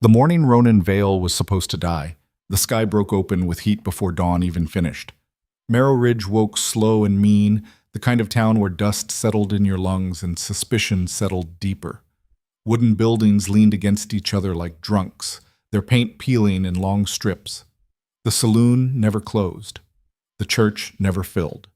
The morning Ronan Vale was supposed to die. The sky broke open with heat before dawn even finished. Marrow Ridge woke slow and mean, the kind of town where dust settled in your lungs and suspicion settled deeper. Wooden buildings leaned against each other like drunks, their paint peeling in long strips. The saloon never closed. The church never filled.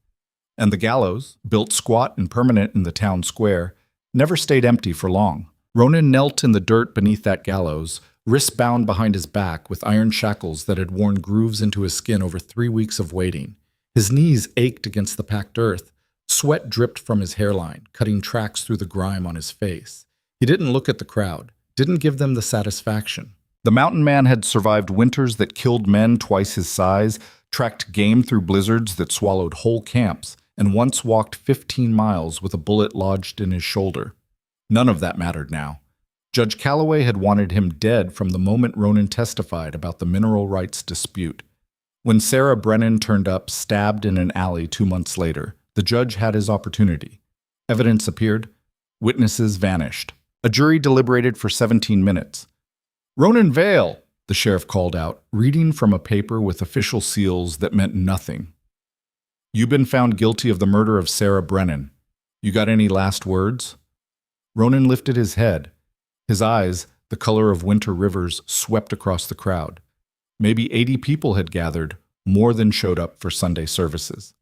And the gallows, built squat and permanent in the town square, never stayed empty for long. Ronan knelt in the dirt beneath that gallows, wrists bound behind his back with iron shackles that had worn grooves into his skin over 3 weeks of waiting. His knees ached against the packed earth. Sweat dripped from his hairline, cutting tracks through the grime on his face. He didn't look at the crowd, didn't give them the satisfaction. The mountain man had survived winters that killed men twice his size, tracked game through blizzards that swallowed whole camps, and once walked 15 miles with a bullet lodged in his shoulder. None of that mattered now. Judge Calloway had wanted him dead from the moment Ronan testified about the mineral rights dispute. When Sarah Brennan turned up, stabbed in an alley 2 months later, the judge had his opportunity. Evidence appeared. Witnesses vanished. A jury deliberated for 17 minutes. "Ronan Vale," the sheriff called out, reading from a paper with official seals that meant nothing. "You've been found guilty of the murder of Sarah Brennan. You got any last words?" Ronan lifted his head. His eyes, the color of winter rivers, swept across the crowd. Maybe 80 people had gathered, more than showed up for Sunday services.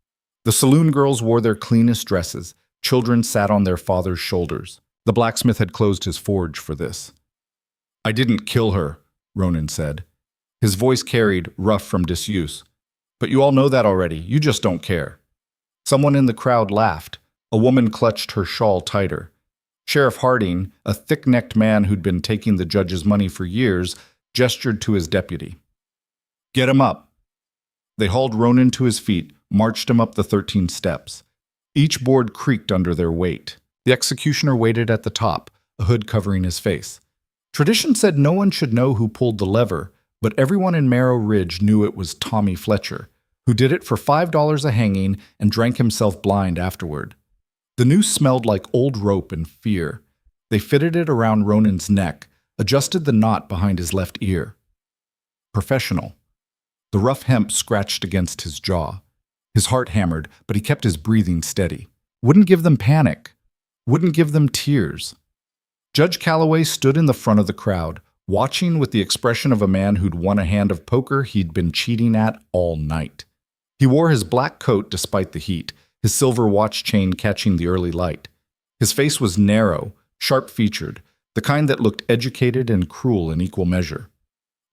The saloon girls wore their cleanest dresses. Children sat on their father's shoulders. The blacksmith had closed his forge for this. "I didn't kill her," Ronan said. His voice carried, rough from disuse. "But you all know that already. You just don't care." Someone in the crowd laughed. A woman clutched her shawl tighter. Sheriff Harding, a thick-necked man who'd been taking the judge's money for years, gestured to his deputy. "Get him up." They hauled Ronan to his feet, marched him up the 13 steps. Each board creaked under their weight. The executioner waited at the top, a hood covering his face. Tradition said no one should know who pulled the lever, but everyone in Marrow Ridge knew it was Tommy Fletcher, who did it for $5 a hanging and drank himself blind afterward. The noose smelled like old rope and fear. They fitted it around Ronan's neck, adjusted the knot behind his left ear. Professional. The rough hemp scratched against his jaw. His heart hammered, but he kept his breathing steady. Wouldn't give them panic. Wouldn't give them tears. Judge Calloway stood in the front of the crowd, watching with the expression of a man who'd won a hand of poker he'd been cheating at all night. He wore his black coat despite the heat, his silver watch chain catching the early light. His face was narrow, sharp-featured, the kind that looked educated and cruel in equal measure.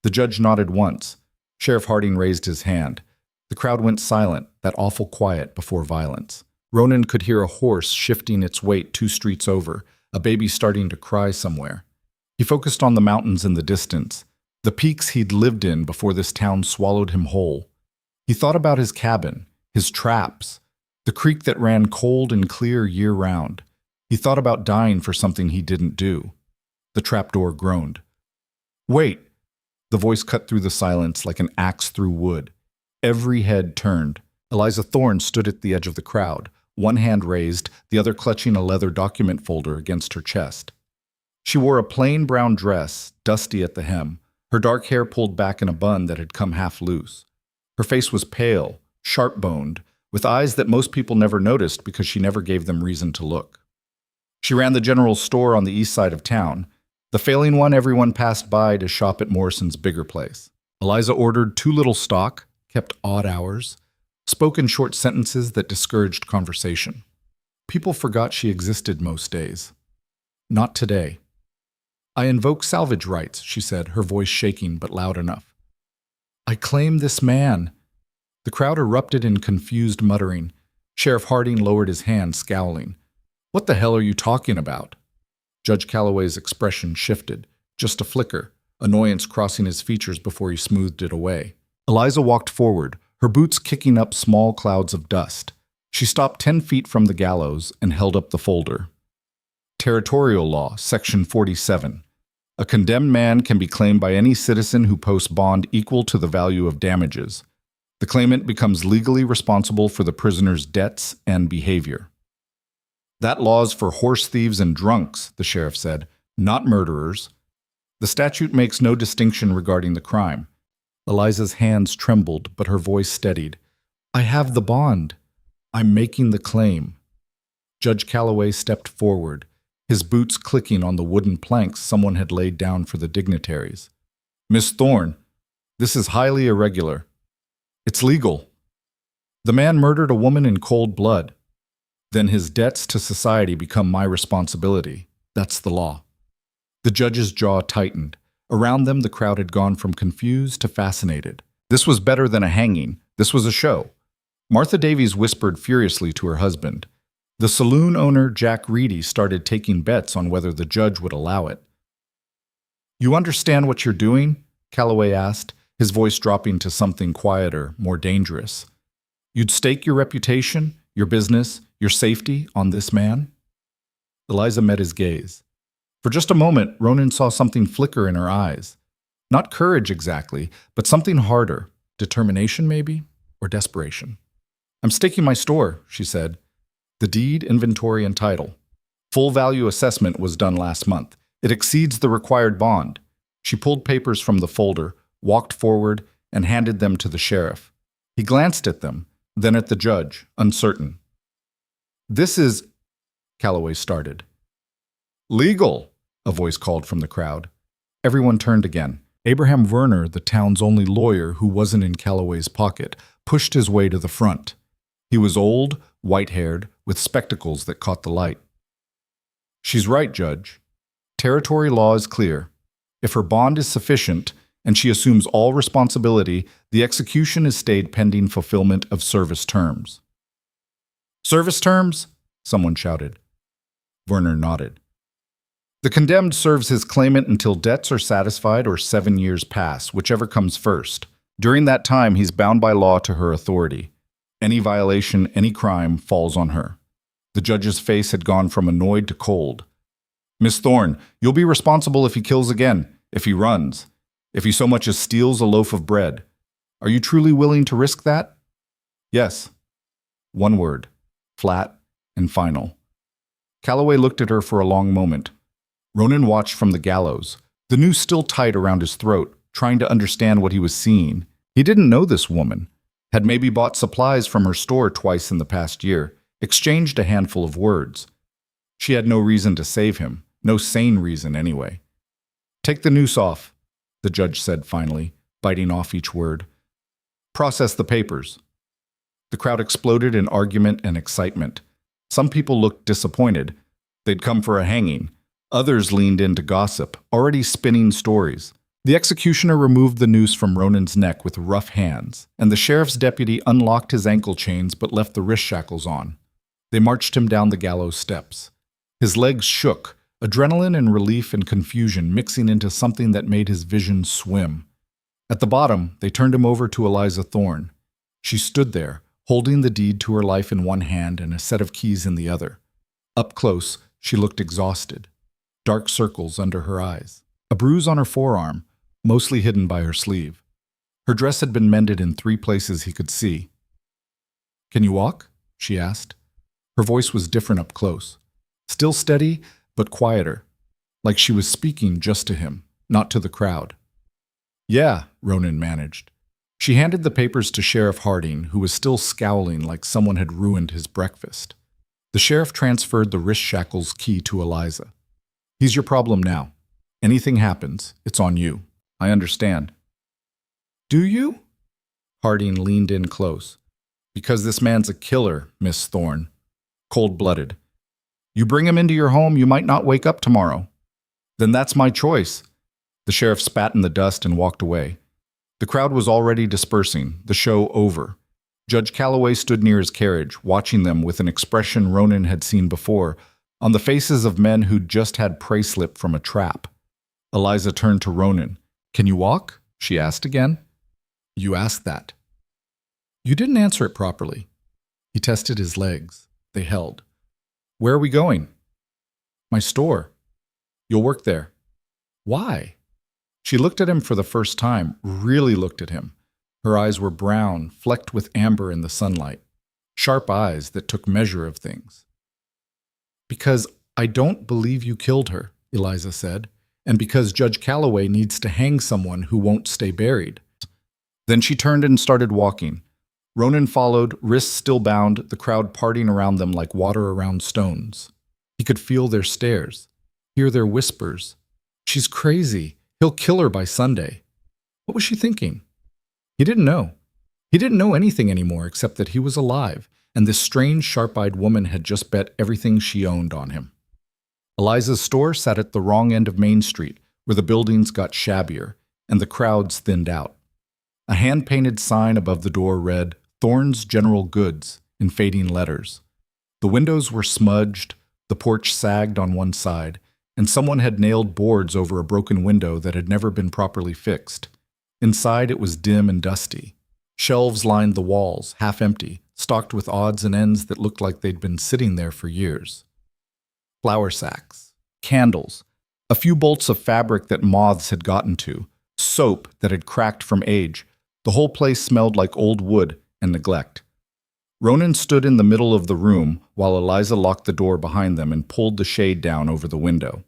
The judge nodded once. Sheriff Harding raised his hand. The crowd went silent, that awful quiet before violence. Ronan could hear a horse shifting its weight 2 streets over, a baby starting to cry somewhere. He focused on the mountains in the distance, the peaks he'd lived in before this town swallowed him whole. He thought about his cabin, his traps, the creek that ran cold and clear year-round. He thought about dying for something he didn't do. The trapdoor groaned. "Wait!" The voice cut through the silence like an axe through wood. Every head turned. Eliza Thorne stood at the edge of the crowd, one hand raised, the other clutching a leather document folder against her chest. She wore a plain brown dress, dusty at the hem, her dark hair pulled back in a bun that had come half loose. Her face was pale, sharp-boned, with eyes that most people never noticed because she never gave them reason to look. She ran the general store on the east side of town, the failing one everyone passed by to shop at Morrison's bigger place. Eliza ordered too little stock, kept odd hours, spoke in short sentences that discouraged conversation. People forgot she existed most days. Not today. "I invoke salvage rights," she said, her voice shaking but loud enough. "I claim this man." The crowd erupted in confused muttering. Sheriff Harding lowered his hand, scowling. "What the hell are you talking about?" Judge Calloway's expression shifted, just a flicker, annoyance crossing his features before he smoothed it away. Eliza walked forward, her boots kicking up small clouds of dust. She stopped 10 feet from the gallows and held up the folder. Territorial Law, Section 47. A condemned man can be claimed by any citizen who posts bond equal to the value of damages. The claimant becomes legally responsible for the prisoner's debts and behavior. "That law's for horse thieves and drunks," the sheriff said, "not murderers." The statute makes no distinction regarding the crime. Eliza's hands trembled, but her voice steadied. I have the bond. I'm making the claim. Judge Calloway stepped forward, his boots clicking on the wooden planks someone had laid down for the dignitaries. Miss Thorne, this is highly irregular. It's legal. The man murdered a woman in cold blood. Then his debts to society become my responsibility. That's the law. The judge's jaw tightened. Around them, the crowd had gone from confused to fascinated. This was better than a hanging. This was a show. Martha Davies whispered furiously to her husband. The saloon owner, Jack Reedy, started taking bets on whether the judge would allow it. You understand what you're doing? Calloway asked, his voice dropping to something quieter, more dangerous. You'd stake your reputation, your business, your safety on this man? Eliza met his gaze. For just a moment, Ronan saw something flicker in her eyes. Not courage exactly, but something harder. Determination, maybe? Or desperation. I'm staking my store, she said. The deed, inventory, and title. Full value assessment was done last month. It exceeds the required bond. She pulled papers from the folder, walked forward, and handed them to the sheriff. He glanced at them, then at the judge, uncertain. This is... Calloway started. Legal, a voice called from the crowd. Everyone turned again. Abraham Werner, the town's only lawyer who wasn't in Calloway's pocket, pushed his way to the front. He was old, white-haired, with spectacles that caught the light. She's right, Judge. Territory law is clear. If her bond is sufficient, and she assumes all responsibility, the execution is stayed pending fulfillment of service terms. Service terms? Someone shouted. Werner nodded. The condemned serves his claimant until debts are satisfied or 7 years pass, whichever comes first. During that time, he's bound by law to her authority. Any violation, any crime, falls on her. The judge's face had gone from annoyed to cold. Miss Thorne, you'll be responsible if he kills again, if he runs, if he so much as steals a loaf of bread. Are you truly willing to risk that? Yes. One word, flat and final. Calloway looked at her for a long moment. Ronan watched from the gallows, the noose still tight around his throat, trying to understand what he was seeing. He didn't know this woman. Had maybe bought supplies from her store twice in the past year, exchanged a handful of words. She had no reason to save him, no sane reason anyway. Take the noose off, the judge said finally, biting off each word. Process the papers. The crowd exploded in argument and excitement. Some people looked disappointed. They'd come for a hanging. Others leaned in to gossip, already spinning stories. The executioner removed the noose from Ronan's neck with rough hands, and the sheriff's deputy unlocked his ankle chains but left the wrist shackles on. They marched him down the gallows steps. His legs shook, adrenaline and relief and confusion mixing into something that made his vision swim. At the bottom, they turned him over to Eliza Thorne. She stood there, holding the deed to her life in one hand and a set of keys in the other. Up close, she looked exhausted. Dark circles under her eyes. A bruise on her forearm, mostly hidden by her sleeve. Her dress had been mended in 3 places he could see. Can you walk? She asked. Her voice was different up close. Still steady, but quieter. Like she was speaking just to him, not to the crowd. Yeah, Ronan managed. She handed the papers to Sheriff Harding, who was still scowling like someone had ruined his breakfast. The sheriff transferred the wrist shackles key to Eliza. He's your problem now. Anything happens, it's on you. I understand. Do you? Harding leaned in close. Because this man's a killer, Miss Thorne. Cold-blooded. You bring him into your home, you might not wake up tomorrow. Then that's my choice. The sheriff spat in the dust and walked away. The crowd was already dispersing, the show over. Judge Calloway stood near his carriage, watching them with an expression Ronan had seen before, on the faces of men who'd just had prey slip from a trap. Eliza turned to Ronan. Can you walk? She asked again. You asked that. You didn't answer it properly. He tested his legs. They held. Where are we going? My store. You'll work there. Why? She looked at him for the first time, really looked at him. Her eyes were brown, flecked with amber in the sunlight. Sharp eyes that took measure of things. Because I don't believe you killed her, Eliza said, and because Judge Calloway needs to hang someone who won't stay buried. Then she turned and started walking. Ronan followed, wrists still bound, the crowd partying around them like water around stones. He could feel their stares, hear their whispers. She's crazy. He'll kill her by Sunday. What was she thinking? He didn't know. He didn't know anything anymore except that he was alive, and this strange, sharp-eyed woman had just bet everything she owned on him. Eliza's store sat at the wrong end of Main Street, where the buildings got shabbier, and the crowds thinned out. A hand-painted sign above the door read, "Thorne's General Goods," in fading letters. The windows were smudged, the porch sagged on one side, and someone had nailed boards over a broken window that had never been properly fixed. Inside it was dim and dusty. Shelves lined the walls, half empty, stocked with odds and ends that looked like they'd been sitting there for years. Flour sacks, candles, a few bolts of fabric that moths had gotten to, soap that had cracked from age. The whole place smelled like old wood and neglect. Ronan stood in the middle of the room while Eliza locked the door behind them and pulled the shade down over the window.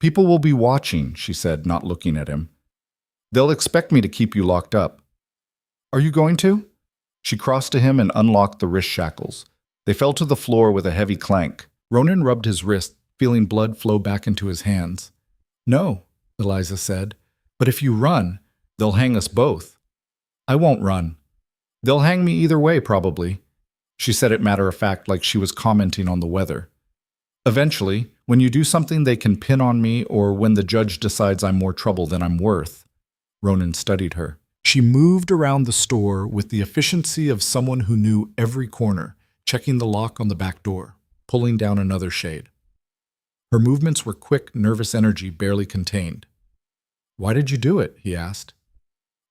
"People will be watching," she said, not looking at him. "They'll expect me to keep you locked up." "Are you going to?" She crossed to him and unlocked the wrist shackles. They fell to the floor with a heavy clank. Ronan rubbed his wrist, feeling blood flow back into his hands. "No," Eliza said, "but if you run, they'll hang us both." "I won't run. They'll hang me either way, probably." She said it matter-of-fact, like she was commenting on the weather. "Eventually, when you do something they can pin on me, or when the judge decides I'm more trouble than I'm worth." Ronan studied her. She moved around the store with the efficiency of someone who knew every corner, checking the lock on the back door, pulling down another shade. Her movements were quick, nervous energy barely contained. "Why did you do it?" he asked.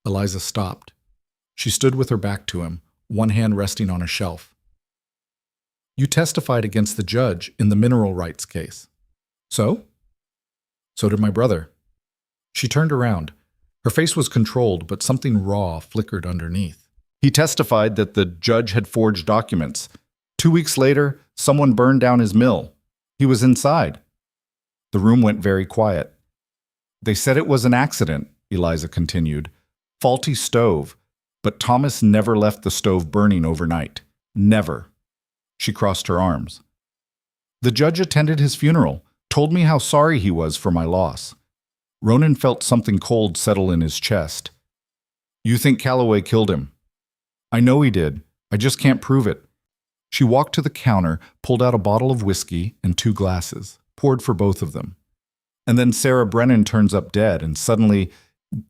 Eliza stopped. She stood with her back to him, one hand resting on a shelf. "You testified against the judge in the mineral rights case." "So?" "So did my brother." She turned around. Her face was controlled, but something raw flickered underneath. "He testified that the judge had forged documents. 2 weeks later, someone burned down his mill. He was inside." The room went very quiet. "They said it was an accident," Eliza continued. "Faulty stove. But Thomas never left the stove burning overnight. Never." She crossed her arms. "The judge attended his funeral, told me how sorry he was for my loss." Ronan felt something cold settle in his chest. "You think Calloway killed him?" "I know he did. I just can't prove it." She walked to the counter, pulled out a bottle of whiskey and 2 glasses, poured for both of them. "And then Sarah Brennan turns up dead, and suddenly,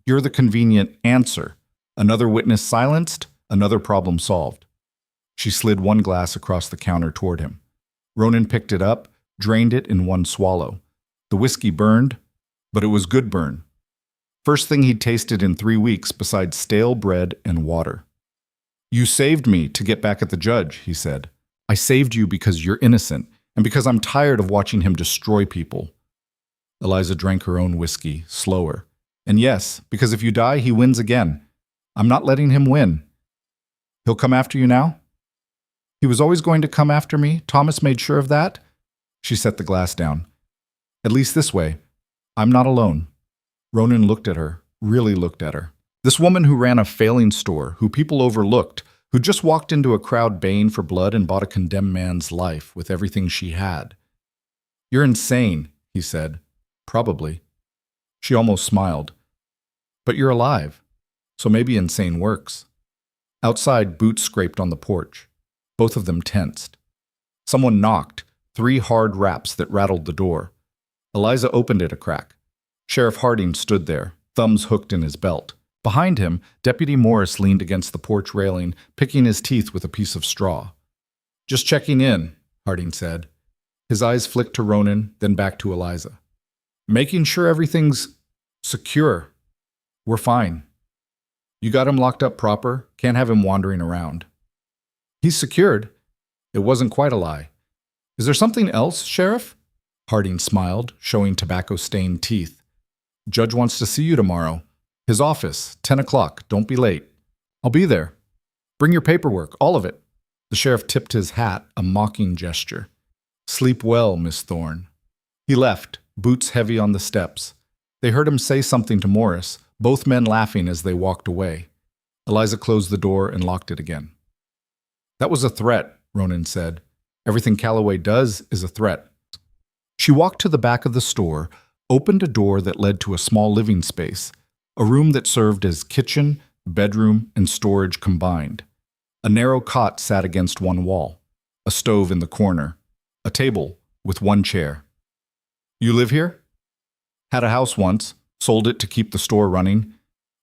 you're the convenient answer. Another witness silenced, another problem solved." She slid 1 glass across the counter toward him. Ronan picked it up, drained it in 1 swallow. The whiskey burned, but it was good burn. First thing he'd tasted in 3 weeks besides stale bread and water. "You saved me to get back at the judge," he said. "I saved you because you're innocent, and because I'm tired of watching him destroy people." Eliza drank her own whiskey, slower. "And yes, because if you die, he wins again. I'm not letting him win." "He'll come after you now?" "He was always going to come after me. Thomas made sure of that." She set the glass down. "At least this way. I'm not alone." Ronan looked at her, really looked at her. This woman who ran a failing store, who people overlooked, who just walked into a crowd baying for blood and bought a condemned man's life with everything she had. "You're insane," he said. "Probably." She almost smiled. "But you're alive, so maybe insane works." Outside, boots scraped on the porch. Both of them tensed. Someone knocked, 3 hard raps that rattled the door. Eliza opened it a crack. Sheriff Harding stood there, thumbs hooked in his belt. Behind him, Deputy Morris leaned against the porch railing, picking his teeth with a piece of straw. "Just checking in," Harding said. His eyes flicked to Ronan, then back to Eliza. "Making sure everything's secure. We're fine. You got him locked up proper, can't have him wandering around." "He's secured." It wasn't quite a lie. "Is there something else, Sheriff?" Harding smiled, showing tobacco-stained teeth. "Judge wants to see you tomorrow. His office, 10 o'clock. Don't be late." "I'll be there. Bring your paperwork, all of it." The sheriff tipped his hat, a mocking gesture. "Sleep well, Miss Thorne." He left, boots heavy on the steps. They heard him say something to Morris, both men laughing as they walked away. Eliza closed the door and locked it again. That was a threat, Ronan said. Everything Calloway does is a threat. She walked to the back of the store, opened a door that led to a small living space, a room that served as kitchen, bedroom, and storage combined. A narrow cot sat against one wall, a stove in the corner, a table with one chair. You live here? Had a house once, sold it to keep the store running.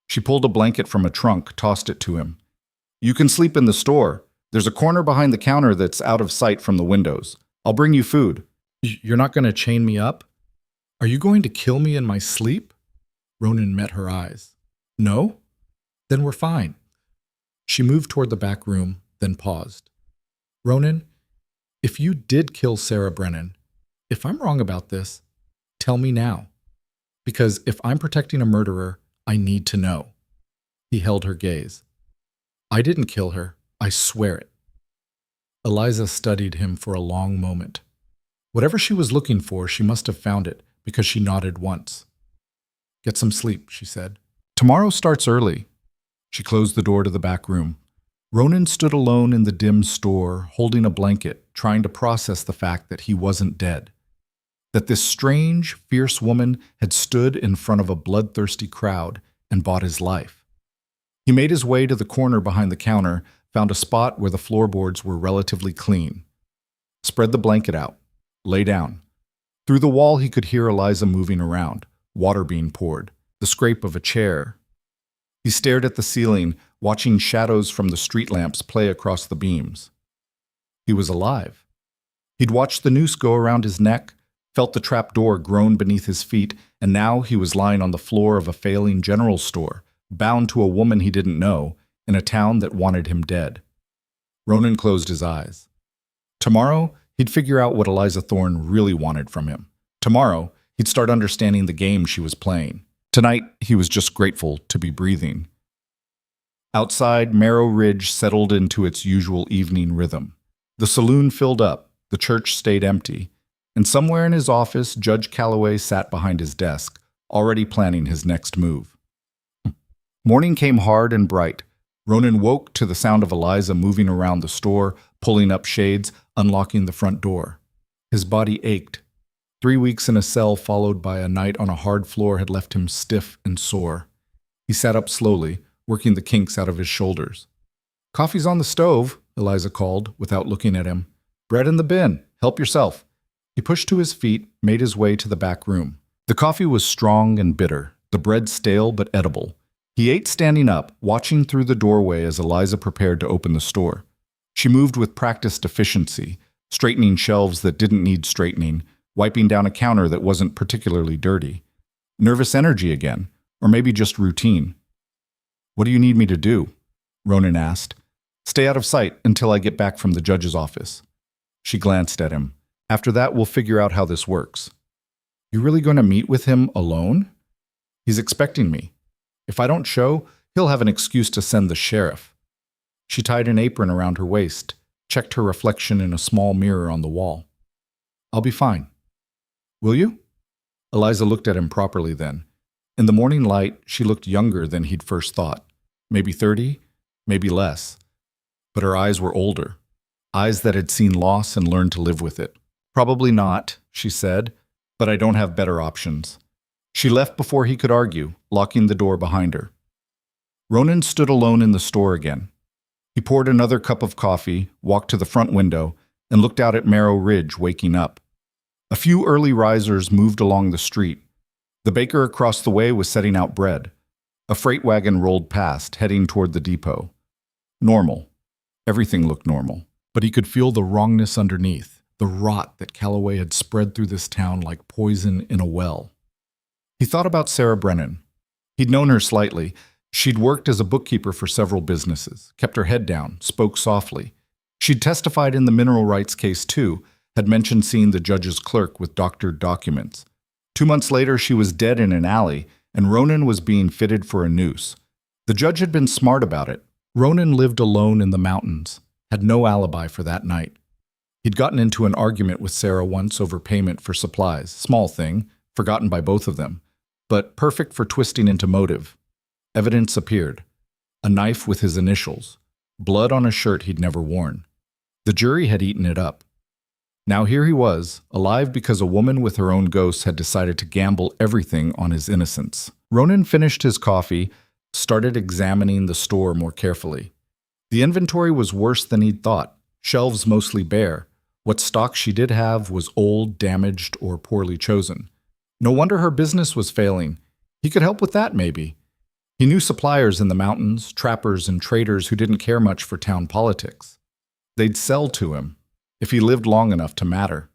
She pulled a blanket from a trunk, tossed it to him. You can sleep in the store. There's a corner behind the counter that's out of sight from the windows. I'll bring you food. You're not going to chain me up? Are you going to kill me in my sleep? Ronan met her eyes. No? Then we're fine. She moved toward the back room, then paused. Ronan, if you did kill Sarah Brennan, if I'm wrong about this, tell me now. Because if I'm protecting a murderer, I need to know. He held her gaze. I didn't kill her. I swear it. Eliza studied him for a long moment. Whatever she was looking for, she must have found it, because she nodded once. Get some sleep, she said. Tomorrow starts early. She closed the door to the back room. Ronan stood alone in the dim store, holding a blanket, trying to process the fact that he wasn't dead. That this strange, fierce woman had stood in front of a bloodthirsty crowd and bought his life. He made his way to the corner behind the counter, found a spot where the floorboards were relatively clean. Spread the blanket out. Lay down. Through the wall he could hear Eliza moving around, water being poured, the scrape of a chair. He stared at the ceiling, watching shadows from the street lamps play across the beams. He was alive. He'd watched the noose go around his neck, felt the trap door groan beneath his feet, and now he was lying on the floor of a failing general store, bound to a woman he didn't know, in a town that wanted him dead. Ronan closed his eyes. Tomorrow, he'd figure out what Eliza Thorne really wanted from him. Tomorrow, he'd start understanding the game she was playing. Tonight, he was just grateful to be breathing. Outside, Merrow Ridge settled into its usual evening rhythm. The saloon filled up, the church stayed empty, and somewhere in his office, Judge Calloway sat behind his desk, already planning his next move. Morning came hard and bright. Ronan woke to the sound of Eliza moving around the store, pulling up shades, unlocking the front door. His body ached. 3 weeks in a cell followed by a night on a hard floor had left him stiff and sore. He sat up slowly, working the kinks out of his shoulders. Coffee's on the stove, Eliza called, without looking at him. Bread in the bin. Help yourself. He pushed to his feet, made his way to the back room. The coffee was strong and bitter, the bread stale but edible. He ate standing up, watching through the doorway as Eliza prepared to open the store. She moved with practiced efficiency, straightening shelves that didn't need straightening, wiping down a counter that wasn't particularly dirty. Nervous energy again, or maybe just routine. What do you need me to do? Ronan asked. Stay out of sight until I get back from the judge's office. She glanced at him. After that, we'll figure out how this works. You really going to meet with him alone? He's expecting me. If I don't show, he'll have an excuse to send the sheriff. She tied an apron around her waist, checked her reflection in a small mirror on the wall. I'll be fine. Will you? Eliza looked at him properly then. In the morning light, she looked younger than he'd first thought. Maybe 30, maybe less. But her eyes were older. Eyes that had seen loss and learned to live with it. Probably not, she said, but I don't have better options. She left before he could argue, locking the door behind her. Ronan stood alone in the store again. He poured another cup of coffee, walked to the front window, and looked out at Merrow Ridge waking up. A few early risers moved along the street. The baker across the way was setting out bread. A freight wagon rolled past, heading toward the depot. Normal. Everything looked normal. But he could feel the wrongness underneath, the rot that Calloway had spread through this town like poison in a well. He thought about Sarah Brennan. He'd known her slightly. She'd worked as a bookkeeper for several businesses, kept her head down, spoke softly. She'd testified in the mineral rights case too, had mentioned seeing the judge's clerk with doctored documents. 2 months later, she was dead in an alley, and Ronan was being fitted for a noose. The judge had been smart about it. Ronan lived alone in the mountains, had no alibi for that night. He'd gotten into an argument with Sarah once over payment for supplies, small thing, forgotten by both of them. but perfect for twisting into motive. Evidence appeared. A knife with his initials. Blood on a shirt he'd never worn. The jury had eaten it up. Now here he was, alive because a woman with her own ghosts had decided to gamble everything on his innocence. Ronan finished his coffee, started examining the store more carefully. The inventory was worse than he'd thought, shelves mostly bare. What stock she did have was old, damaged, or poorly chosen. No wonder her business was failing. He could help with that, maybe. He knew suppliers in the mountains, trappers and traders who didn't care much for town politics. They'd sell to him, if he lived long enough to matter.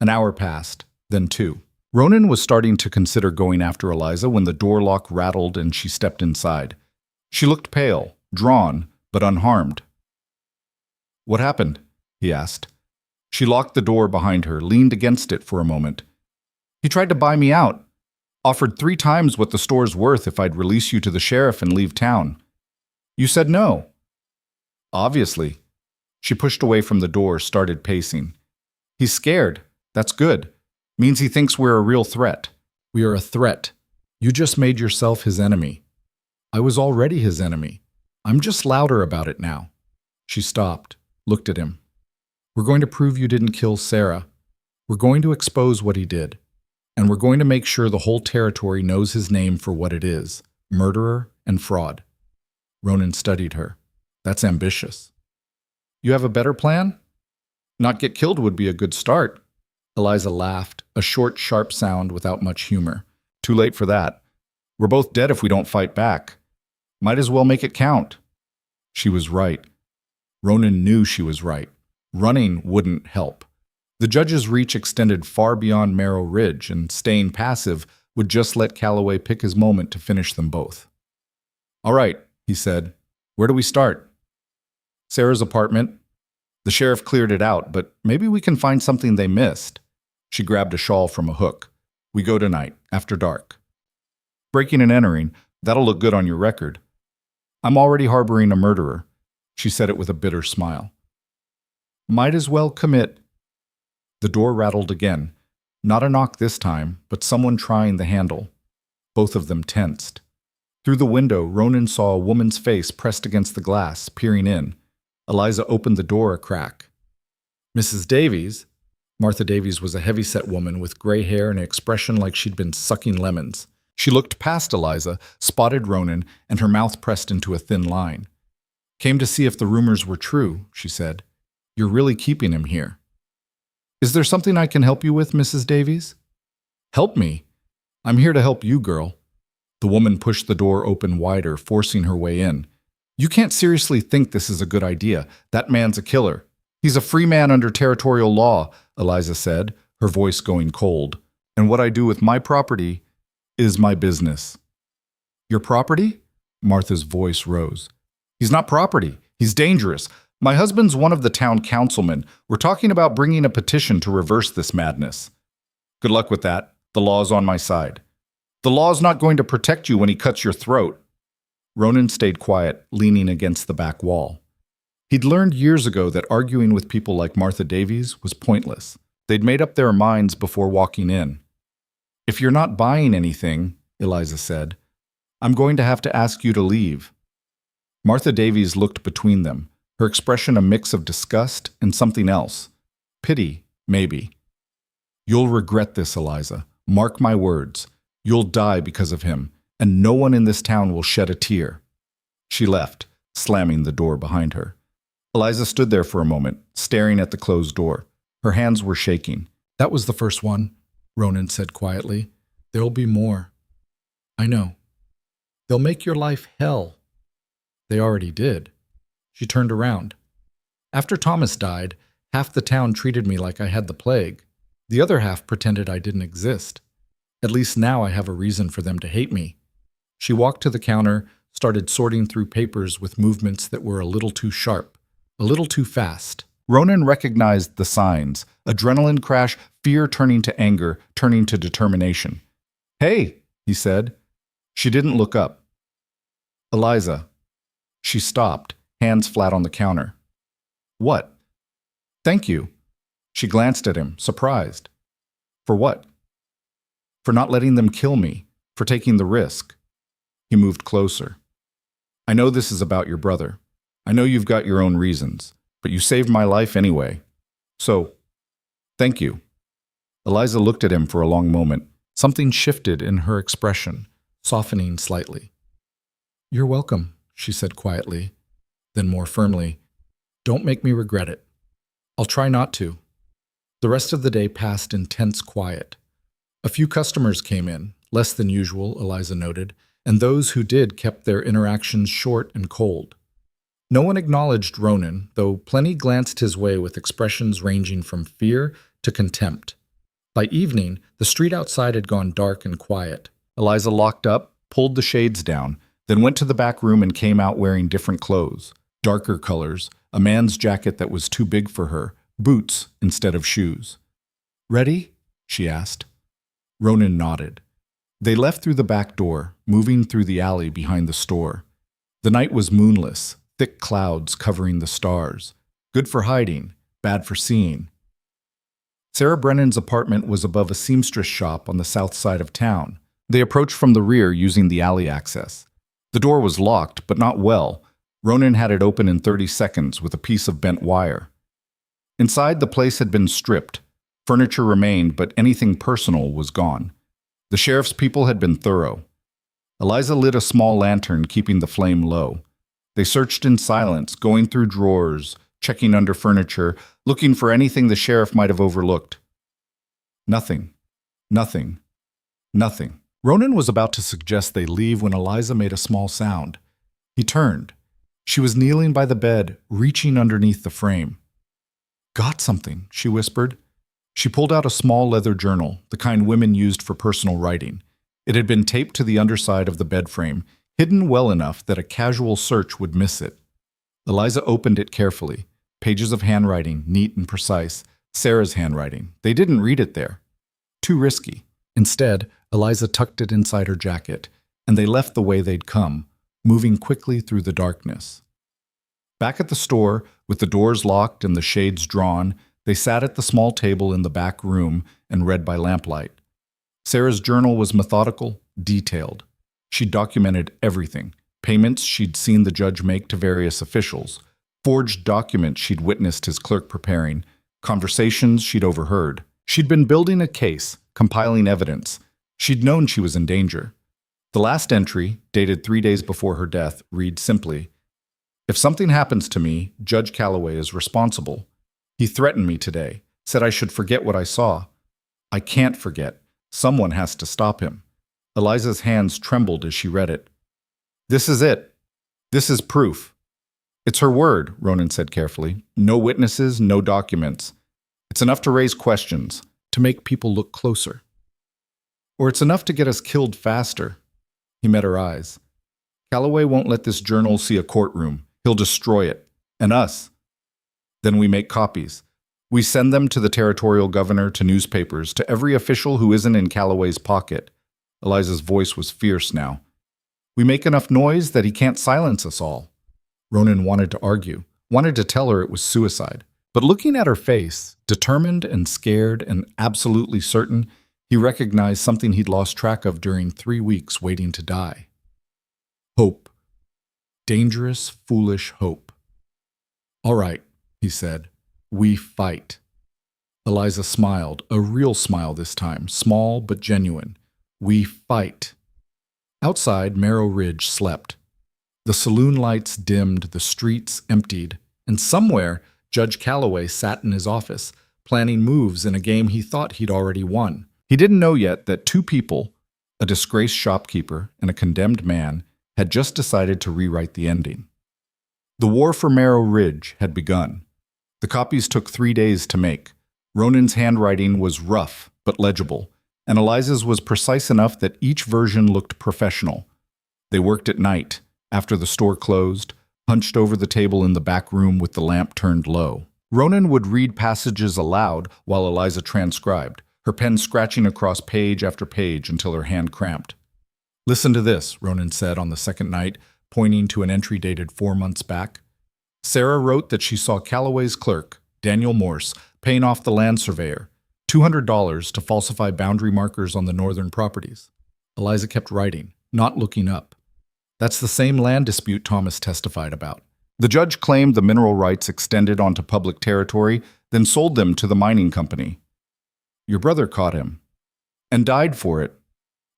An hour passed, then 2. Ronan was starting to consider going after Eliza when the door lock rattled and she stepped inside. She looked pale, drawn, but unharmed. "What happened?" he asked. She locked the door behind her, leaned against it for a moment. "He tried to buy me out. Offered 3 times what the store's worth if I'd release you to the sheriff and leave town. You said no." "Obviously." She pushed away from the door, started pacing. "He's scared. That's good. Means he thinks we're a real threat." "We are a threat. You just made yourself his enemy." "I was already his enemy. I'm just louder about it now." She stopped, looked at him. "We're going to prove you didn't kill Sarah. We're going to expose what he did. And we're going to make sure the whole territory knows his name for what it is, murderer and fraud." Ronan studied her. "That's ambitious." "You have a better plan?" "Not get killed would be a good start." Eliza laughed, a short, sharp sound without much humor. "Too late for that. We're both dead if we don't fight back. Might as well make it count." She was right. Ronan knew she was right. Running wouldn't help. The judge's reach extended far beyond Merrill Ridge, and staying passive would just let Calloway pick his moment to finish them both. "All right," he said. "Where do we start?" "Sarah's apartment. The sheriff cleared it out, but maybe we can find something they missed." She grabbed a shawl from a hook. "We go tonight, after dark." "Breaking and entering, that'll look good on your record." "I'm already harboring a murderer." She said it with a bitter smile. "Might as well commit." The door rattled again. Not a knock this time, but someone trying the handle. Both of them tensed. Through the window, Ronan saw a woman's face pressed against the glass, peering in. Eliza opened the door a crack. "Mrs. Davies?" Martha Davies was a heavy-set woman with gray hair and an expression like she'd been sucking lemons. She looked past Eliza, spotted Ronan, and her mouth pressed into a thin line. "Came to see if the rumors were true," she said. "You're really keeping him here." "Is there something I can help you with, Mrs. Davies?" "Help me? I'm here to help you, girl." The woman pushed the door open wider, forcing her way in. "You can't seriously think this is a good idea. That man's a killer." "He's a free man under territorial law," Eliza said, her voice going cold. "And what I do with my property is my business." "Your property?" Martha's voice rose. "He's not property. He's dangerous. My husband's one of the town councilmen. We're talking about bringing a petition to reverse this madness." "Good luck with that. The law's on my side." "The law's not going to protect you when he cuts your throat." Ronan stayed quiet, leaning against the back wall. He'd learned years ago that arguing with people like Martha Davies was pointless. They'd made up their minds before walking in. "If you're not buying anything," Eliza said, "I'm going to have to ask you to leave." Martha Davies looked between them, her expression a mix of disgust and something else. Pity, maybe. "You'll regret this, Eliza. Mark my words. You'll die because of him, and no one in this town will shed a tear." She left, slamming the door behind her. Eliza stood there for a moment, staring at the closed door. Her hands were shaking. "That was the first one," Ronan said quietly. "There'll be more." "I know. They'll make your life hell." "They already did." She turned around. "After Thomas died, half the town treated me like I had the plague. The other half pretended I didn't exist. At least now I have a reason for them to hate me." She walked to the counter, started sorting through papers with movements that were a little too sharp, a little too fast. Ronan recognized the signs: adrenaline crash, fear turning to anger, turning to determination. "Hey," he said. She didn't look up. "Eliza." She stopped, hands flat on the counter. "What?" "Thank you." She glanced at him, surprised. "For what?" "For not letting them kill me. for taking the risk. He moved closer. I know this is about your brother. I know you've got your own reasons, but you saved my life anyway. So, thank you. Eliza looked at him for a long moment. Something shifted in her expression, softening slightly. You're welcome, she said quietly, then more firmly. Don't make me regret it. I'll try not to. The rest of the day passed in tense quiet. A few customers came in, less than usual, Eliza noted, and those who did kept their interactions short and cold. No one acknowledged Ronan, though plenty glanced his way with expressions ranging from fear to contempt. By evening, the street outside had gone dark and quiet. Eliza locked up, pulled the shades down, then went to the back room and came out wearing different clothes, darker colors, a man's jacket that was too big for her, boots instead of shoes. Ready? She asked. Ronan nodded. They left through the back door, moving through the alley behind the store. The night was moonless, thick clouds covering the stars. Good for hiding, bad for seeing. Sarah Brennan's apartment was above a seamstress shop on the south side of town. They approached from the rear using the alley access. The door was locked, but not well. Ronan had it open in 30 seconds with a piece of bent wire. Inside, the place had been stripped. Furniture remained, but anything personal was gone. The sheriff's people had been thorough. Eliza lit a small lantern, keeping the flame low. They searched in silence, going through drawers, checking under furniture, looking for anything the sheriff might have overlooked. Nothing. Nothing. Nothing. Ronan was about to suggest they leave when Eliza made a small sound. He turned. She was kneeling by the bed, reaching underneath the frame. Got something, she whispered. She pulled out a small leather journal, the kind women used for personal writing. It had been taped to the underside of the bed frame, hidden well enough that a casual search would miss it. Eliza opened it carefully. Pages of handwriting, neat and precise. Sarah's handwriting. They didn't read it there. Too risky. Instead, Eliza tucked it inside her jacket, and they left the way they'd come, moving quickly through the darkness. Back at the store, with the doors locked and the shades drawn, they sat at the small table in the back room and read by lamplight. Sarah's journal was methodical, detailed. She documented everything. Payments she'd seen the judge make to various officials, forged documents she'd witnessed his clerk preparing, conversations she'd overheard. She'd been building a case, compiling evidence. She'd known she was in danger. The last entry, dated 3 days before her death, read simply, "If something happens to me, Judge Calloway is responsible. He threatened me today, said I should forget what I saw. I can't forget. Someone has to stop him." Eliza's hands trembled as she read it. "This is it. This is proof." "It's her word," Ronan said carefully. "No witnesses, no documents. It's enough to raise questions, to make people look closer. Or it's enough to get us killed faster." He met her eyes. "Calloway won't let this journal see a courtroom. He'll destroy it. And us. Then we make copies. We send them to the territorial governor, to newspapers, to every official who isn't in Calloway's pocket." Eliza's voice was fierce now. "We make enough noise that he can't silence us all." Ronan wanted to argue, wanted to tell her it was suicide. But looking at her face, determined and scared and absolutely certain, he recognized something he'd lost track of during 3 weeks waiting to die. Hope. Dangerous, foolish hope. "All right," he said. "We fight." Eliza smiled, a real smile this time, small but genuine. "We fight." Outside, Merrill Ridge slept. The saloon lights dimmed, the streets emptied, and somewhere Judge Calloway sat in his office, planning moves in a game he thought he'd already won. He didn't know yet that 2 people, a disgraced shopkeeper and a condemned man, had just decided to rewrite the ending. The war for Merrill Ridge had begun. The copies took 3 days to make. Ronan's handwriting was rough but legible, and Eliza's was precise enough that each version looked professional. They worked at night, after the store closed, hunched over the table in the back room with the lamp turned low. Ronan would read passages aloud while Eliza transcribed, her pen scratching across page after page until her hand cramped. "Listen to this," Ronan said on the second night, pointing to an entry dated 4 months back. Sarah wrote that she saw Calloway's clerk, Daniel Morse, paying off the land surveyor, $200 to falsify boundary markers on the northern properties. Eliza kept writing, not looking up. That's the same land dispute Thomas testified about. The judge claimed the mineral rights extended onto public territory, then sold them to the mining company. Your brother caught him. And died for it.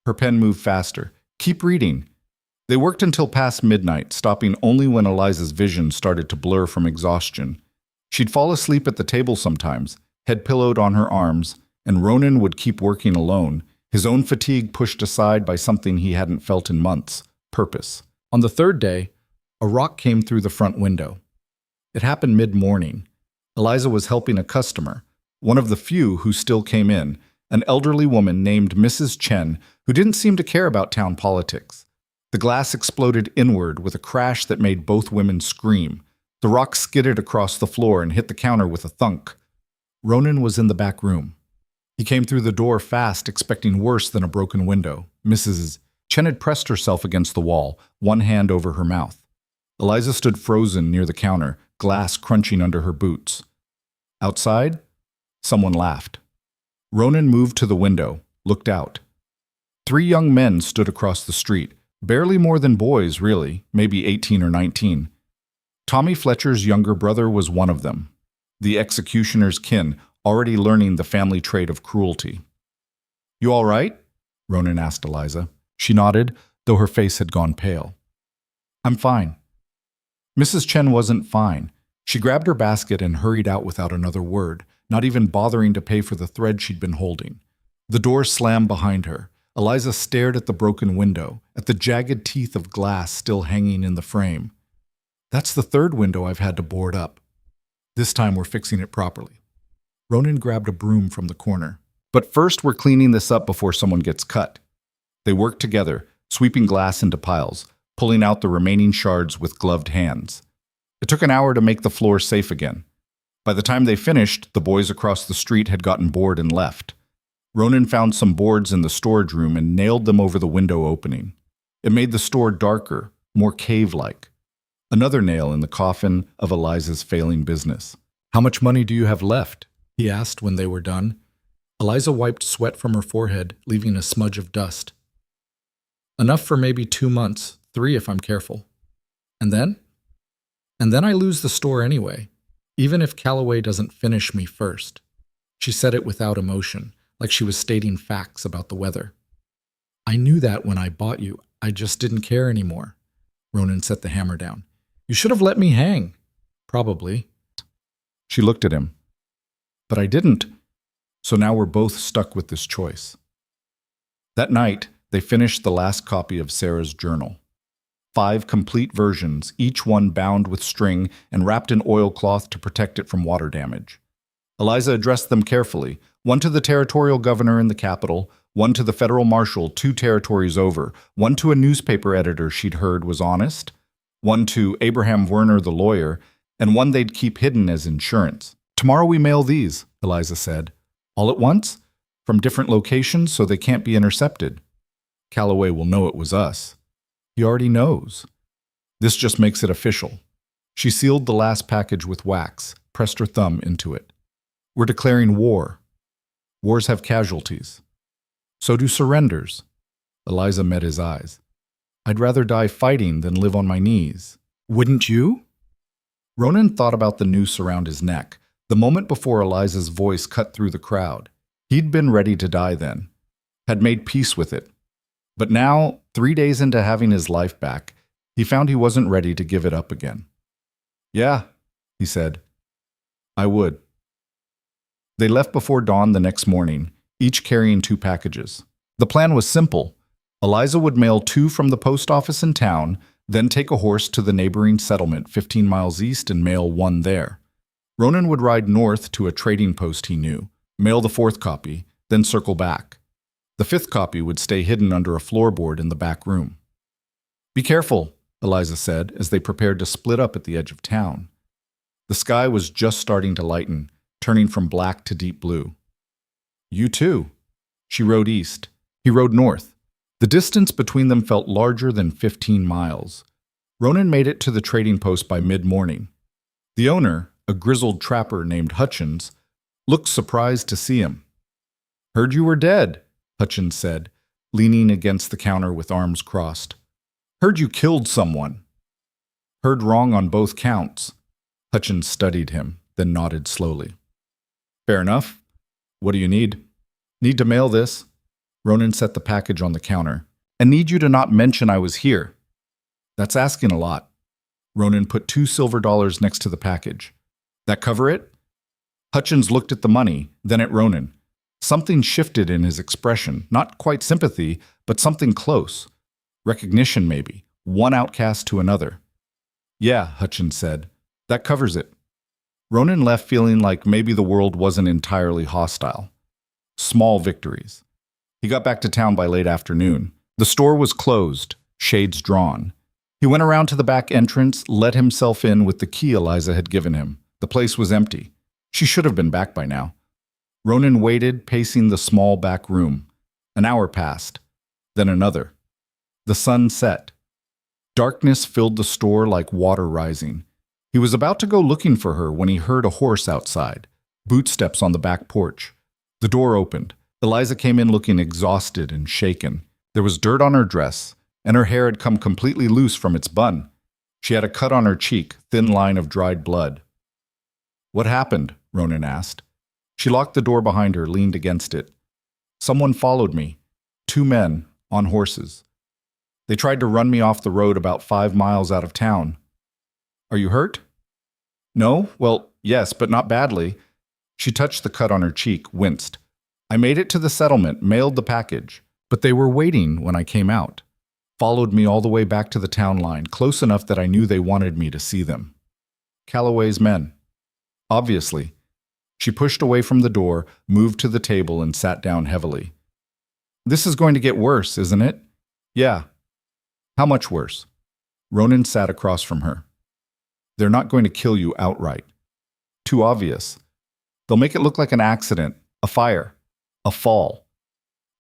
Her pen moved faster. Keep reading. They worked until past midnight, stopping only when Eliza's vision started to blur from exhaustion. She'd fall asleep at the table sometimes, head pillowed on her arms, and Ronan would keep working alone, his own fatigue pushed aside by something he hadn't felt in months, purpose. On the third day, a rock came through the front window. It happened mid-morning. Eliza was helping a customer, one of the few who still came in, an elderly woman named Mrs. Chen, who didn't seem to care about town politics. The glass exploded inward with a crash that made both women scream. The rock skidded across the floor and hit the counter with a thunk. Ronan was in the back room. He came through the door fast, expecting worse than a broken window. Mrs. Chen had pressed herself against the wall, one hand over her mouth. Eliza stood frozen near the counter, glass crunching under her boots. Outside, someone laughed. Ronan moved to the window, looked out. 3 young men stood across the street, barely more than boys, really, maybe 18 or 19. Tommy Fletcher's younger brother was one of them, the executioner's kin, already learning the family trait of cruelty. You all right? Ronan asked Eliza. She nodded, though her face had gone pale. I'm fine. Mrs. Chen wasn't fine. She grabbed her basket and hurried out without another word, not even bothering to pay for the thread she'd been holding. The door slammed behind her. Eliza stared at the broken window, at the jagged teeth of glass still hanging in the frame. That's the 3rd window I've had to board up. This time we're fixing it properly. Ronan grabbed a broom from the corner. But first we're cleaning this up before someone gets cut. They worked together, sweeping glass into piles, pulling out the remaining shards with gloved hands. It took an hour to make the floor safe again. By the time they finished, the boys across the street had gotten bored and left. Ronan found some boards in the storage room and nailed them over the window opening. It made the store darker, more cave-like. Another nail in the coffin of Eliza's failing business. How much money do you have left? He asked when they were done. Eliza wiped sweat from her forehead, leaving a smudge of dust. Enough for maybe 2 months, 3 if I'm careful. And then? And then I lose the store anyway, even if Calloway doesn't finish me first. She said it without emotion, like she was stating facts about the weather. I knew that when I bought you. I just didn't care anymore. Ronan set the hammer down. You should have let me hang. Probably. She looked at him. But I didn't. So now we're both stuck with this choice. That night, they finished the last copy of Sarah's journal. 5 complete versions, each one bound with string and wrapped in oilcloth to protect it from water damage. Eliza addressed them carefully, one to the territorial governor in the capital, one to the federal marshal 2 territories over, one to a newspaper editor she'd heard was honest, one to Abraham Werner the lawyer, and one they'd keep hidden as insurance. Tomorrow we mail these, Eliza said. All at once? From different locations so they can't be intercepted. Calloway will know it was us. He already knows. This just makes it official. She sealed the last package with wax, pressed her thumb into it. We're declaring war. Wars have casualties. So do surrenders. Eliza met his eyes. I'd rather die fighting than live on my knees. Wouldn't you? Ronan thought about the noose around his neck, the moment before Eliza's voice cut through the crowd. He'd been ready to die then, had made peace with it. But now, 3 days into having his life back, he found he wasn't ready to give it up again. Yeah, he said. I would. They left before dawn the next morning, each carrying 2 packages. The plan was simple. Eliza would mail 2 from the post office in town, then take a horse to the neighboring settlement 15 miles east and mail 1 there. Ronan would ride north to a trading post he knew, mail the 4th copy, then circle back. The 5th copy would stay hidden under a floorboard in the back room. Be careful, Eliza said as they prepared to split up at the edge of town. The sky was just starting to lighten, turning from black to deep blue. You too. She rode east. He rode north. The distance between them felt larger than 15 miles. Ronan made it to the trading post by mid-morning. The owner, a grizzled trapper named Hutchins, looked surprised to see him. Heard you were dead, Hutchins said. leaning against the counter with arms crossed. Heard you killed someone. Heard wrong on both counts. Hutchins studied him, then nodded slowly. Fair enough. What do you need? Need to mail this. Ronan set the package on the counter. And need you to not mention I was here. That's asking a lot. Ronan put $2 silver next to the package. That cover it? Hutchins looked at the money, then at Ronan. Something shifted in his expression, not quite sympathy, but something close. Recognition, maybe. One outcast to another. Yeah, Hutchins said. That covers it. Ronan left feeling like maybe the world wasn't entirely hostile. Small victories. He got back to town by late afternoon. The store was closed, shades drawn. He went around to the back entrance, let himself in with the key Eliza had given him. The place was empty. She should have been back by now. Ronan waited, pacing the small back room. An hour passed, then another. The sun set. Darkness filled the store like water rising. He was about to go looking for her when he heard a horse outside. Bootsteps on the back porch. The door opened. Eliza came in looking exhausted and shaken. There was dirt on her dress, and her hair had come completely loose from its bun. She had a cut on her cheek, thin line of dried blood. What happened? Ronan asked. She locked the door behind her, leaned against it. Someone followed me. 2 men, on horses. They tried to run me off the road about 5 miles out of town. Are you hurt? No? Well, yes, but not badly. She touched the cut on her cheek, winced. I made it to the settlement, mailed the package. But they were waiting when I came out. Followed me all the way back to the town line, close enough that I knew they wanted me to see them. Calloway's men. Obviously. She pushed away from the door, moved to the table, and sat down heavily. This is going to get worse, isn't it? Yeah. How much worse? Ronan sat across from her. They're not going to kill you outright. Too obvious. They'll make it look like an accident, a fire, a fall.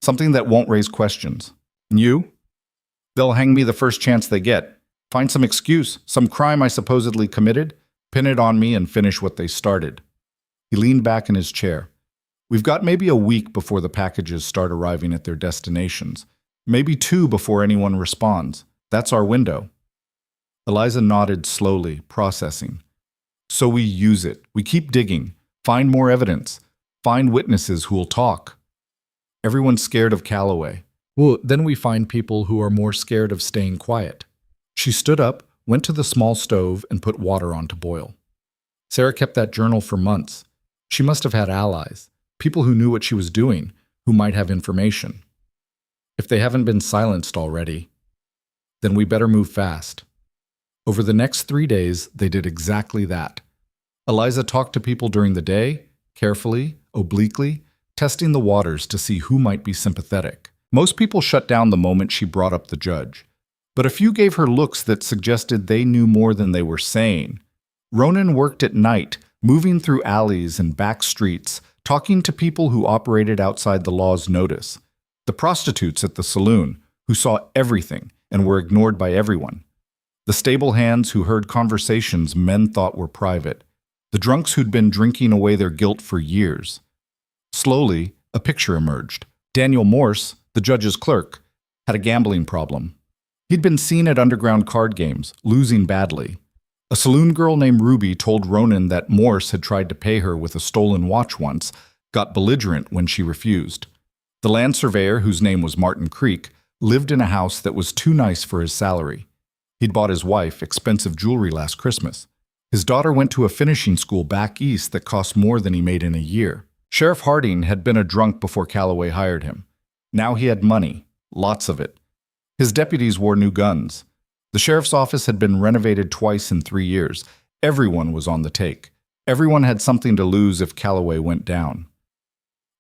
Something that won't raise questions. And you? They'll hang me the first chance they get. Find some excuse, some crime I supposedly committed, pin it on me and finish what they started. He leaned back in his chair. We've got maybe a week before the packages start arriving at their destinations. Maybe 2 before anyone responds. That's our window. Eliza nodded slowly, processing. So we use it. We keep digging. Find more evidence. Find witnesses who'll talk. Everyone's scared of Calloway. Well, then we find people who are more scared of staying quiet. She stood up, went to the small stove, and put water on to boil. Sarah kept that journal for months. She must have had allies, people who knew what she was doing, who might have information. If they haven't been silenced already, then we better move fast. Over the next 3 days, they did exactly that. Eliza talked to people during the day, carefully, obliquely, testing the waters to see who might be sympathetic. Most people shut down the moment she brought up the judge, but a few gave her looks that suggested they knew more than they were saying. Ronan worked at night, moving through alleys and back streets, talking to people who operated outside the law's notice. The prostitutes at the saloon, who saw everything and were ignored by everyone. The stable hands who heard conversations men thought were private. The drunks who'd been drinking away their guilt for years. Slowly, a picture emerged. Daniel Morse, the judge's clerk, had a gambling problem. He'd been seen at underground card games, losing badly. A saloon girl named Ruby told Ronan that Morse had tried to pay her with a stolen watch once, got belligerent when she refused. The land surveyor, whose name was Martin Creek, lived in a house that was too nice for his salary. He'd bought his wife expensive jewelry last Christmas. His daughter went to a finishing school back east that cost more than he made in a year. Sheriff Harding had been a drunk before Calloway hired him. Now he had money, lots of it. His deputies wore new guns. The sheriff's office had been renovated twice in 3 years. Everyone was on the take. Everyone had something to lose if Calloway went down.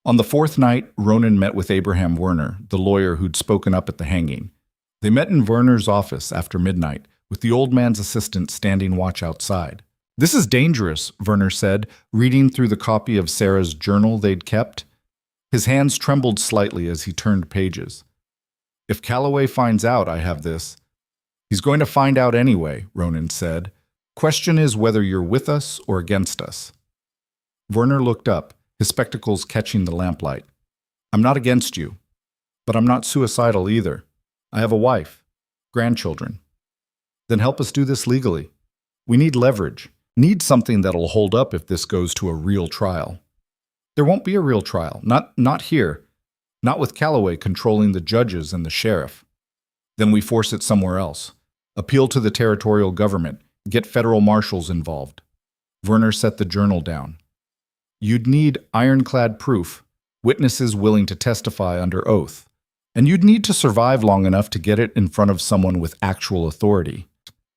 On the 4th night, Ronan met with Abraham Werner, the lawyer who'd spoken up at the hanging. They met in Werner's office after midnight, with the old man's assistant standing watch outside. This is dangerous, Werner said, reading through the copy of Sarah's journal they'd kept. His hands trembled slightly as he turned pages. If Calloway finds out I have this, he's going to find out anyway, Ronan said. Question is whether you're with us or against us. Werner looked up, his spectacles catching the lamplight. I'm not against you, But I'm not suicidal either. I have a wife, grandchildren. Then help us do this legally. We need leverage. Need something that'll hold up if this goes to a real trial. There won't be a real trial. Not here. Not with Calloway controlling the judges and the sheriff. Then we force it somewhere else. Appeal to the territorial government. Get federal marshals involved. Werner set the journal down. You'd need ironclad proof, witnesses willing to testify under oath. And you'd need to survive long enough to get it in front of someone with actual authority.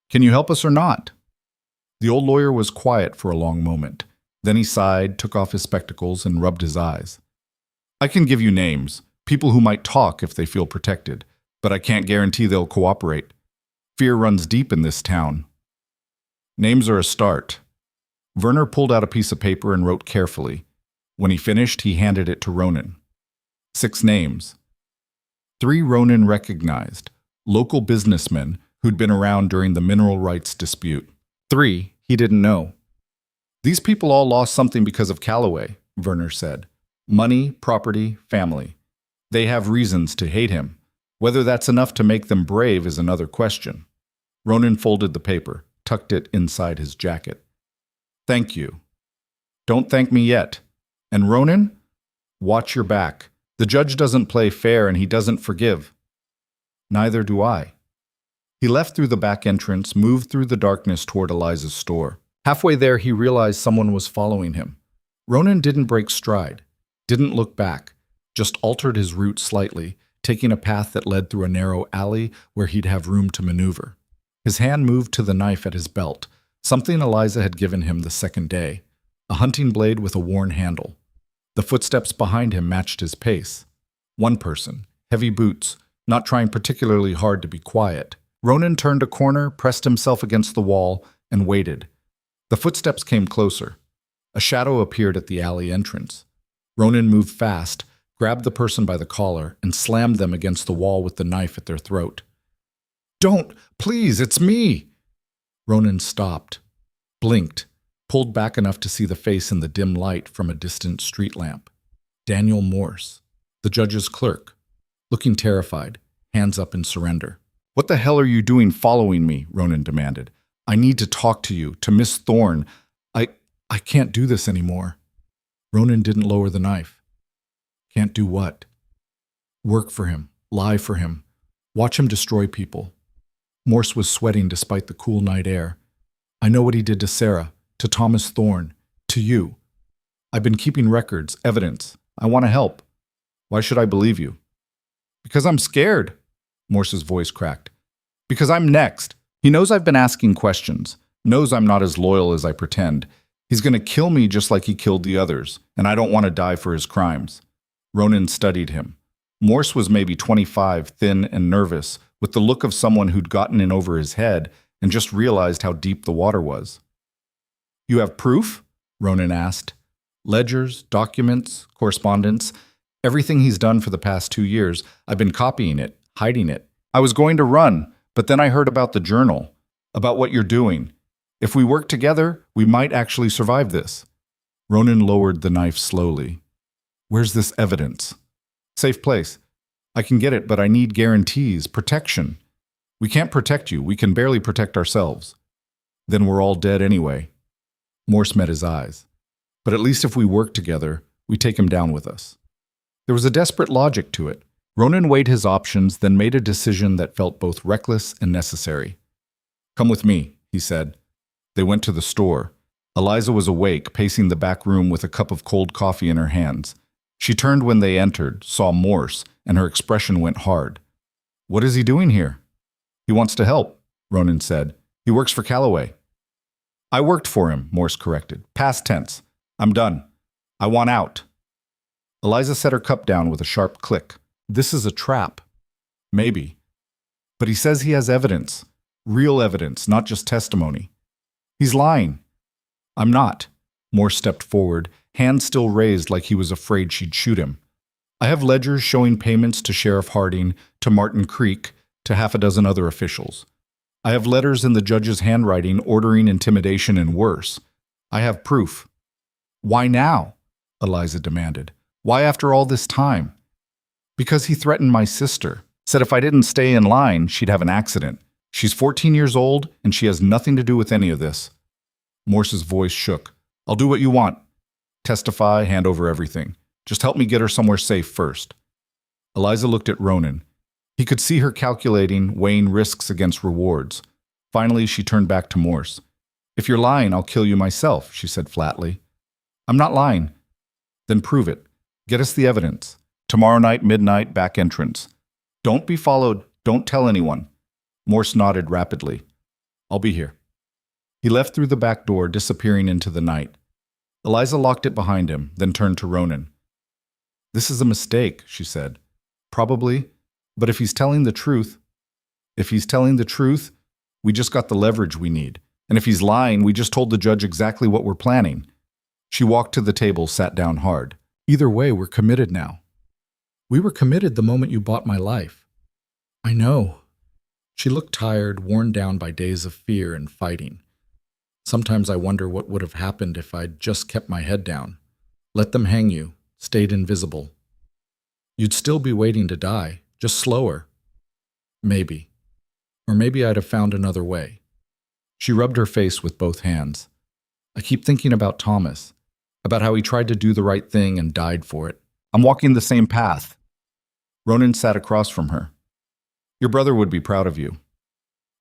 Can you help us or not? The old lawyer was quiet for a long moment. Then he sighed, took off his spectacles, and rubbed his eyes. I can give you names, people who might talk if they feel protected, but I can't guarantee they'll cooperate. Fear runs deep in this town. Names are a start. Werner pulled out a piece of paper and wrote carefully. When he finished, he handed it to Ronan. 6 names. 3 Ronan recognized, local businessmen who'd been around during the mineral rights dispute. 3 he didn't know. These people all lost something because of Calloway, Werner said. Money, property, family. They have reasons to hate him. Whether that's enough to make them brave is another question. Ronan folded the paper, tucked it inside his jacket. Thank you. Don't thank me yet. And Ronan, watch your back. The judge doesn't play fair and he doesn't forgive. Neither do I. He left through the back entrance, moved through the darkness toward Eliza's store. Halfway there, he realized someone was following him. Ronan didn't break stride, didn't look back, just altered his route slightly, taking a path that led through a narrow alley where he'd have room to maneuver. His hand moved to the knife at his belt, something Eliza had given him the second day, a hunting blade with a worn handle. The footsteps behind him matched his pace. One person, heavy boots, not trying particularly hard to be quiet. Ronan turned a corner, pressed himself against the wall, and waited. The footsteps came closer. A shadow appeared at the alley entrance. Ronan moved fast, grabbed the person by the collar, and slammed them against the wall with the knife at their throat. Don't! Please, it's me! Ronan stopped, blinked, pulled back enough to see the face in the dim light from a distant street lamp. Daniel Morse, the judge's clerk, looking terrified, hands up in surrender. What the hell are you doing following me? Ronan demanded. I need to talk to you, to Miss Thorne. I can't do this anymore. Ronan didn't lower the knife. Can't do what? Work for him, lie for him, watch him destroy people. Morse was sweating despite the cool night air. I know what he did to Sarah, to Thomas Thorne, to you. I've been keeping records, evidence. I want to help. Why should I believe you? Because I'm scared. Morse's voice cracked. Because I'm next. He knows I've been asking questions, knows I'm not as loyal as I pretend. He's going to kill me just like he killed the others, and I don't want to die for his crimes. Ronan studied him. Morse was maybe 25, thin and nervous, with the look of someone who'd gotten in over his head and just realized how deep the water was. You have proof? Ronan asked. Ledgers, documents, correspondence, everything he's done for the past 2 years. I've been copying it, hiding it. I was going to run, but then I heard about the journal, about what you're doing. If we work together, we might actually survive this. Ronan lowered the knife slowly. Where's this evidence? Safe place. I can get it, but I need guarantees, protection. We can't protect you. We can barely protect ourselves. Then we're all dead anyway. Morse met his eyes. But at least if we work together, we take him down with us. There was a desperate logic to it. Ronan weighed his options, then made a decision that felt both reckless and necessary. Come with me, he said. They went to the store. Eliza was awake, pacing the back room with a cup of cold coffee in her hands. She turned when they entered, saw Morse, and her expression went hard. What is he doing here? He wants to help, Ronan said. He works for Calloway. I worked for him, Morse corrected. Past tense. I'm done. I want out. Eliza set her cup down with a sharp click. This is a trap. Maybe. But he says he has evidence. Real evidence, not just testimony. He's lying. I'm not. Morse stepped forward, hand still raised like he was afraid she'd shoot him. I have ledgers showing payments to Sheriff Harding, to Martin Creek, to half a dozen other officials. I have letters in the judge's handwriting ordering intimidation and worse. I have proof. Why now? Eliza demanded. Why after all this time? Because he threatened my sister. Said if I didn't stay in line, she'd have an accident. She's 14 years old, and she has nothing to do with any of this. Morse's voice shook. I'll do what you want. Testify, hand over everything. Just help me get her somewhere safe first. Eliza looked at Ronan. He could see her calculating, weighing risks against rewards. Finally, she turned back to Morse. If you're lying, I'll kill you myself, she said flatly. I'm not lying. Then prove it. Get us the evidence. Tomorrow night, midnight, back entrance. Don't be followed. Don't tell anyone. Morse nodded rapidly. I'll be here. He left through the back door, disappearing into the night. Eliza locked it behind him, then turned to Ronan. This is a mistake, she said. Probably, but if he's telling the truth, we just got the leverage we need. And if he's lying, we just told the judge exactly what we're planning. She walked to the table, sat down hard. Either way, we're committed now. We were committed the moment you bought my life. I know. She looked tired, worn down by days of fear and fighting. Sometimes I wonder what would have happened if I'd just kept my head down. Let them hang you, stayed invisible. You'd still be waiting to die, just slower. Maybe. Or maybe I'd have found another way. She rubbed her face with both hands. I keep thinking about Thomas, about how he tried to do the right thing and died for it. I'm walking the same path. Ronan sat across from her. Your brother would be proud of you.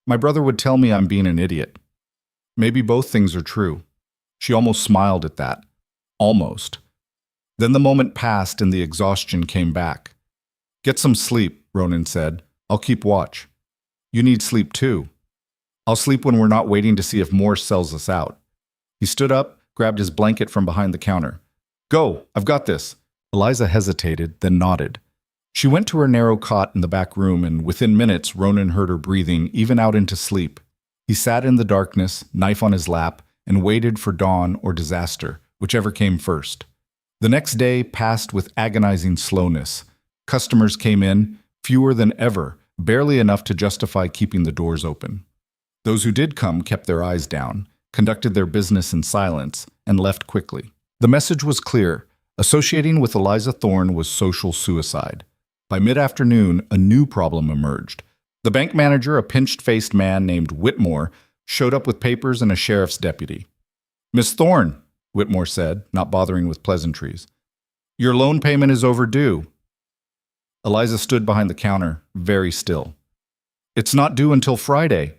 My brother would tell me I'm being an idiot. Maybe both things are true. She almost smiled at that. Almost. Then the moment passed and the exhaustion came back. Get some sleep, Ronan said. I'll keep watch. You need sleep too. I'll sleep when we're not waiting to see if Morse sells us out. He stood up, grabbed his blanket from behind the counter. Go, I've got this. Eliza hesitated, then nodded. She went to her narrow cot in the back room, and within minutes Ronan heard her breathing, even out into sleep. He sat in the darkness, knife on his lap, and waited for dawn or disaster, whichever came first. The next day passed with agonizing slowness. Customers came in, fewer than ever, barely enough to justify keeping the doors open. Those who did come kept their eyes down, conducted their business in silence, and left quickly. The message was clear. Associating with Eliza Thorne was social suicide. By mid-afternoon, a new problem emerged. The bank manager, a pinched-faced man named Whitmore, showed up with papers and a sheriff's deputy. Miss Thorne, Whitmore said, not bothering with pleasantries. Your loan payment is overdue. Eliza stood behind the counter, very still. It's not due until Friday.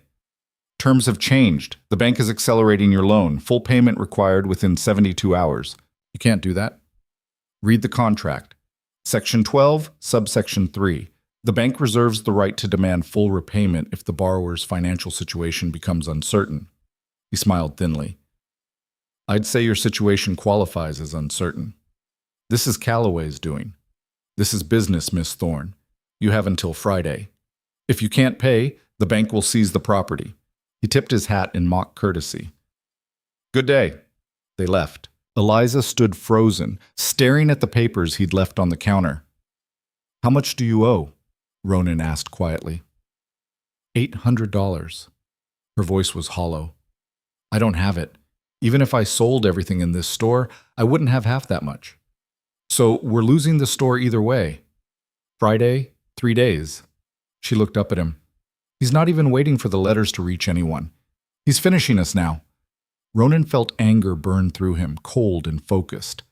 Terms have changed. The bank is accelerating your loan. Full payment required within 72 hours. You can't do that. Read the contract. Section 12, subsection 3. The bank reserves the right to demand full repayment if the borrower's financial situation becomes uncertain. He smiled thinly. I'd say your situation qualifies as uncertain. This is Calloway's doing. This is business, Miss Thorne. You have until Friday. If you can't pay, the bank will seize the property. He tipped his hat in mock courtesy. Good day. They left. Eliza stood frozen, staring at the papers he'd left on the counter. How much do you owe? Ronan asked quietly. $800. Her voice was hollow. I don't have it. Even if I sold everything in this store, I wouldn't have half that much. So we're losing the store either way. Friday, 3 days. She looked up at him. He's not even waiting for the letters to reach anyone. He's finishing us now. Ronan felt anger burn through him, cold and focused.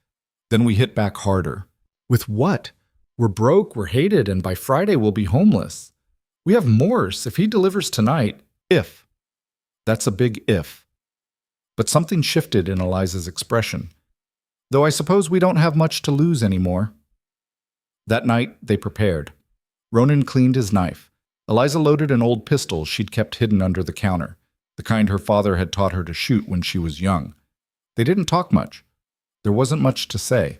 Then we hit back harder. With what? We're broke, we're hated, and by Friday we'll be homeless. We have Morse. If he delivers tonight, if. That's a big if. But something shifted in Eliza's expression. Though I suppose we don't have much to lose anymore. That night, they prepared. Ronan cleaned his knife. Eliza loaded an old pistol she'd kept hidden under the counter, the kind her father had taught her to shoot when she was young. They didn't talk much. There wasn't much to say.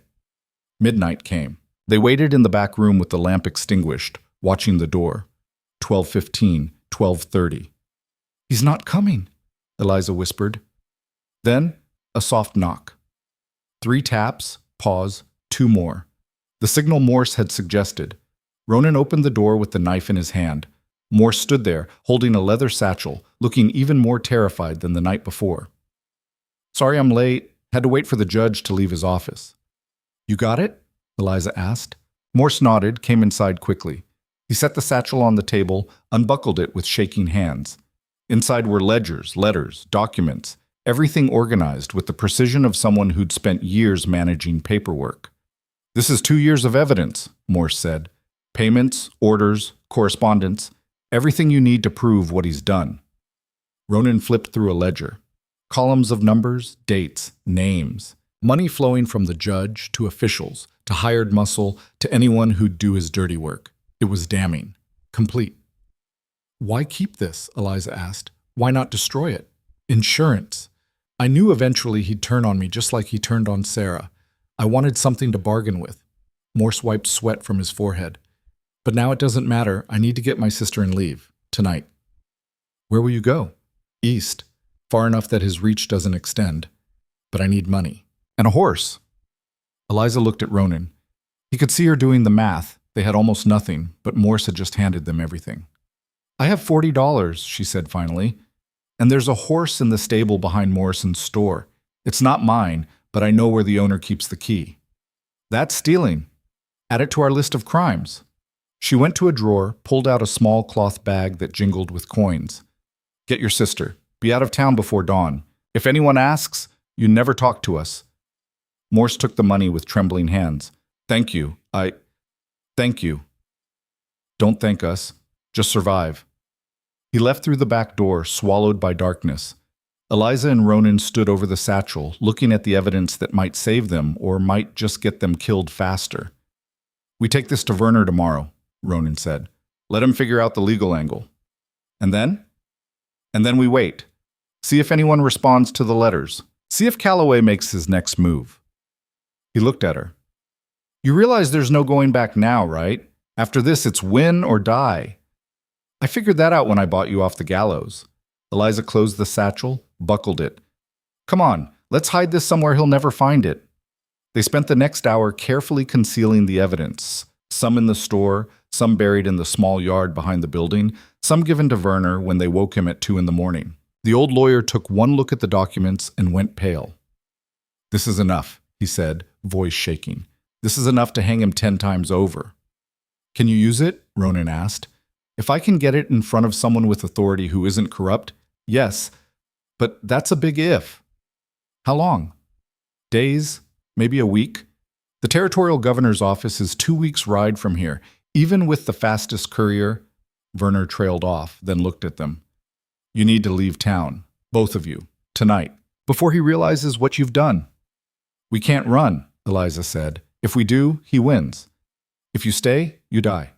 Midnight came. They waited in the back room with the lamp extinguished, watching the door. 12:15, 12:30. He's not coming, Eliza whispered. Then, a soft knock. 3 taps, pause, 2 more. The signal Morse had suggested. Ronan opened the door with the knife in his hand. Morse stood there, holding a leather satchel, looking even more terrified than the night before. Sorry I'm late. Had to wait for the judge to leave his office. You got it? Eliza asked. Morse nodded, came inside quickly. He set the satchel on the table, unbuckled it with shaking hands. Inside were ledgers, letters, documents, everything organized with the precision of someone who'd spent years managing paperwork. "This is 2 years of evidence," Morse said. "Payments, orders, correspondence, everything you need to prove what he's done." Ronan flipped through a ledger. Columns of numbers, dates, names. Money flowing from the judge to officials, to hired muscle, to anyone who'd do his dirty work. It was damning. Complete. "Why keep this?" Eliza asked. "Why not destroy it?" "Insurance. I knew eventually he'd turn on me just like he turned on Sarah. I wanted something to bargain with." Morse wiped sweat from his forehead. "But now it doesn't matter. I need to get my sister and leave. Tonight." "Where will you go?" "East. Far enough that his reach doesn't extend. But I need money. And a horse." Eliza looked at Ronan. He could see her doing the math. They had almost nothing, but Morse had just handed them everything. "I have $40, she said finally. "And there's a horse in the stable behind Morrison's store. It's not mine, but I know where the owner keeps the key." "That's stealing. Add it to our list of crimes." She went to a drawer, pulled out a small cloth bag that jingled with coins. "Get your sister. Be out of town before dawn. If anyone asks, you never talk to us." Morse took the money with trembling hands. "Thank you. Thank you." "Don't thank us. Just survive." He left through the back door, swallowed by darkness. Eliza and Ronan stood over the satchel, looking at the evidence that might save them or might just get them killed faster. "We take this to Werner tomorrow," Ronan said. "Let him figure out the legal angle. And then? And then we wait. See if anyone responds to the letters. See if Calloway makes his next move." He looked at her. "You realize there's no going back now, right? After this, it's win or die." "I figured that out when I bought you off the gallows." Eliza closed the satchel, buckled it. "Come on, let's hide this somewhere he'll never find it." They spent the next hour carefully concealing the evidence, some in the store, some buried in the small yard behind the building, some given to Werner when they woke him at 2 in the morning. The old lawyer took one look at the documents and went pale. "This is enough," he said, voice shaking. "This is enough to hang him 10 times over." "Can you use it?" Ronan asked. "If I can get it in front of someone with authority who isn't corrupt, yes. But that's a big if." "How long?" "Days, maybe a week. The territorial governor's office is 2 weeks' ride from here, even with the fastest courier." Werner trailed off, then looked at them. "You need to leave town, both of you, tonight, before he realizes what you've done." "We can't run," Eliza said. "If we do, he wins. If you stay, you die."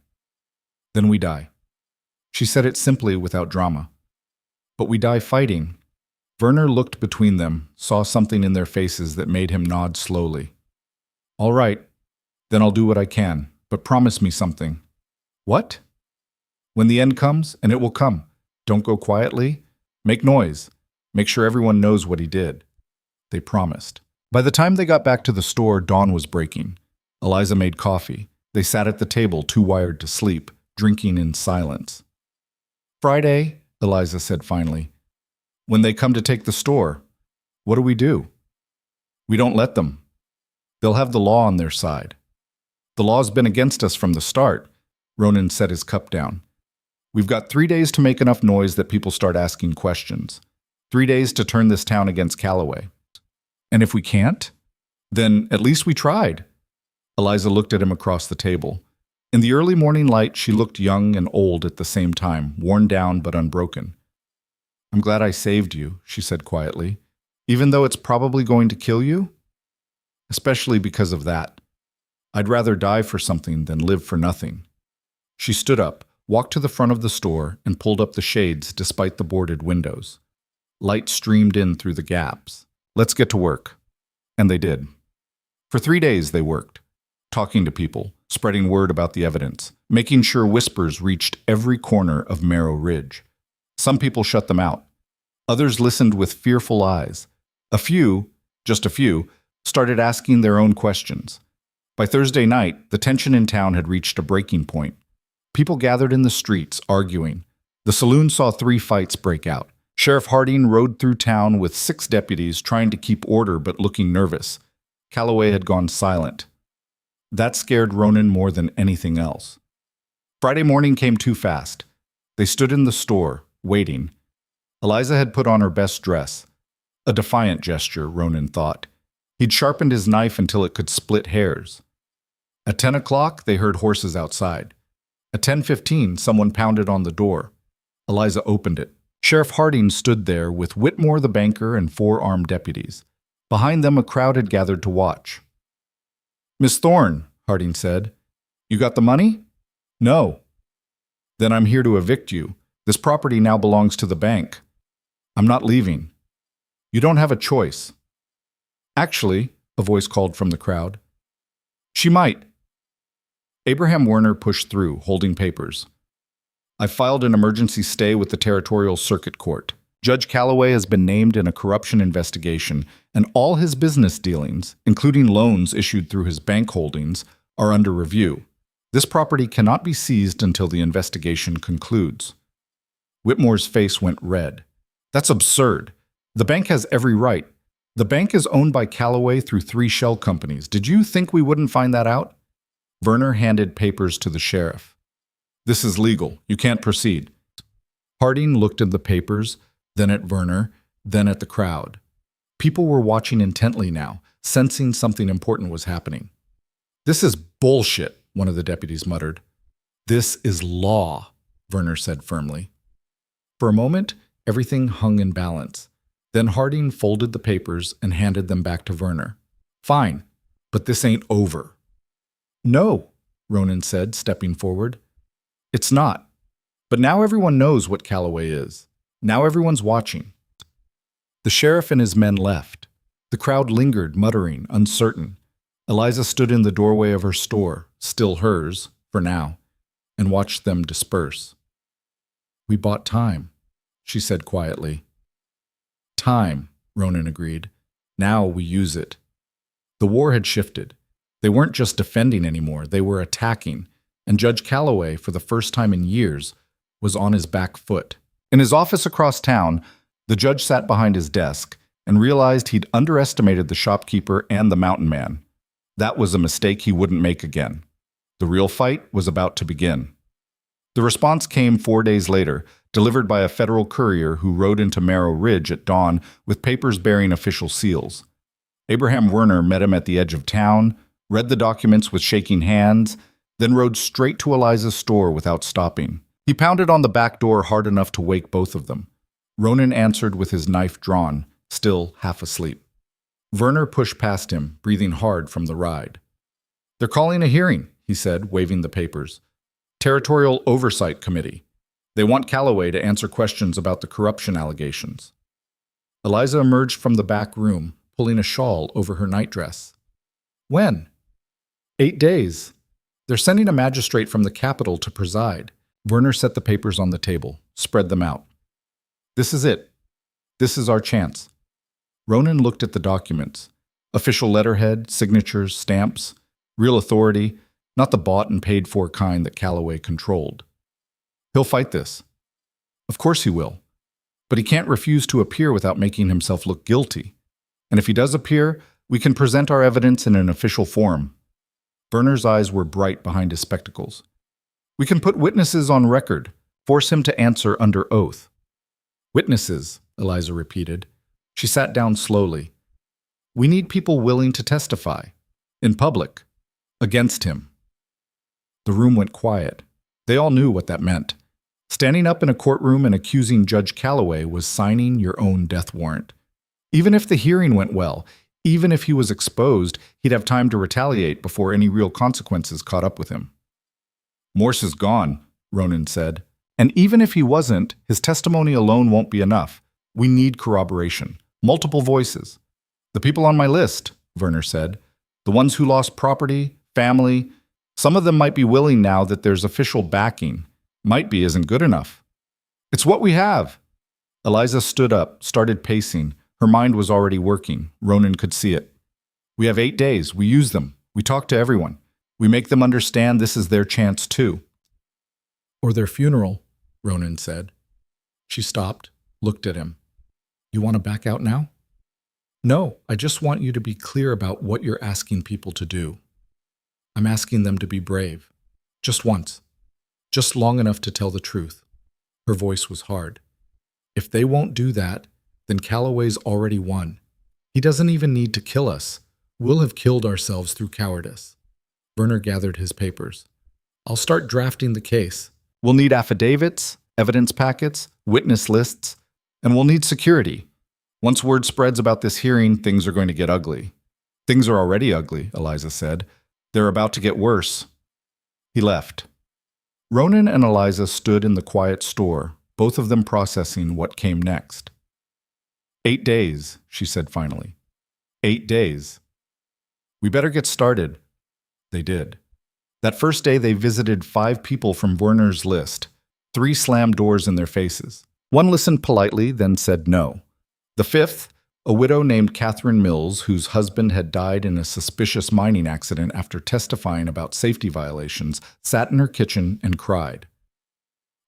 "Then we die." She said it simply, without drama. "But we die fighting." Werner looked between them, saw something in their faces that made him nod slowly. "All right, then I'll do what I can, but promise me something." "What?" "When the end comes, and it will come, don't go quietly. Make noise. Make sure everyone knows what he did." They promised. By the time they got back to the store, dawn was breaking. Eliza made coffee. They sat at the table, too wired to sleep, drinking in silence. "Friday," Eliza said finally. "When they come to take the store, what do we do?" "We don't let them. They'll have the law on their side." "The law's been against us from the start." Ronan set his cup down. "We've got 3 days to make enough noise that people start asking questions. 3 days to turn this town against Calloway. And if we can't, then at least we tried." Eliza looked at him across the table. In the early morning light, she looked young and old at the same time, worn down but unbroken. "I'm glad I saved you," she said quietly, "even though it's probably going to kill you. Especially because of that. I'd rather die for something than live for nothing." She stood up, walked to the front of the store, and pulled up the shades despite the boarded windows. Light streamed in through the gaps. "Let's get to work." And they did. For 3 days they worked, talking to people, spreading word about the evidence, making sure whispers reached every corner of Marrow Ridge. Some people shut them out. Others listened with fearful eyes. A few, just a few, started asking their own questions. By Thursday night, the tension in town had reached a breaking point. People gathered in the streets, arguing. The saloon saw 3 fights break out. Sheriff Harding rode through town with 6 deputies trying to keep order but looking nervous. Calloway had gone silent. That scared Ronan more than anything else. Friday morning came too fast. They stood in the store, waiting. Eliza had put on her best dress. A defiant gesture, Ronan thought. He'd sharpened his knife until it could split hairs. At 10 o'clock, they heard horses outside. At 10:15, someone pounded on the door. Eliza opened it. Sheriff Harding stood there with Whitmore the banker and 4 armed deputies. Behind them, a crowd had gathered to watch. "Miss Thorne," Harding said, "you got the money?" "No." "Then I'm here to evict you. This property now belongs to the bank. I'm not leaving." "You don't have a choice." "Actually," a voice called from the crowd. "She might." Abraham Werner pushed through, holding papers. "I filed an emergency stay with the Territorial Circuit Court. Judge Calloway has been named in a corruption investigation, and all his business dealings, including loans issued through his bank holdings, are under review. This property cannot be seized until the investigation concludes." Whitmore's face went red. "That's absurd. The bank has every right. The bank is owned by Calloway through 3 shell companies. Did you think we wouldn't find that out?" Werner handed papers to the sheriff. "This is legal. You can't proceed." Harding looked at the papers, then at Werner, then at the crowd. People were watching intently now, sensing something important was happening. "This is bullshit," one of the deputies muttered. "This is law," Werner said firmly. For a moment, everything hung in balance. Then Harding folded the papers and handed them back to Werner. "Fine, but this ain't over." "No," Ronan said, stepping forward. "It's not. But now everyone knows what Calloway is. Now everyone's watching." The sheriff and his men left. The crowd lingered, muttering, uncertain. Eliza stood in the doorway of her store, still hers, for now, and watched them disperse. "We bought time," she said quietly. "Time," Ronan agreed. "Now we use it." The war had shifted. They weren't just defending anymore, they were attacking, and Judge Calloway, for the first time in years, was on his back foot. In his office across town, the judge sat behind his desk and realized he'd underestimated the shopkeeper and the mountain man. That was a mistake he wouldn't make again. The real fight was about to begin. The response came 4 days later, delivered by a federal courier who rode into Merrill Ridge at dawn with papers bearing official seals. Abraham Werner met him at the edge of town, read the documents with shaking hands, then rode straight to Eliza's store without stopping. He pounded on the back door hard enough to wake both of them. Ronan answered with his knife drawn, still half asleep. Werner pushed past him, breathing hard from the ride. "They're calling a hearing," he said, waving the papers. "Territorial Oversight Committee. They want Calloway to answer questions about the corruption allegations." Eliza emerged from the back room, pulling a shawl over her nightdress. "When?" 8 days. They're sending a magistrate from the capital to preside." Werner set the papers on the table, spread them out. "This is it. This is our chance." Ronan looked at the documents. Official letterhead, signatures, stamps, real authority, not the bought and paid for kind that Calloway controlled. "He'll fight this." "Of course he will. But he can't refuse to appear without making himself look guilty. And if he does appear, we can present our evidence in an official form." Werner's eyes were bright behind his spectacles. "We can put witnesses on record, force him to answer under oath." "Witnesses," Eliza repeated. She sat down slowly. "We need people willing to testify. In public. Against him." The room went quiet. They all knew what that meant. Standing up in a courtroom and accusing Judge Calloway was signing your own death warrant. Even if the hearing went well, even if he was exposed, he'd have time to retaliate before any real consequences caught up with him. "Morse is gone," Ronan said. "And even if he wasn't, his testimony alone won't be enough. We need corroboration. Multiple voices." "The people on my list," Werner said. "The ones who lost property, family. Some of them might be willing now that there's official backing. Might be isn't good enough." "It's what we have." Eliza stood up, started pacing. Her mind was already working. Ronan could see it. "We have 8 days. We use them. We talk to everyone. We make them understand this is their chance too." "Or their funeral," Ronan said. She stopped, looked at him. "You want to back out now?" "No, I just want you to be clear about what you're asking people to do." I'm asking them to be brave. Just once. Just long enough to tell the truth. Her voice was hard. If they won't do that, then Calloway's already won. He doesn't even need to kill us. We'll have killed ourselves through cowardice. Werner gathered his papers. I'll start drafting the case. We'll need affidavits, evidence packets, witness lists, and we'll need security. Once word spreads about this hearing, things are going to get ugly. Things are already ugly, Eliza said. They're about to get worse. He left. Ronan and Eliza stood in the quiet store, both of them processing what came next. 8 days, she said finally. 8 days. We better get started. They did. That first day they visited 5 people from Werner's list. 3 slammed doors in their faces. 1 listened politely, then said no. The 5th, a widow named Catherine Mills, whose husband had died in a suspicious mining accident after testifying about safety violations, sat in her kitchen and cried.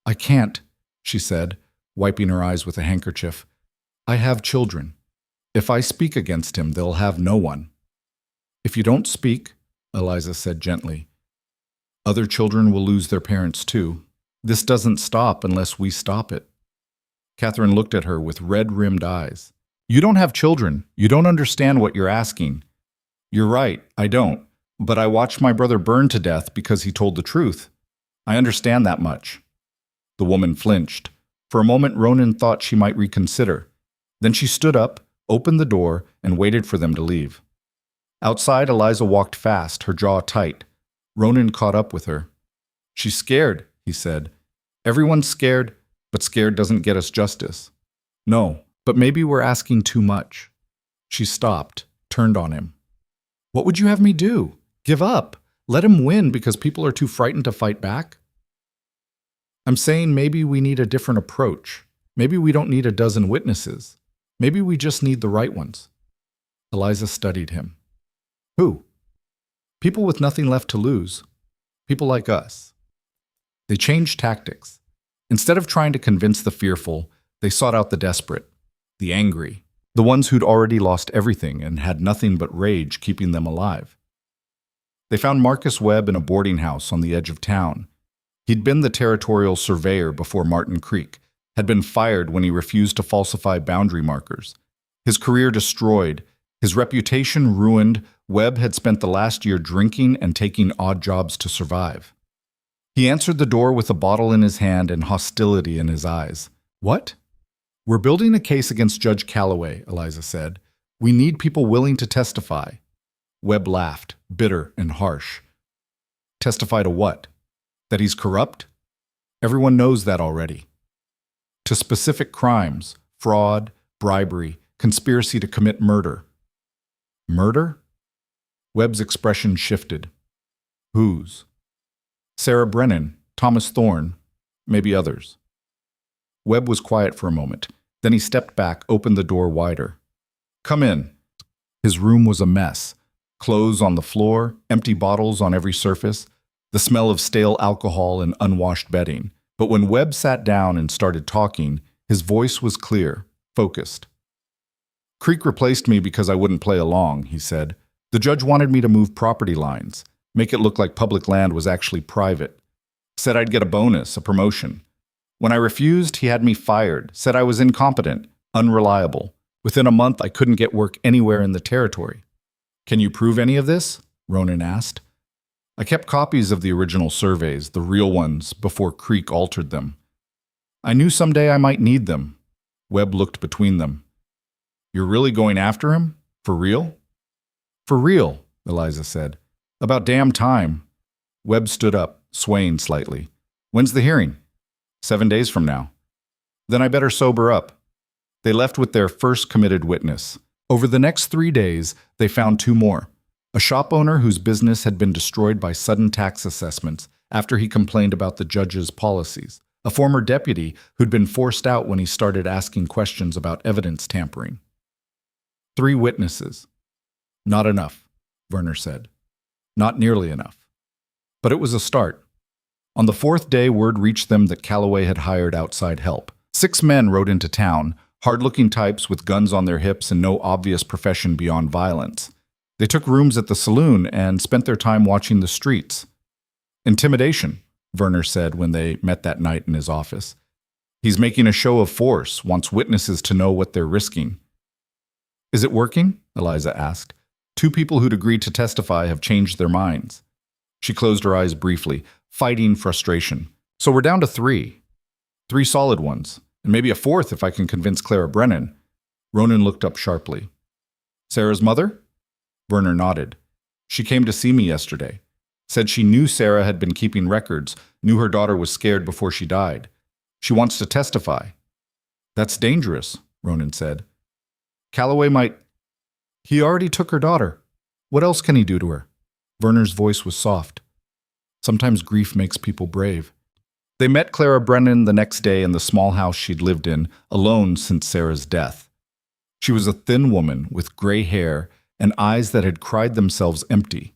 I can't, she said, wiping her eyes with a handkerchief. I have children. If I speak against him, they'll have no one. If you don't speak, Eliza said gently, other children will lose their parents too. This doesn't stop unless we stop it. Catherine looked at her with red-rimmed eyes. You don't have children. You don't understand what you're asking. You're right, I don't. But I watched my brother burn to death because he told the truth. I understand that much. The woman flinched. For a moment, Ronan thought she might reconsider. Then she stood up, opened the door, and waited for them to leave. Outside, Eliza walked fast, her jaw tight. Ronan caught up with her. She's scared, he said. Everyone's scared, but scared doesn't get us justice. No, but maybe we're asking too much. She stopped, turned on him. What would you have me do? Give up? Let him win because people are too frightened to fight back? I'm saying maybe we need a different approach. Maybe we don't need a dozen witnesses. Maybe we just need the right ones. Eliza studied him. Who? People with nothing left to lose. People like us. They changed tactics. Instead of trying to convince the fearful, they sought out the desperate, the angry, the ones who'd already lost everything and had nothing but rage keeping them alive. They found Marcus Webb in a boarding house on the edge of town. He'd been the territorial surveyor before Martin Creek, had been fired when he refused to falsify boundary markers. His career destroyed, his reputation ruined, Webb had spent the last year drinking and taking odd jobs to survive. He answered the door with a bottle in his hand and hostility in his eyes. What? We're building a case against Judge Calloway, Eliza said. We need people willing to testify. Webb laughed, bitter and harsh. Testify to what? That he's corrupt? Everyone knows that already. To specific crimes, fraud, bribery, conspiracy to commit murder. Murder? Webb's expression shifted. Whose? Sarah Brennan, Thomas Thorne, maybe others. Webb was quiet for a moment. Then he stepped back, opened the door wider. Come in. His room was a mess. Clothes on the floor, empty bottles on every surface, the smell of stale alcohol and unwashed bedding. But when Webb sat down and started talking, his voice was clear, focused. Creek replaced me because I wouldn't play along, he said. The judge wanted me to move property lines, make it look like public land was actually private. Said I'd get a bonus, a promotion. When I refused, he had me fired, said I was incompetent, unreliable. Within a month, I couldn't get work anywhere in the territory. Can you prove any of this? Ronan asked. I kept copies of the original surveys, the real ones, before Creek altered them. I knew someday I might need them. Webb looked between them. You're really going after him? For real? For real, Eliza said. About damn time. Webb stood up, swaying slightly. When's the hearing? 7 days from now. Then I better sober up. They left with their first committed witness. Over the next 3 days, they found 2 more. A shop owner whose business had been destroyed by sudden tax assessments after he complained about the judge's policies. A former deputy who'd been forced out when he started asking questions about evidence tampering. 3 witnesses. Not enough, Werner said. Not nearly enough. But it was a start. On the 4th day, word reached them that Calloway had hired outside help. 6 men rode into town, hard-looking types with guns on their hips and no obvious profession beyond violence. They took rooms at the saloon and spent their time watching the streets. Intimidation, Werner said when they met that night in his office. He's making a show of force, wants witnesses to know what they're risking. Is it working? Eliza asked. 2 people who'd agreed to testify have changed their minds. She closed her eyes briefly, fighting frustration. So we're down to 3. 3 solid ones, and maybe a 4th if I can convince Clara Brennan. Ronan looked up sharply. Sarah's mother? Werner nodded. She came to see me yesterday. Said she knew Sarah had been keeping records, knew her daughter was scared before she died. She wants to testify. That's dangerous, Ronan said. Calloway might... He already took her daughter. What else can he do to her? Werner's voice was soft. Sometimes grief makes people brave. They met Clara Brennan the next day in the small house she'd lived in, alone since Sarah's death. She was a thin woman with gray hair and eyes that had cried themselves empty.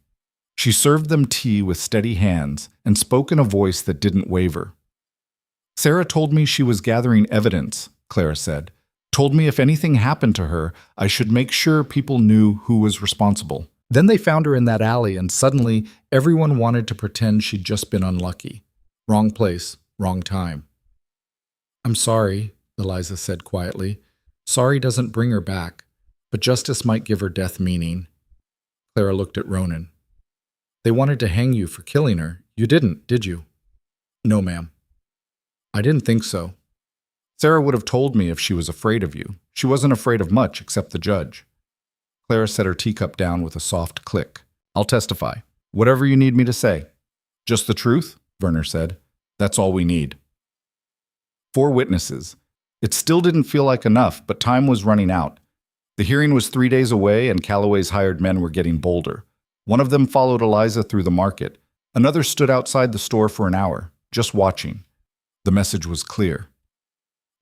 She served them tea with steady hands and spoke in a voice that didn't waver. Sarah told me she was gathering evidence, Clara said. Told me if anything happened to her, I should make sure people knew who was responsible. Then they found her in that alley, and suddenly everyone wanted to pretend she'd just been unlucky. Wrong place, wrong time. I'm sorry, Eliza said quietly. Sorry doesn't bring her back, but justice might give her death meaning. Clara looked at Ronan. They wanted to hang you for killing her. You didn't, did you? No, ma'am. I didn't think so. Sarah would have told me if she was afraid of you. She wasn't afraid of much except the judge. Clara set her teacup down with a soft click. I'll testify. Whatever you need me to say. Just the truth, Werner said. That's all we need. 4 witnesses. It still didn't feel like enough, but time was running out. The hearing was 3 days away, and Calloway's hired men were getting bolder. One of them followed Eliza through the market. Another stood outside the store for an hour, just watching. The message was clear.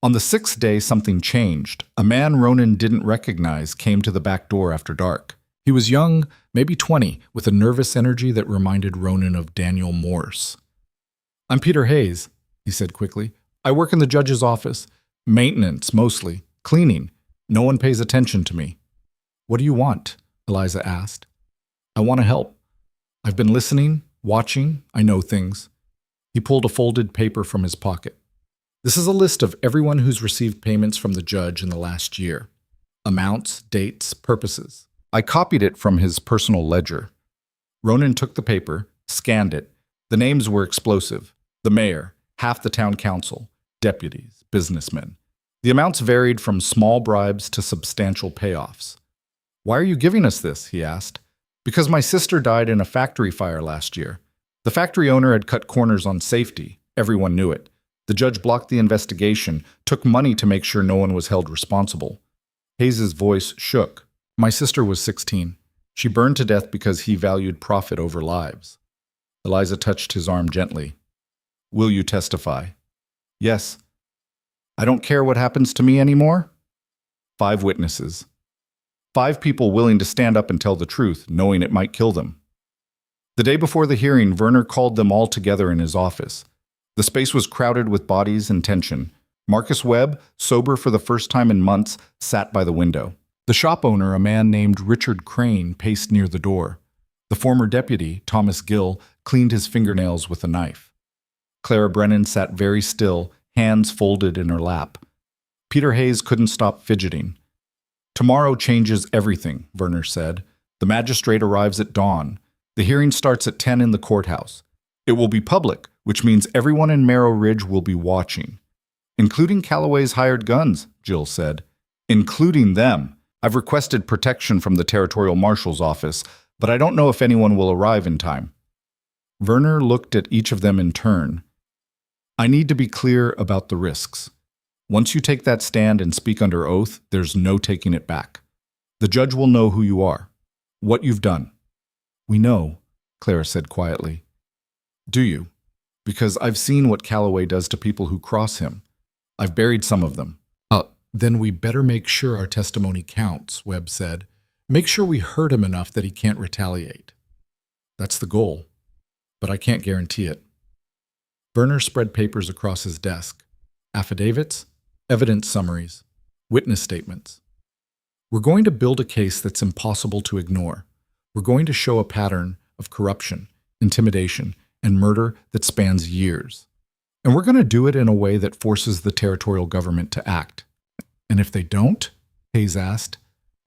On the 6th day, something changed. A man Ronan didn't recognize came to the back door after dark. He was young, maybe 20, with a nervous energy that reminded Ronan of Daniel Morse. I'm Peter Hayes, he said quickly. I work in the judge's office. Maintenance, mostly. Cleaning. No one pays attention to me. What do you want? Eliza asked. I want to help. I've been listening, watching. I know things. He pulled a folded paper from his pocket. This is a list of everyone who's received payments from the judge in the last year. Amounts, dates, purposes. I copied it from his personal ledger. Ronan took the paper, scanned it. The names were explosive. The mayor, half the town council, deputies, businessmen. The amounts varied from small bribes to substantial payoffs. Why are you giving us this? He asked. Because my sister died in a factory fire last year. The factory owner had cut corners on safety. Everyone knew it. The judge blocked the investigation, took money to make sure no one was held responsible. Hayes's voice shook. My sister was 16. She burned to death because he valued profit over lives. Eliza touched his arm gently. Will you testify? Yes. I don't care what happens to me anymore? 5 witnesses. 5 people willing to stand up and tell the truth, knowing it might kill them. The day before the hearing, Werner called them all together in his office. The space was crowded with bodies and tension. Marcus Webb, sober for the first time in months, sat by the window. The shop owner, a man named Richard Crane, paced near the door. The former deputy, Thomas Gill, cleaned his fingernails with a knife. Clara Brennan sat very still, hands folded in her lap. Peter Hayes couldn't stop fidgeting. Tomorrow changes everything, Werner said. The magistrate arrives at dawn. The hearing starts at 10 in the courthouse. It will be public, which means everyone in Merrill Ridge will be watching. Including Calloway's hired guns, Jill said. Including them. I've requested protection from the Territorial Marshal's office, but I don't know if anyone will arrive in time. Werner looked at each of them in turn. I need to be clear about the risks. Once you take that stand and speak under oath, there's no taking it back. The judge will know who you are, what you've done. We know, Clara said quietly. Do you? Because I've seen what Calloway does to people who cross him. I've buried some of them. Then we better make sure our testimony counts, Webb said. Make sure we hurt him enough that he can't retaliate. That's the goal, but I can't guarantee it. Werner spread papers across his desk. Affidavits, evidence summaries, witness statements. We're going to build a case that's impossible to ignore. We're going to show a pattern of corruption, intimidation, and murder that spans years. And we're going to do it in a way that forces the territorial government to act. And if they don't, Hayes asked,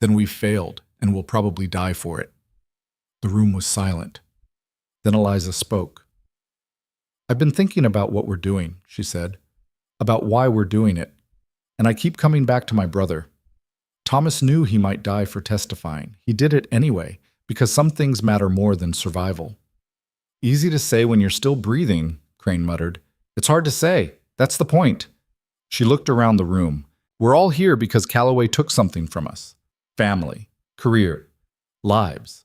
then we've failed and will probably die for it. The room was silent. Then Eliza spoke. I've been thinking about what we're doing, she said, about why we're doing it. And I keep coming back to my brother. Thomas knew he might die for testifying. He did it anyway, because some things matter more than survival. Easy to say when you're still breathing, Crane muttered. It's hard to say. That's the point. She looked around the room. We're all here because Calloway took something from us. Family, career, lives.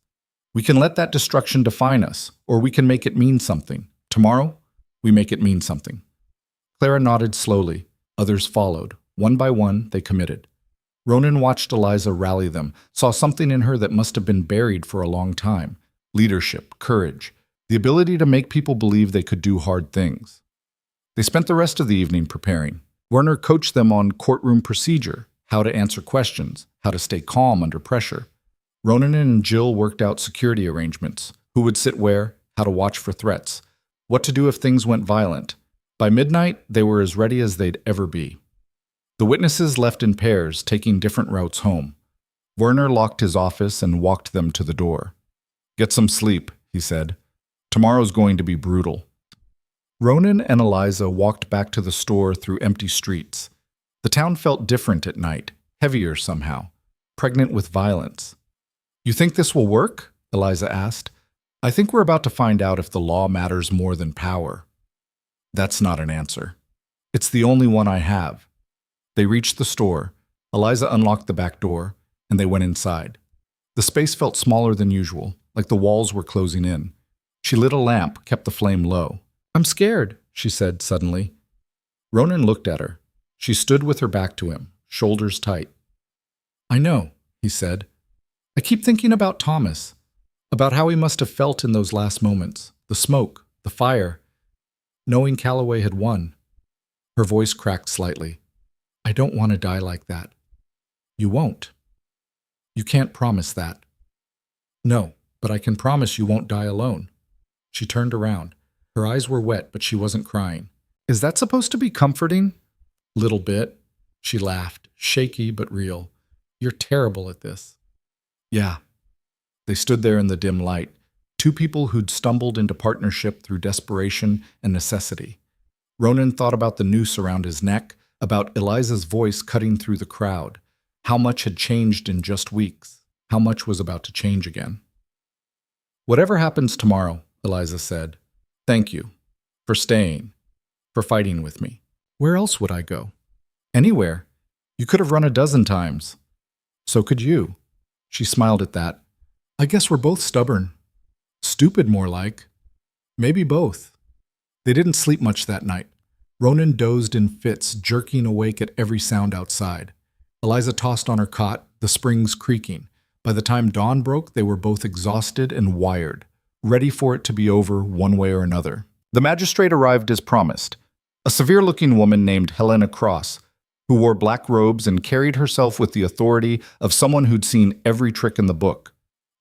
We can let that destruction define us, or we can make it mean something. Tomorrow, we make it mean something. Clara nodded slowly. Others followed. One by one, they committed. Ronan watched Eliza rally them, saw something in her that must have been buried for a long time. Leadership, courage, the ability to make people believe they could do hard things. They spent the rest of the evening preparing. Werner coached them on courtroom procedure, how to answer questions, how to stay calm under pressure. Ronan and Jill worked out security arrangements, who would sit where, how to watch for threats, what to do if things went violent. By midnight, they were as ready as they'd ever be. The witnesses left in pairs, taking different routes home. Werner locked his office and walked them to the door. Get some sleep, he said. Tomorrow's going to be brutal. Ronan and Eliza walked back to the store through empty streets. The town felt different at night, heavier somehow, pregnant with violence. You think this will work? Eliza asked. I think we're about to find out if the law matters more than power. That's not an answer. It's the only one I have. They reached the store. Eliza unlocked the back door, and they went inside. The space felt smaller than usual, like the walls were closing in. She lit a lamp, kept the flame low. I'm scared, she said suddenly. Ronan looked at her. She stood with her back to him, shoulders tight. I know, he said. I keep thinking about Thomas, about how he must have felt in those last moments, the smoke, the fire, knowing Calloway had won. Her voice cracked slightly. I don't want to die like that. You won't. You can't promise that. No, but I can promise you won't die alone. She turned around. Her eyes were wet, but she wasn't crying. Is that supposed to be comforting? Little bit. She laughed, shaky but real. You're terrible at this. Yeah. They stood there in the dim light, two people who'd stumbled into partnership through desperation and necessity. Ronan thought about the noose around his neck, about Eliza's voice cutting through the crowd. How much had changed in just weeks? How much was about to change again? Whatever happens tomorrow, Eliza said, thank you for staying, for fighting with me. Where else would I go? Anywhere. You could have run 12 times. So could you. She smiled at that. I guess we're both stubborn. Stupid, more like. Maybe both. They didn't sleep much that night. Ronan dozed in fits, jerking awake at every sound outside. Eliza tossed on her cot, the springs creaking. By the time dawn broke, they were both exhausted and wired, ready for it to be over one way or another. The magistrate arrived as promised, a severe-looking woman named Helena Cross, who wore black robes and carried herself with the authority of someone who'd seen every trick in the book.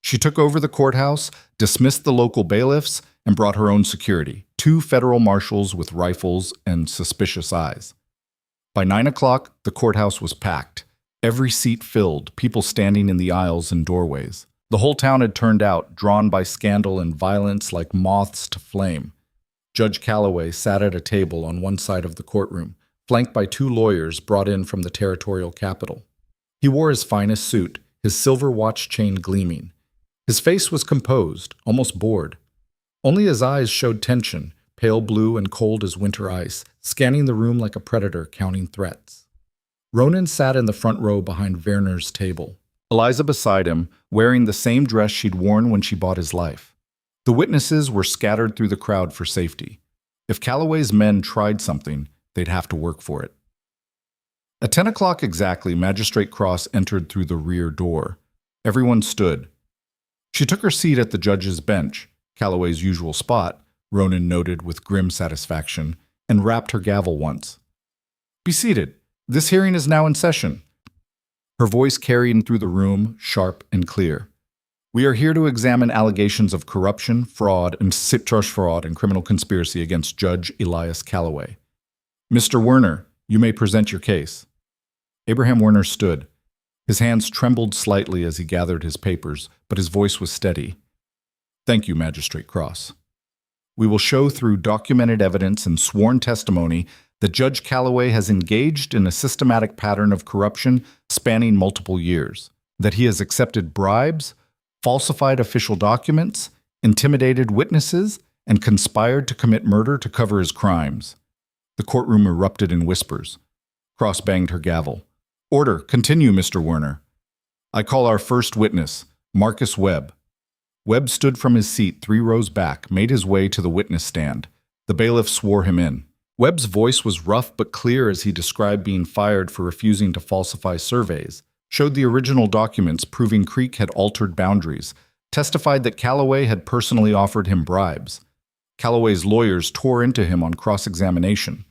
She took over the courthouse, dismissed the local bailiffs, and brought her own security, 2 federal marshals with rifles and suspicious eyes. By 9 o'clock, the courthouse was packed. Every seat filled, people standing in the aisles and doorways. The whole town had turned out, drawn by scandal and violence like moths to flame. Judge Calloway sat at a table on one side of the courtroom, flanked by 2 lawyers brought in from the territorial capital. He wore his finest suit, his silver watch chain gleaming. His face was composed, almost bored. Only his eyes showed tension, pale blue and cold as winter ice, scanning the room like a predator counting threats. Ronan sat in the front row behind Werner's table, Eliza beside him, wearing the same dress she'd worn when she bought his life. The witnesses were scattered through the crowd for safety. If Calloway's men tried something, they'd have to work for it. At 10 o'clock exactly, Magistrate Cross entered through the rear door. Everyone stood. She took her seat at the judge's bench, Calloway's usual spot, Ronan noted with grim satisfaction, and rapped her gavel once. Be seated. This hearing is now in session. Her voice carried through the room, sharp and clear. We are here to examine allegations of corruption, fraud, and citrus fraud and criminal conspiracy against Judge Elias Calloway. Mr. Werner, you may present your case. Abraham Werner stood. His hands trembled slightly as he gathered his papers, but his voice was steady. Thank you, Magistrate Cross. We will show through documented evidence and sworn testimony that Judge Calloway has engaged in a systematic pattern of corruption spanning multiple years, that he has accepted bribes, falsified official documents, intimidated witnesses, and conspired to commit murder to cover his crimes. The courtroom erupted in whispers. Cross banged her gavel. Order, continue, Mr. Werner. I call our first witness, Marcus Webb. Webb stood from his seat 3 rows back, made his way to the witness stand. The bailiff swore him in. Webb's voice was rough but clear as he described being fired for refusing to falsify surveys, showed the original documents proving Creek had altered boundaries, testified that Calloway had personally offered him bribes. Calloway's lawyers tore into him on cross-examination,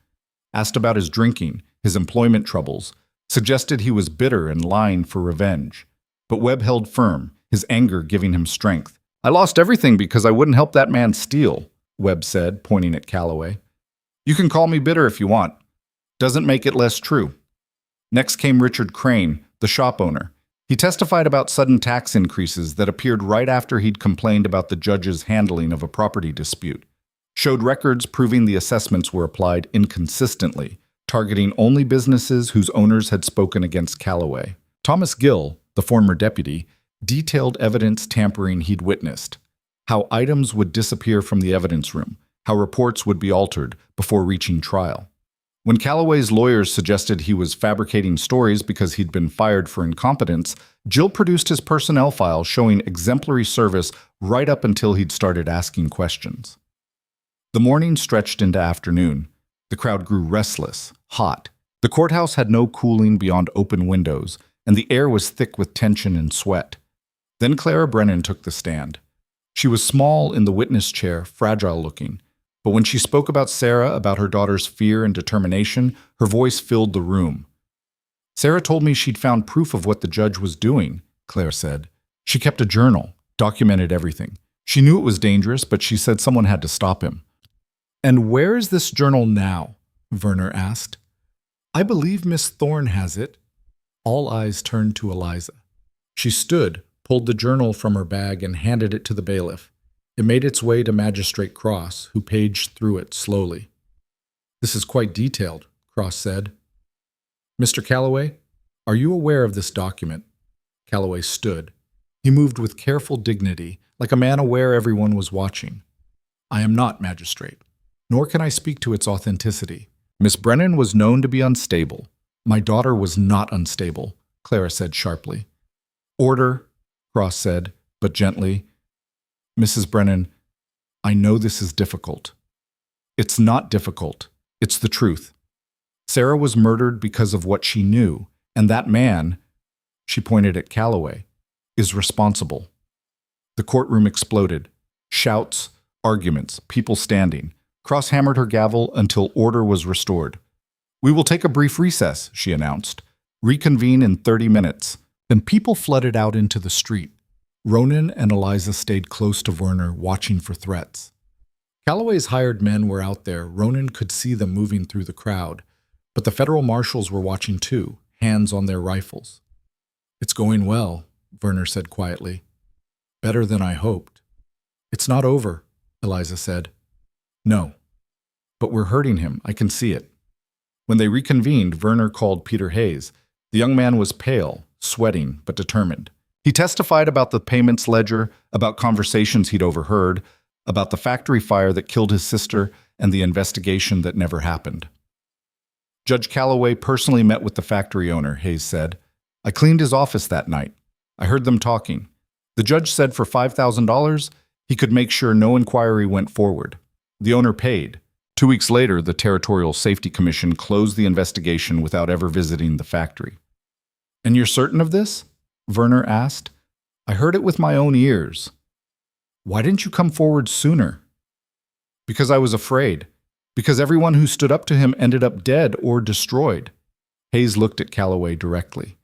asked about his drinking, his employment troubles, suggested he was bitter and lying for revenge. But Webb held firm, his anger giving him strength. I lost everything because I wouldn't help that man steal, Webb said, pointing at Calloway. You can call me bitter if you want. Doesn't make it less true. Next came Richard Crane, the shop owner. He testified about sudden tax increases that appeared right after he'd complained about the judge's handling of a property dispute. Showed records proving the assessments were applied inconsistently, targeting only businesses whose owners had spoken against Calloway. Thomas Gill, the former deputy, detailed evidence tampering he'd witnessed, how items would disappear from the evidence room, how reports would be altered before reaching trial. When Calloway's lawyers suggested he was fabricating stories because he'd been fired for incompetence, Gill produced his personnel file showing exemplary service right up until he'd started asking questions. The morning stretched into afternoon. The crowd grew restless, hot. The courthouse had no cooling beyond open windows, and the air was thick with tension and sweat. Then Clara Brennan took the stand. She was small in the witness chair, fragile-looking, but when she spoke about Sarah, about her daughter's fear and determination, her voice filled the room. Sarah told me she'd found proof of what the judge was doing, Claire said. She kept a journal, documented everything. She knew it was dangerous, but she said someone had to stop him. And where is this journal now? Werner asked. I believe Miss Thorne has it. All eyes turned to Eliza. She stood, pulled the journal from her bag, and handed it to the bailiff. It made its way to Magistrate Cross, who paged through it slowly. This is quite detailed, Cross said. Mr. Calloway, are you aware of this document? Calloway stood. He moved with careful dignity, like a man aware everyone was watching. I am not, Magistrate, nor can I speak to its authenticity. Miss Brennan was known to be unstable. My daughter was not unstable, Clara said sharply. Order, Cross said, but gently. Mrs. Brennan, I know this is difficult. It's not difficult. It's the truth. Sarah was murdered because of what she knew, and that man, she pointed at Calloway, is responsible. The courtroom exploded. Shouts, arguments, people standing. Cross hammered her gavel until order was restored. We will take a brief recess, she announced. Reconvene in 30 minutes. Then people flooded out into the street. Ronan and Eliza stayed close to Werner, watching for threats. Calloway's hired men were out there. Ronan could see them moving through the crowd. But the federal marshals were watching too, hands on their rifles. It's going well, Werner said quietly. Better than I hoped. It's not over, Eliza said. No. But we're hurting him. I can see it. When they reconvened, Werner called Peter Hayes. The young man was pale, sweating, but determined. He testified about the payments ledger, about conversations he'd overheard, about the factory fire that killed his sister, and the investigation that never happened. Judge Calloway personally met with the factory owner, Hayes said. I cleaned his office that night. I heard them talking. The judge said for $5,000, he could make sure no inquiry went forward. The owner paid. 2 weeks later, the Territorial Safety Commission closed the investigation without ever visiting the factory. And you're certain of this? Werner asked. I heard it with my own ears. Why didn't you come forward sooner? Because I was afraid. Because everyone who stood up to him ended up dead or destroyed. Hayes looked at Calloway directly.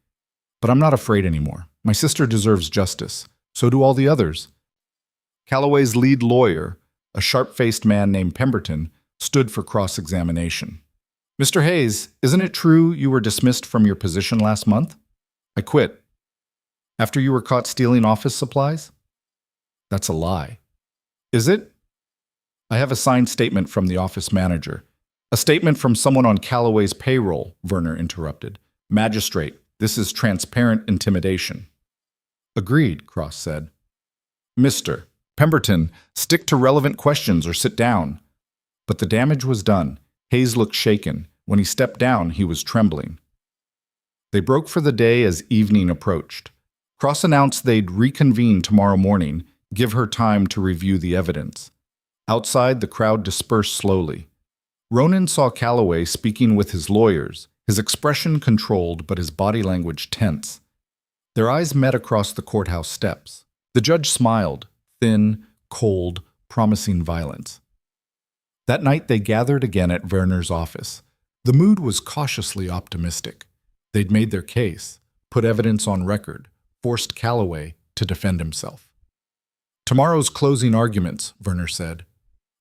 But I'm not afraid anymore. My sister deserves justice. So do all the others. Calloway's lead lawyer, a sharp-faced man named Pemberton, stood for cross-examination. Mr. Hayes, isn't it true you were dismissed from your position last month? I quit. After you were caught stealing office supplies? That's a lie. Is it? I have a signed statement from the office manager. A statement from someone on Calloway's payroll, Werner interrupted. Magistrate, this is transparent intimidation. Agreed, Cross said. Mr. Pemberton, stick to relevant questions or sit down. But the damage was done. Hayes looked shaken. When he stepped down, he was trembling. They broke for the day as evening approached. Cross announced they'd reconvene tomorrow morning, give her time to review the evidence. Outside, the crowd dispersed slowly. Ronan saw Calloway speaking with his lawyers, his expression controlled but his body language tense. Their eyes met across the courthouse steps. The judge smiled, thin, cold, promising violence. That night they gathered again at Werner's office. The mood was cautiously optimistic. They'd made their case, put evidence on record, forced Calloway to defend himself. Tomorrow's closing arguments, Werner said.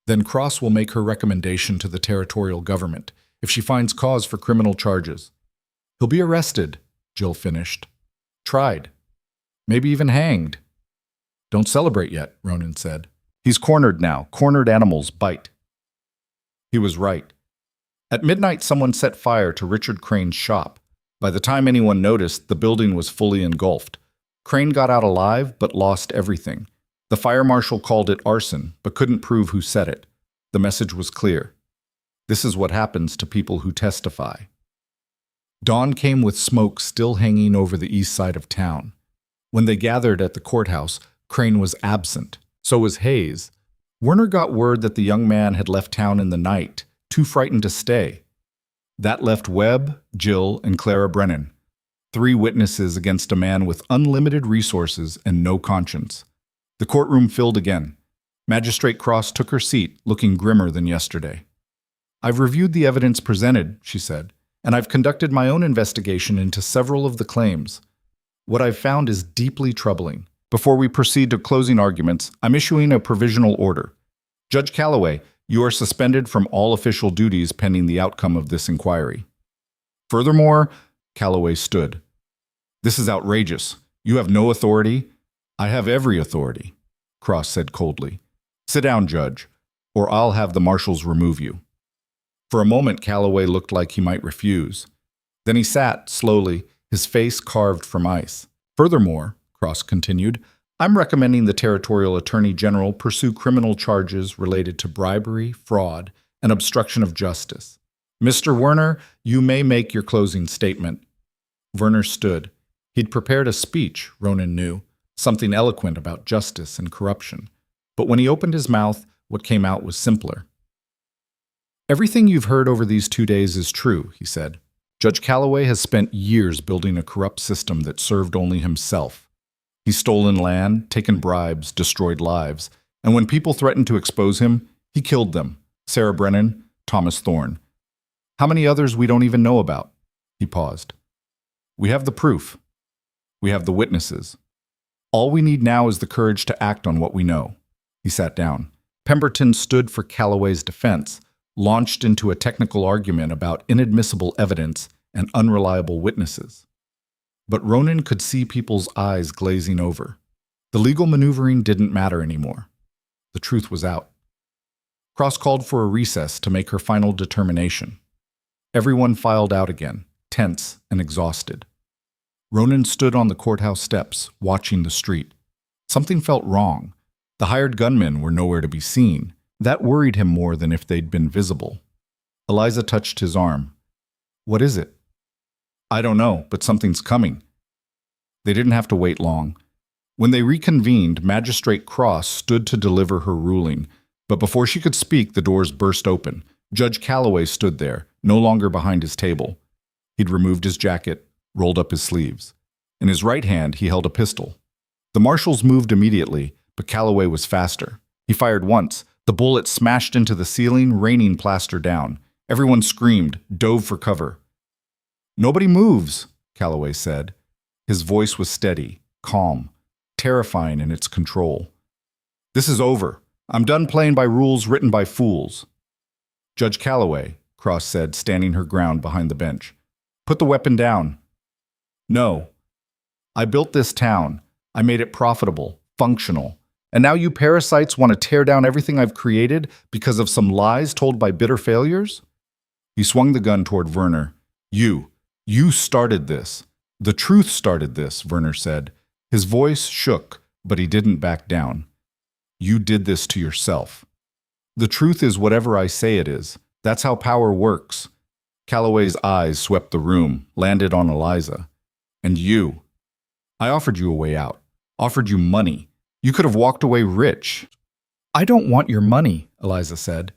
Then Cross will make her recommendation to the territorial government if she finds cause for criminal charges. He'll be arrested, Jill finished. Tried. Maybe even hanged. Don't celebrate yet, Ronan said. He's cornered now. Cornered animals bite. He was right. At midnight, someone set fire to Richard Crane's shop. By the time anyone noticed, the building was fully engulfed. Crane got out alive, but lost everything. The fire marshal called it arson, but couldn't prove who set it. The message was clear. This is what happens to people who testify. Dawn came with smoke still hanging over the east side of town. When they gathered at the courthouse, Crane was absent. So was Hayes. Werner got word that the young man had left town in the night, too frightened to stay. That left Webb, Jill, and Clara Brennan, 3 witnesses against a man with unlimited resources and no conscience. The courtroom filled again. Magistrate Cross took her seat, looking grimmer than yesterday. I've reviewed the evidence presented, she said, and I've conducted my own investigation into several of the claims. What I've found is deeply troubling. Before we proceed to closing arguments, I'm issuing a provisional order. Judge Calloway, you are suspended from all official duties pending the outcome of this inquiry. Furthermore, Calloway stood. This is outrageous. You have no authority. I have every authority, Cross said coldly. Sit down, Judge, or I'll have the marshals remove you. For a moment, Calloway looked like he might refuse. Then he sat, slowly, his face carved from ice. Furthermore, Cross continued, I'm recommending the Territorial Attorney General pursue criminal charges related to bribery, fraud, and obstruction of justice. Mr. Werner, you may make your closing statement. Werner stood. He'd prepared a speech, Ronan knew, something eloquent about justice and corruption. But when he opened his mouth, what came out was simpler. Everything you've heard over these 2 days is true, he said. Judge Calloway has spent years building a corrupt system that served only himself. He's stolen land, taken bribes, destroyed lives, and when people threatened to expose him, he killed them. Sarah Brennan, Thomas Thorne. How many others we don't even know about? He paused. We have the proof. We have the witnesses. All we need now is the courage to act on what we know. He sat down. Pemberton stood for Calloway's defense, launched into a technical argument about inadmissible evidence and unreliable witnesses. But Ronan could see people's eyes glazing over. The legal maneuvering didn't matter anymore. The truth was out. Cross called for a recess to make her final determination. Everyone filed out again, tense and exhausted. Ronan stood on the courthouse steps, watching the street. Something felt wrong. The hired gunmen were nowhere to be seen. That worried him more than if they'd been visible. Eliza touched his arm. What is it? I don't know, but something's coming. They didn't have to wait long. When they reconvened, Magistrate Cross stood to deliver her ruling, but before she could speak, the doors burst open. Judge Calloway stood there, no longer behind his table. He'd removed his jacket, rolled up his sleeves. In his right hand, he held a pistol. The marshals moved immediately, but Calloway was faster. He fired once. The bullet smashed into the ceiling, raining plaster down. Everyone screamed, dove for cover. Nobody moves, Calloway said. His voice was steady, calm. terrifying in its control. "This is over. I'm done playing by rules written by fools." "Judge Calloway," Cross said, standing her ground behind the bench. "Put the weapon down." "No. I built this town. I made it profitable, functional. And now you parasites want to tear down everything I've created because of some lies told by bitter failures?" He swung the gun toward Werner. You started this. The truth started this," Werner said. His voice shook, but he didn't back down. "You did this to yourself. The truth is whatever I say it is. That's how power works." Calloway's eyes swept the room, landed on Eliza. "And you. I offered you a way out. Offered you money. You could have walked away rich." "I don't want your money," Eliza said.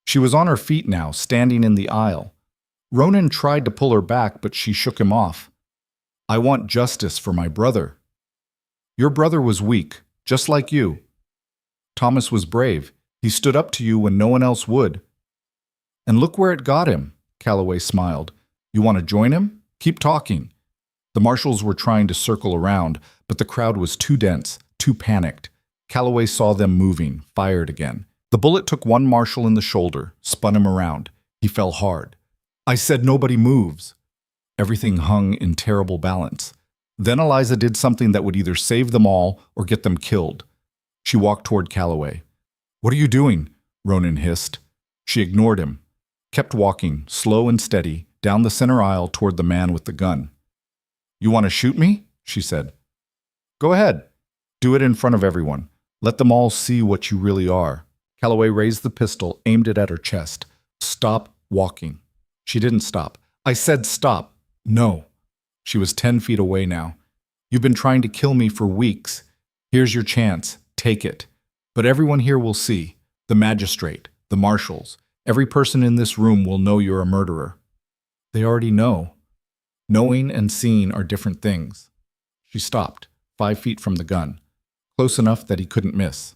She was on her feet now, standing in the aisle. Ronan tried to pull her back, but she shook him off. "I want justice for my brother." "Your brother was weak, just like you. Thomas was brave. He stood up to you when no one else would." "And look where it got him," Calloway smiled. "You want to join him? Keep talking." The marshals were trying to circle around, but the crowd was too dense, too panicked. Calloway saw them moving, fired again. The bullet took one marshal in the shoulder, spun him around. He fell hard. "I said nobody moves." Everything hung in terrible balance. Then Eliza did something that would either save them all or get them killed. She walked toward Calloway. "What are you doing?" Ronan hissed. She ignored him, kept walking, slow and steady, down the center aisle toward the man with the gun. "You want to shoot me?" she said. "Go ahead. Do it in front of everyone. Let them all see what you really are." Calloway raised the pistol, aimed it at her chest. "Stop walking." She didn't stop. "I said stop." "No." She was 10 feet away now. "You've been trying to kill me for weeks. Here's your chance. Take it. But everyone here will see. The magistrate, the marshals. Every person in this room will know you're a murderer." "They already know." "Knowing and seeing are different things." She stopped, 5 feet from the gun, close enough that he couldn't miss.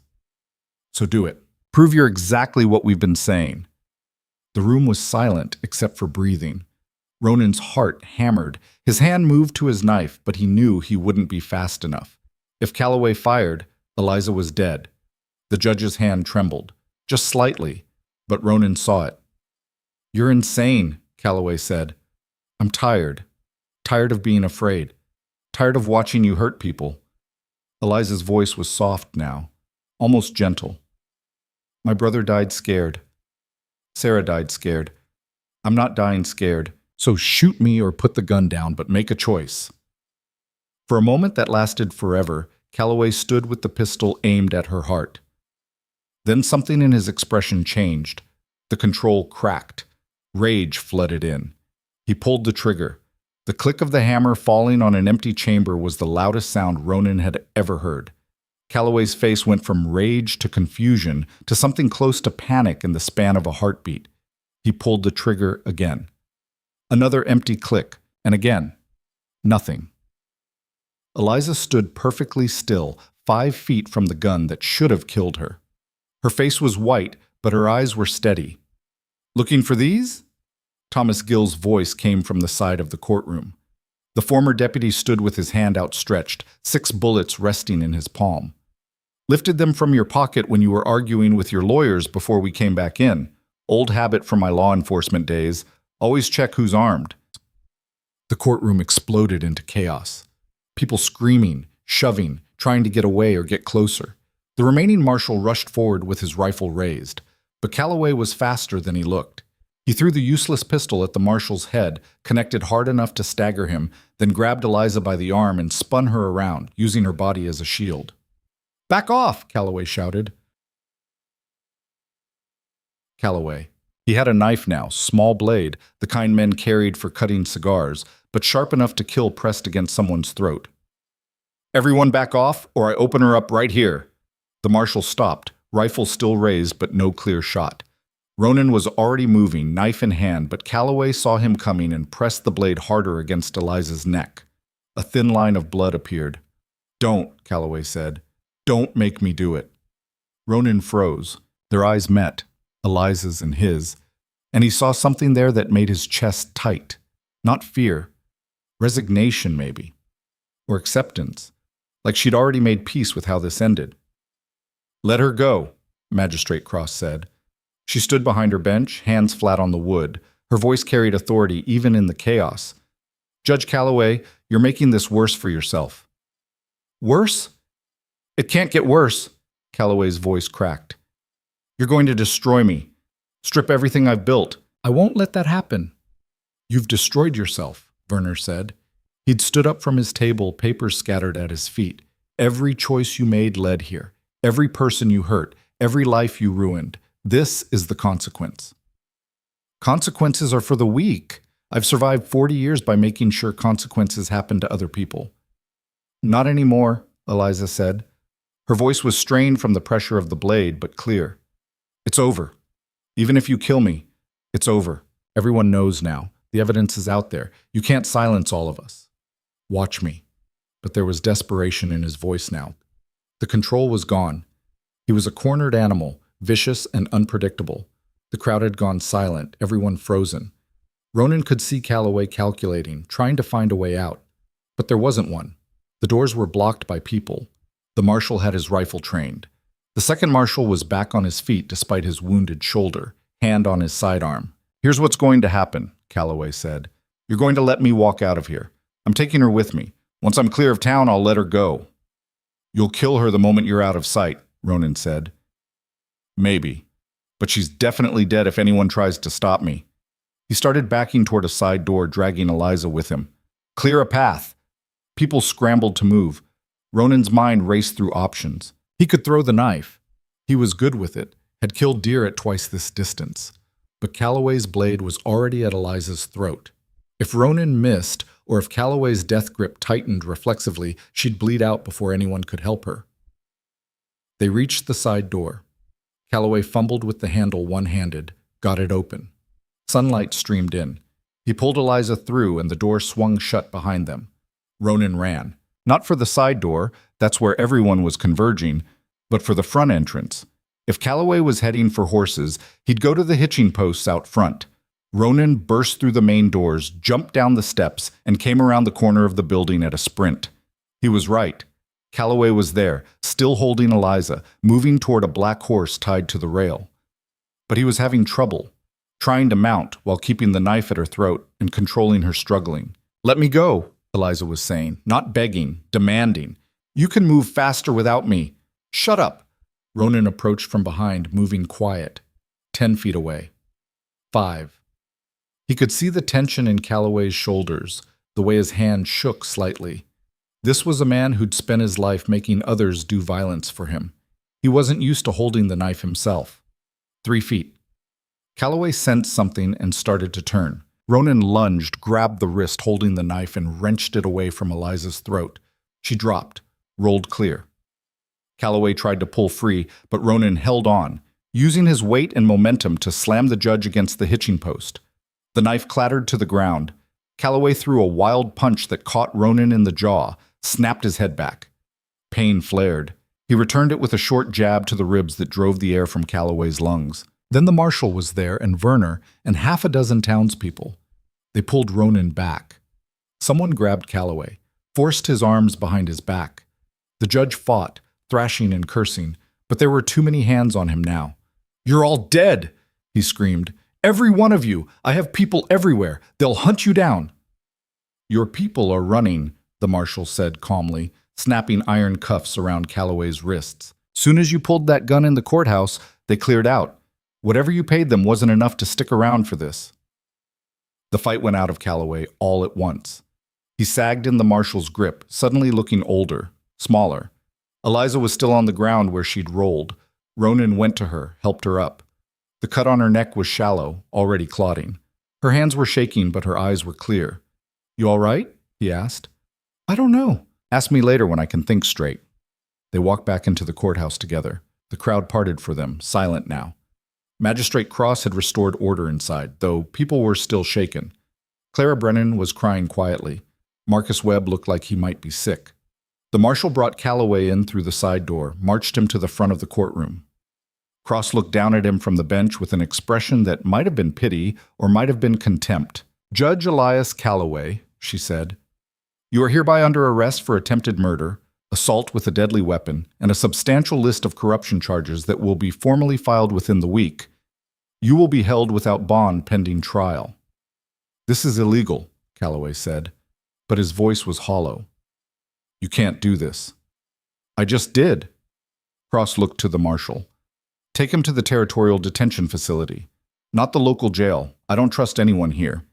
"So do it. Prove you're exactly what we've been saying." The room was silent except for breathing. Ronan's heart hammered. His hand moved to his knife, but he knew he wouldn't be fast enough. If Calloway fired, Eliza was dead. The judge's hand trembled, just slightly, but Ronan saw it. "You're insane," Calloway said. "I'm tired. Tired of being afraid. Tired of watching you hurt people." Eliza's voice was soft now, almost gentle. "My brother died scared. Sarah died scared. I'm not dying scared, so shoot me or put the gun down, but make a choice." For a moment that lasted forever, Calloway stood with the pistol aimed at her heart. Then something in his expression changed. The control cracked. Rage flooded in. He pulled the trigger. The click of the hammer falling on an empty chamber was the loudest sound Ronan had ever heard. Calloway's face went from rage to confusion to something close to panic in the span of a heartbeat. He pulled the trigger again. Another empty click, and again. Nothing. Eliza stood perfectly still, 5 feet from the gun that should have killed her. Her face was white, but her eyes were steady. "Looking for these?" Thomas Gill's voice came from the side of the courtroom. The former deputy stood with his hand outstretched, 6 bullets resting in his palm. "Lifted them from your pocket when you were arguing with your lawyers before we came back in. Old habit from my law enforcement days. Always check who's armed." The courtroom exploded into chaos. People screaming, shoving, trying to get away or get closer. The remaining marshal rushed forward with his rifle raised, but Calloway was faster than he looked. He threw the useless pistol at the marshal's head, connected hard enough to stagger him, then grabbed Eliza by the arm and spun her around, using her body as a shield. "Back off!" Calloway shouted. Calloway. He had a knife now, small blade, the kind men carried for cutting cigars, but sharp enough to kill pressed against someone's throat. "Everyone back off, or I open her up right here." The marshal stopped, rifle still raised but no clear shot. Ronan was already moving, knife in hand, but Calloway saw him coming and pressed the blade harder against Eliza's neck. A thin line of blood appeared. "Don't," Calloway said. "Don't make me do it." Ronan froze. Their eyes met, Eliza's and his, and he saw something there that made his chest tight. Not fear. Resignation, maybe. Or acceptance. like she'd already made peace with how this ended. "Let her go," Magistrate Cross said. She stood behind her bench, hands flat on the wood. Her voice carried authority even in the chaos. "Judge Calloway, you're making this worse for yourself." "Worse? It can't get worse," Calloway's voice cracked. "You're going to destroy me. Strip everything I've built." "I won't let that happen." "You've destroyed yourself," Werner said. He'd stood up from his table, papers scattered at his feet. "Every choice you made led here. Every person you hurt. Every life you ruined. This is the consequence." "Consequences are for the weak. I've survived 40 years by making sure consequences happen to other people." "Not anymore," Eliza said. Her voice was strained from the pressure of the blade, but clear. "It's over. Even if you kill me, it's over. Everyone knows now. The evidence is out there. You can't silence all of us. Watch me." But there was desperation in his voice now. The control was gone. He was a cornered animal, vicious and unpredictable. The crowd had gone silent, everyone frozen. Ronan could see Calloway calculating, trying to find a way out. But there wasn't one. The doors were blocked by people. The marshal had his rifle trained. The second marshal was back on his feet despite his wounded shoulder, hand on his sidearm. "Here's what's going to happen," Calloway said. "You're going to let me walk out of here. I'm taking her with me. Once I'm clear of town, I'll let her go." "You'll kill her the moment you're out of sight," Ronan said. "Maybe. But she's definitely dead if anyone tries to stop me." He started backing toward a side door, dragging Eliza with him. "Clear a path." People scrambled to move. Ronan's mind raced through options. He could throw the knife. He was good with it, had killed deer at twice this distance. But Calloway's blade was already at Eliza's throat. If Ronan missed, or if Calloway's death grip tightened reflexively, she'd bleed out before anyone could help her. They reached the side door. Calloway fumbled with the handle one-handed, got it open. Sunlight streamed in. He pulled Eliza through and the door swung shut behind them. Ronan ran. Not for the side door, that's where everyone was converging, but for the front entrance. If Calloway was heading for horses, he'd go to the hitching posts out front. Ronan burst through the main doors, jumped down the steps, and came around the corner of the building at a sprint. He was right. Calloway was there, still holding Eliza, moving toward a black horse tied to the rail. But he was having trouble, trying to mount while keeping the knife at her throat and controlling her struggling. "Let me go," Eliza was saying, not begging, demanding. "You can move faster without me." "Shut up." Ronan approached from behind, moving quiet. 10 feet away. 5. He could see the tension in Calloway's shoulders, the way his hand shook slightly. This was a man who'd spent his life making others do violence for him. He wasn't used to holding the knife himself. 3 feet. Calloway sensed something and started to turn. Ronan lunged, grabbed the wrist holding the knife, and wrenched it away from Eliza's throat. She dropped, rolled clear. Calloway tried to pull free, but Ronan held on, using his weight and momentum to slam the judge against the hitching post. The knife clattered to the ground. Calloway threw a wild punch that caught Ronan in the jaw, snapped his head back. Pain flared. He returned it with a short jab to the ribs that drove the air from Calloway's lungs. Then the marshal was there, and Werner, and half a dozen townspeople. They pulled Ronan back. Someone grabbed Calloway, forced his arms behind his back. The judge fought, thrashing and cursing, but there were too many hands on him now. "You're all dead," he screamed. "Every one of you! I have people everywhere. They'll hunt you down." "Your people are running," the marshal said calmly, snapping iron cuffs around Calloway's wrists. "Soon as you pulled that gun in the courthouse, they cleared out. Whatever you paid them wasn't enough to stick around for this." The fight went out of Calloway all at once. He sagged in the marshal's grip, suddenly looking older, smaller. Eliza was still on the ground where she'd rolled. Ronan went to her, helped her up. The cut on her neck was shallow, already clotting. Her hands were shaking, but her eyes were clear. "You all right?" he asked. "I don't know. Ask me later when I can think straight." They walked back into the courthouse together. The crowd parted for them, silent now. Magistrate Cross had restored order inside, though people were still shaken. Clara Brennan was crying quietly. Marcus Webb looked like he might be sick. The marshal brought Calloway in through the side door, marched him to the front of the courtroom. Cross looked down at him from the bench with an expression that might have been pity or might have been contempt. "Judge Elias Calloway," she said, "you are hereby under arrest for attempted murder, assault with a deadly weapon, and a substantial list of corruption charges that will be formally filed within the week. You will be held without bond pending trial. This is illegal, Calloway said, but his voice was hollow. You can't do this. I just did. Cross looked to the marshal. Take him to the territorial detention facility, not the local jail. I don't trust anyone here.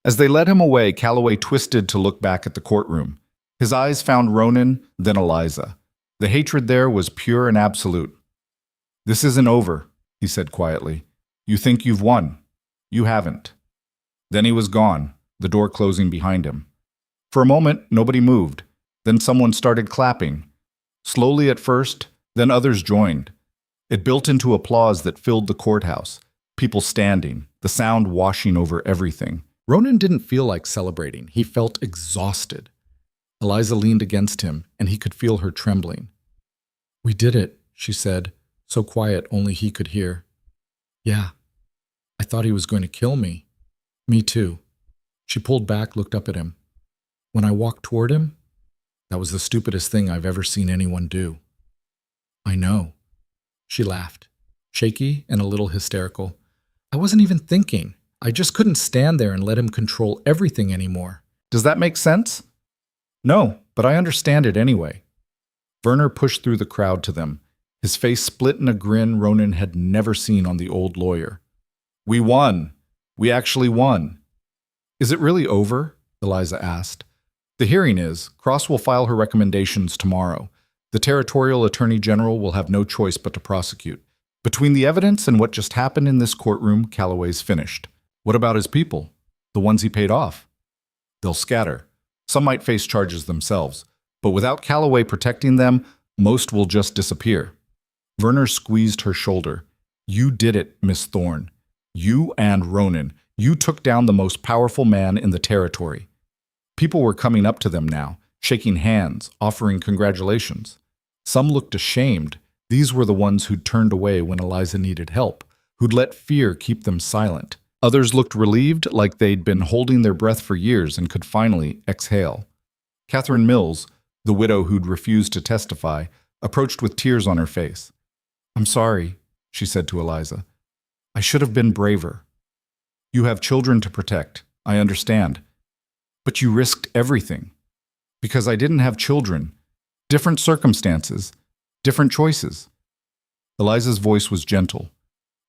As they led him away, Calloway twisted to look back at the courtroom. His eyes found Ronan, then Eliza. The hatred there was pure and absolute. This isn't over, he said quietly. You think you've won. You haven't. Then he was gone, the door closing behind him. For a moment, nobody moved. Then someone started clapping. Slowly at first, then others joined. It built into applause that filled the courthouse. People standing, the sound washing over everything. Ronan didn't feel like celebrating. He felt exhausted. Eliza leaned against him, and he could feel her trembling. We did it, she said, so quiet only he could hear. Yeah, I thought he was going to kill me. Me too. She pulled back, looked up at him. When I walked toward him, that was the stupidest thing I've ever seen anyone do. I know. She laughed, shaky and a little hysterical. I wasn't even thinking. I just couldn't stand there and let him control everything anymore. Does that make sense? No, but I understand it anyway. Werner pushed through the crowd to them, his face split in a grin Ronan had never seen on the old lawyer. We won. We actually won. Is it really over? Eliza asked. The hearing is. Cross will file her recommendations tomorrow. The territorial attorney general will have no choice but to prosecute. Between the evidence and what just happened in this courtroom, Calloway's finished. What about his people? The ones he paid off? They'll scatter. Some might face charges themselves. But without Calloway protecting them, most will just disappear. Werner squeezed her shoulder. You did it, Miss Thorne. You and Ronan. You took down the most powerful man in the territory. People were coming up to them now, shaking hands, offering congratulations. Some looked ashamed. These were the ones who'd turned away when Eliza needed help, who'd let fear keep them silent. Others looked relieved, like they'd been holding their breath for years and could finally exhale. Catherine Mills, the widow who'd refused to testify, approached with tears on her face. I'm sorry, she said to Eliza. I should have been braver. You have children to protect, I understand. But you risked everything. Because I didn't have children. Different circumstances. Different choices. Eliza's voice was gentle.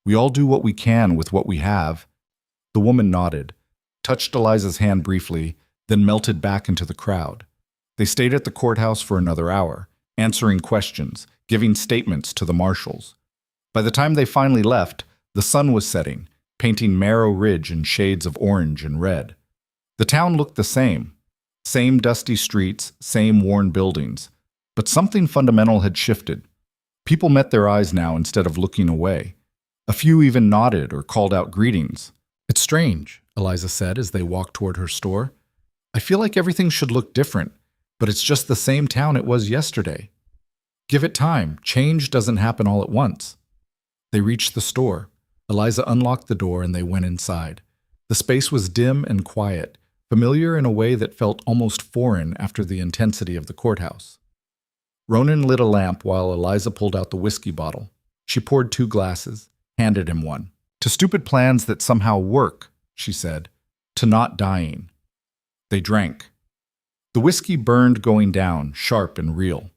We all do what we can with what we have. The woman nodded, touched Eliza's hand briefly, then melted back into the crowd. They stayed at the courthouse for another hour, answering questions, giving statements to the marshals. By the time they finally left, the sun was setting, painting Marrow Ridge in shades of orange and red. The town looked the same. Same dusty streets, same worn buildings. But something fundamental had shifted. People met their eyes now instead of looking away. A few even nodded or called out greetings. It's strange, Eliza said as they walked toward her store. I feel like everything should look different, but it's just the same town it was yesterday. Give it time. Change doesn't happen all at once. They reached the store. Eliza unlocked the door and they went inside. The space was dim and quiet, familiar in a way that felt almost foreign after the intensity of the courthouse. Ronan lit a lamp while Eliza pulled out the whiskey bottle. She poured 2 glasses, handed him one. To stupid plans that somehow work, she said. To not dying. They drank. The whiskey burned going down, sharp and real.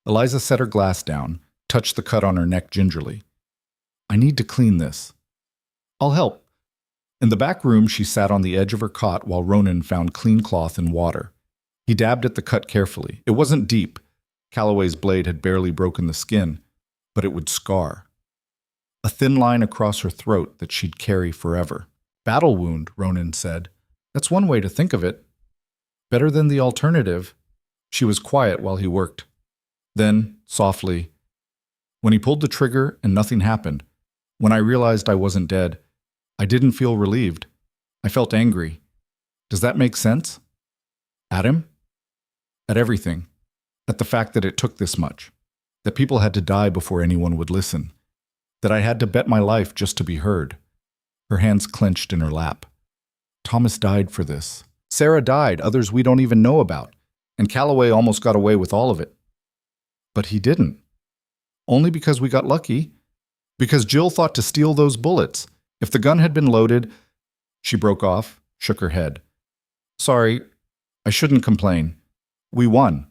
Eliza set her glass down, touched the cut on her neck gingerly. I need to clean this. I'll help. In the back room, she sat on the edge of her cot while Ronan found clean cloth and water. He dabbed at the cut carefully. It wasn't deep. Calloway's blade had barely broken the skin, but it would scar. A thin line across her throat that she'd carry forever. Battle wound, Ronan said. That's one way to think of it. Better than the alternative. She was quiet while he worked. Then, softly, when he pulled the trigger and nothing happened, when I realized I wasn't dead, I didn't feel relieved. I felt angry. Does that make sense? At him? At everything. At the fact that it took this much. That people had to die before anyone would listen. That I had to bet my life just to be heard. Her hands clenched in her lap. Thomas died for this. Sarah died, others we don't even know about. and Calloway almost got away with all of it. But he didn't. Only because we got lucky. Because Jill thought to steal those bullets. If the gun had been loaded... She broke off, shook her head. Sorry, I shouldn't complain. We won.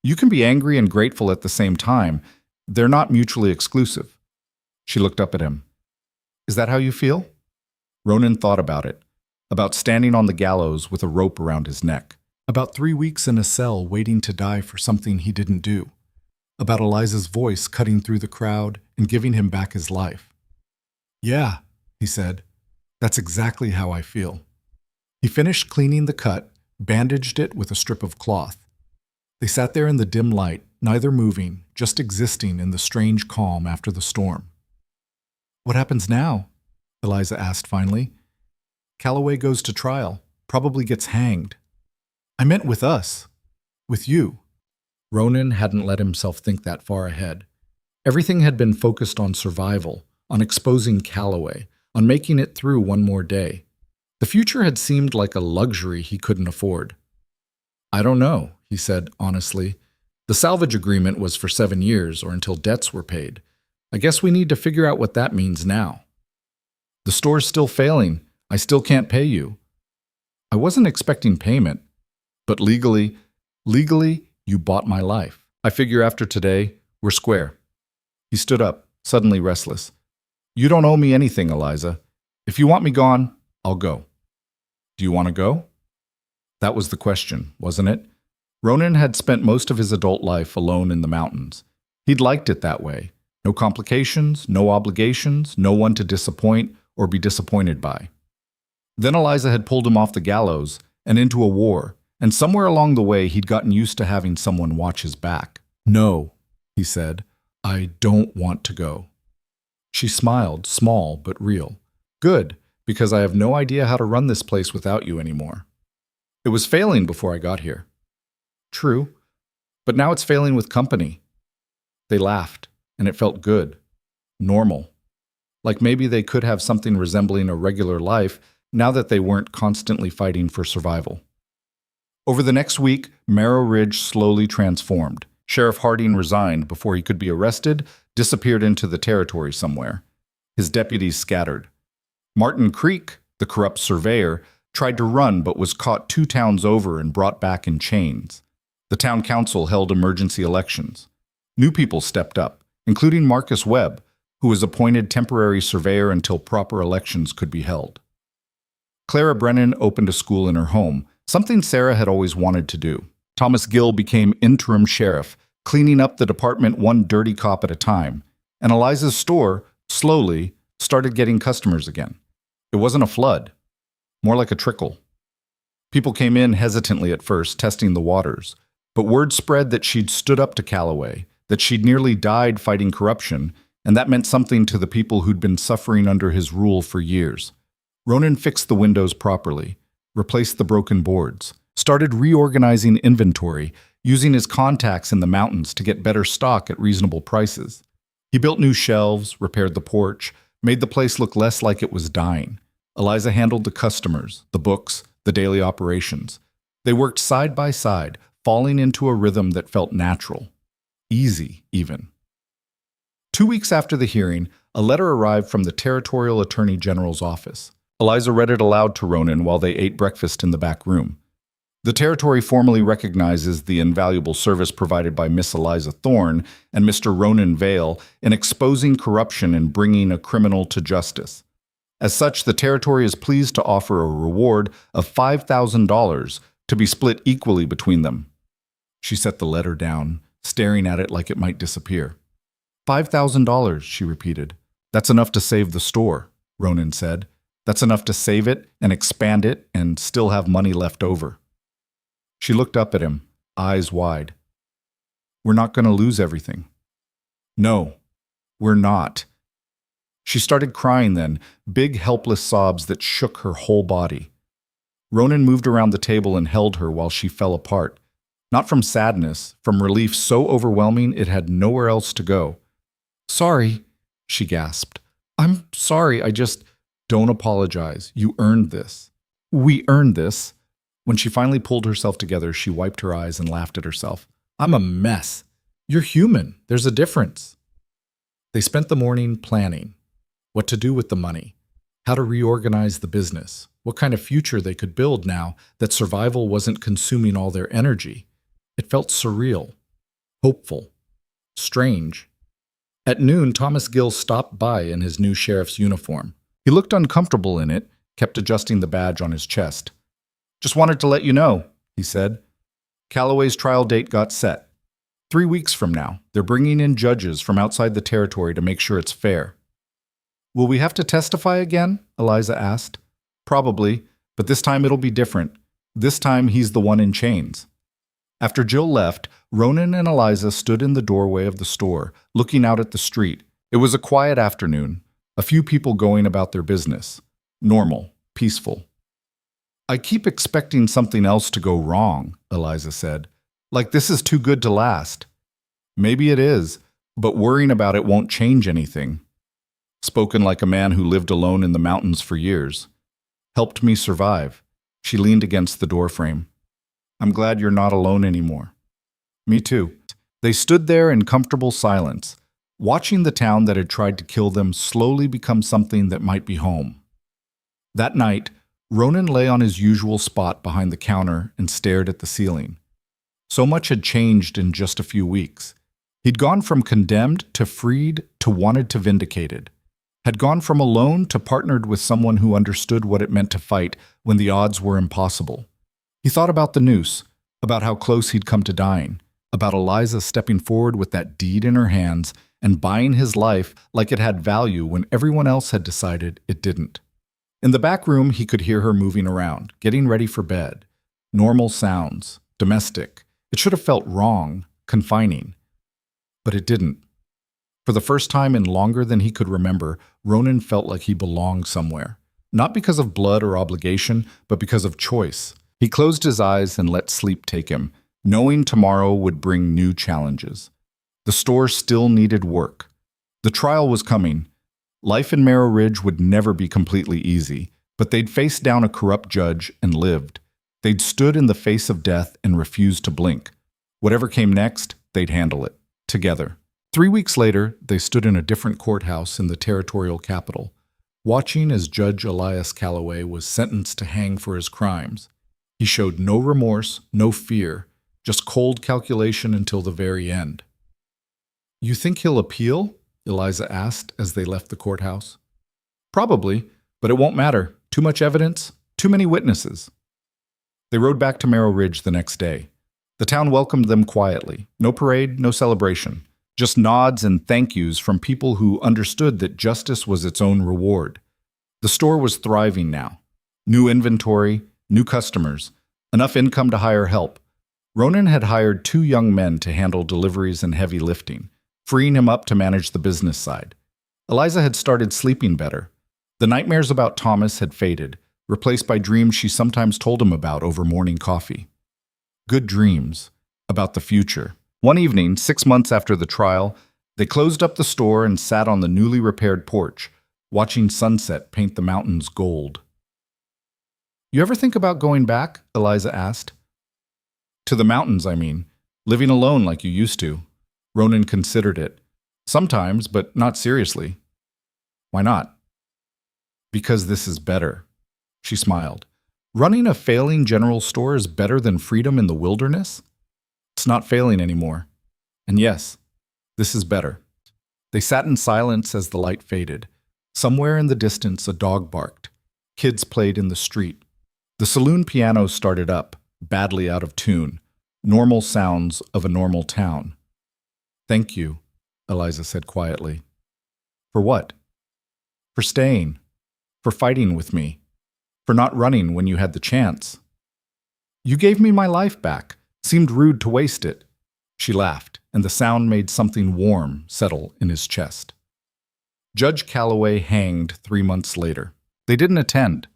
You can be angry and grateful at the same time. They're not mutually exclusive. She looked up at him. Is that how you feel? Ronan thought about it. About standing on the gallows with a rope around his neck. About 3 weeks in a cell waiting to die for something he didn't do. About Eliza's voice cutting through the crowd and giving him back his life. Yeah, he said. That's exactly how I feel. He finished cleaning the cut, bandaged it with a strip of cloth. They sat there in the dim light, neither moving, just existing in the strange calm after the storm. What happens now? Eliza asked finally. Calloway goes to trial, probably gets hanged. I meant with us. With you. Ronan hadn't let himself think that far ahead. Everything had been focused on survival, on exposing Calloway, on making it through one more day. The future had seemed like a luxury he couldn't afford. I don't know, he said honestly. The salvage agreement was for 7 years or until debts were paid. I guess we need to figure out what that means now. The store's still failing. I still can't pay you. I wasn't expecting payment, but legally, you bought my life. I figure after today, we're square. He stood up, suddenly restless. You don't owe me anything, Eliza. If you want me gone, I'll go. Do you want to go? That was the question, wasn't it? Ronan had spent most of his adult life alone in the mountains. He'd liked it that way. No complications, no obligations, no one to disappoint or be disappointed by. Then Eliza had pulled him off the gallows and into a war, and somewhere along the way he'd gotten used to having someone watch his back. No, he said, I don't want to go. She smiled, small but real. Good, because I have no idea how to run this place without you anymore. It was failing before I got here. True, but now it's failing with company. They laughed, and it felt good, normal. Like maybe they could have something resembling a regular life now that they weren't constantly fighting for survival. Over the next week, Marrow Ridge slowly transformed. Sheriff Harding resigned before he could be arrested, disappeared into the territory somewhere. His deputies scattered. Martin Creek, the corrupt surveyor, tried to run but was caught 2 towns over and brought back in chains. The town council held emergency elections. New people stepped up, including Marcus Webb, who was appointed temporary surveyor until proper elections could be held. Clara Brennan opened a school in her home, something Sarah had always wanted to do. Thomas Gill became interim sheriff, cleaning up the department one dirty cop at a time, and Eliza's store, slowly, started getting customers again. It wasn't a flood, more like a trickle. People came in hesitantly at first, testing the waters, but word spread that she'd stood up to Calloway, that she'd nearly died fighting corruption, and that meant something to the people who'd been suffering under his rule for years. Ronan fixed the windows properly, replaced the broken boards, started reorganizing inventory, using his contacts in the mountains to get better stock at reasonable prices. He built new shelves, repaired the porch, made the place look less like it was dying. Eliza handled the customers, the books, the daily operations. They worked side by side, falling into a rhythm that felt natural. Easy, even. 2 weeks after the hearing, a letter arrived from the Territorial Attorney General's office. Eliza read it aloud to Ronan while they ate breakfast in the back room. The Territory formally recognizes the invaluable service provided by Miss Eliza Thorne and Mr. Ronan Vale in exposing corruption and bringing a criminal to justice. As such, the Territory is pleased to offer a reward of $5,000 to be split equally between them. She set the letter down, staring at it like it might disappear. $5,000, she repeated. That's enough to save the store, Ronan said. That's enough to save it and expand it and still have money left over. She looked up at him, eyes wide. We're not going to lose everything. No, we're not. She started crying then, big helpless sobs that shook her whole body. Ronan moved around the table and held her while she fell apart. Not from sadness, from relief so overwhelming it had nowhere else to go. Sorry, she gasped. I'm sorry, Don't apologize. You earned this. We earned this. When she finally pulled herself together, she wiped her eyes and laughed at herself. I'm a mess. You're human. There's a difference. They spent the morning planning what to do with the money, how to reorganize the business, what kind of future they could build now that survival wasn't consuming all their energy. It felt surreal, hopeful, strange. At noon, Thomas Gill stopped by in his new sheriff's uniform. He looked uncomfortable in it, kept adjusting the badge on his chest. Just wanted to let you know, he said. Calloway's trial date got set. 3 weeks from now, they're bringing in judges from outside the territory to make sure it's fair. Will we have to testify again? Eliza asked. Probably, but this time it'll be different. This time he's the one in chains. After Jill left, Ronan and Eliza stood in the doorway of the store, looking out at the street. It was a quiet afternoon, a few people going about their business. Normal, peaceful. I keep expecting something else to go wrong, Eliza said. Like this is too good to last. Maybe it is, but worrying about it won't change anything. Spoken like a man who lived alone in the mountains for years. Helped me survive. She leaned against the doorframe. I'm glad you're not alone anymore. Me too. They stood there in comfortable silence, watching the town that had tried to kill them slowly become something that might be home. That night, Ronan lay on his usual spot behind the counter and stared at the ceiling. So much had changed in just a few weeks. He'd gone from condemned to freed to wanted to vindicated. Had gone from alone to partnered with someone who understood what it meant to fight when the odds were impossible. He thought about the noose, about how close he'd come to dying, about Eliza stepping forward with that deed in her hands and buying his life like it had value when everyone else had decided it didn't. In the back room, he could hear her moving around, getting ready for bed. Normal sounds, domestic. It should have felt wrong, confining. But it didn't. For the first time in longer than he could remember, Ronan felt like he belonged somewhere. Not because of blood or obligation, but because of choice. He closed his eyes and let sleep take him, knowing tomorrow would bring new challenges. The store still needed work. The trial was coming. Life in Merrill Ridge would never be completely easy, but they'd faced down a corrupt judge and lived. They'd stood in the face of death and refused to blink. Whatever came next, they'd handle it, together. 3 weeks later, they stood in a different courthouse in the territorial capital, watching as Judge Elias Calloway was sentenced to hang for his crimes. He showed no remorse, no fear, just cold calculation until the very end. You think he'll appeal? Eliza asked as they left the courthouse. Probably, but it won't matter. Too much evidence, too many witnesses. They rode back to Merrill Ridge the next day. The town welcomed them quietly. No parade, no celebration. Just nods and thank yous from people who understood that justice was its own reward. The store was thriving now. New inventory, new customers, enough income to hire help. Ronan had hired 2 young men to handle deliveries and heavy lifting, freeing him up to manage the business side. Eliza had started sleeping better. The nightmares about Thomas had faded, replaced by dreams she sometimes told him about over morning coffee. Good dreams, about the future. One evening, 6 months after the trial, they closed up the store and sat on the newly repaired porch, watching sunset paint the mountains gold. You ever think about going back? Eliza asked. To the mountains, I mean. Living alone like you used to. Ronan considered it. Sometimes, but not seriously. Why not? Because this is better. She smiled. Running a failing general store is better than freedom in the wilderness? It's not failing anymore. And yes, this is better. They sat in silence as the light faded. Somewhere in the distance, a dog barked. Kids played in the street. The saloon piano started up, badly out of tune. Normal sounds of a normal town. Thank you, Eliza said quietly. For what? For staying. For fighting with me. For not running when you had the chance. You gave me my life back. Seemed rude to waste it. She laughed, and the sound made something warm settle in his chest. Judge Calloway hanged 3 months later. They didn't attend.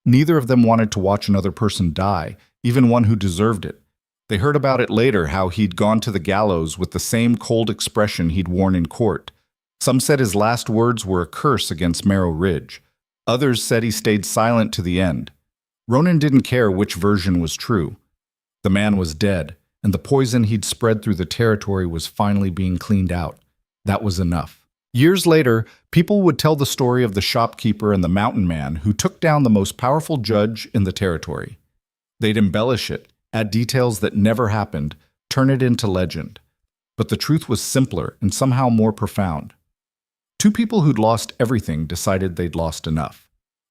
Neither of them wanted to watch another person die, even one who deserved it. They heard about it later, how he'd gone to the gallows with the same cold expression he'd worn in court. Some said his last words were a curse against Merrill Ridge. Others said he stayed silent to the end. Ronan didn't care which version was true. The man was dead, and the poison he'd spread through the territory was finally being cleaned out. That was enough. Years later, people would tell the story of the shopkeeper and the mountain man who took down the most powerful judge in the territory. They'd embellish it, add details that never happened, turn it into legend. But the truth was simpler and somehow more profound. Two people who'd lost everything decided they'd lost enough.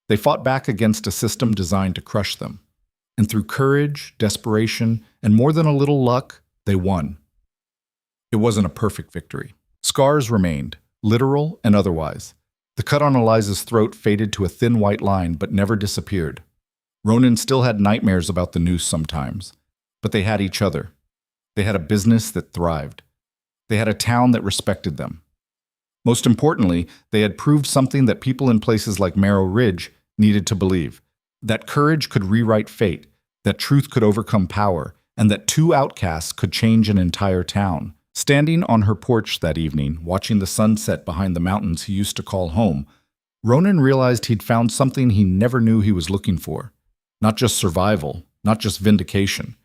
They fought back against a system designed to crush them. And through courage, desperation, and more than a little luck, they won. It wasn't a perfect victory. Scars remained, literal and otherwise. The cut on Eliza's throat faded to a thin white line but never disappeared. Ronan still had nightmares about the noose sometimes, but they had each other. They had a business that thrived. They had a town that respected them. Most importantly, they had proved something that people in places like Merrill Ridge needed to believe, that courage could rewrite fate, that truth could overcome power, and that two outcasts could change an entire town. Standing on her porch that evening, watching the sunset behind the mountains he used to call home, Ronan realized he'd found something he never knew he was looking for. Not just survival, not just vindication,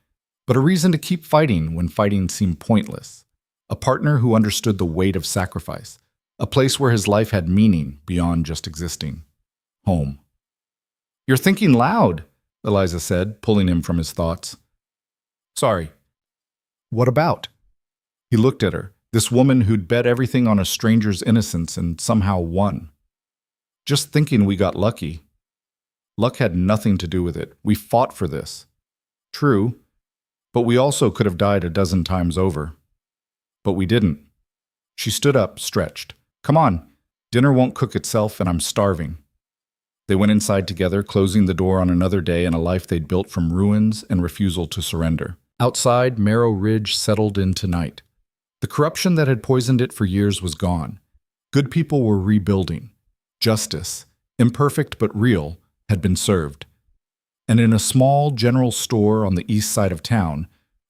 but a reason to keep fighting when fighting seemed pointless. A partner who understood the weight of sacrifice. A place where his life had meaning beyond just existing. Home. "You're thinking loud," Eliza said, pulling him from his thoughts. "Sorry." "What about?" He looked at her, this woman who'd bet everything on a stranger's innocence and somehow won. "Just thinking we got lucky." "Luck had nothing to do with it. We fought for this." "True, but we also could have died a dozen times over." "But we didn't." She stood up, stretched. "Come on, dinner won't cook itself and I'm starving." They went inside together, closing the door on another day and a life they'd built from ruins and refusal to surrender. Outside, Merrill Ridge settled into night. The corruption that had poisoned it for years was gone. Good people were rebuilding. Justice, imperfect but real, had been served. And in a small general store on the east side of town,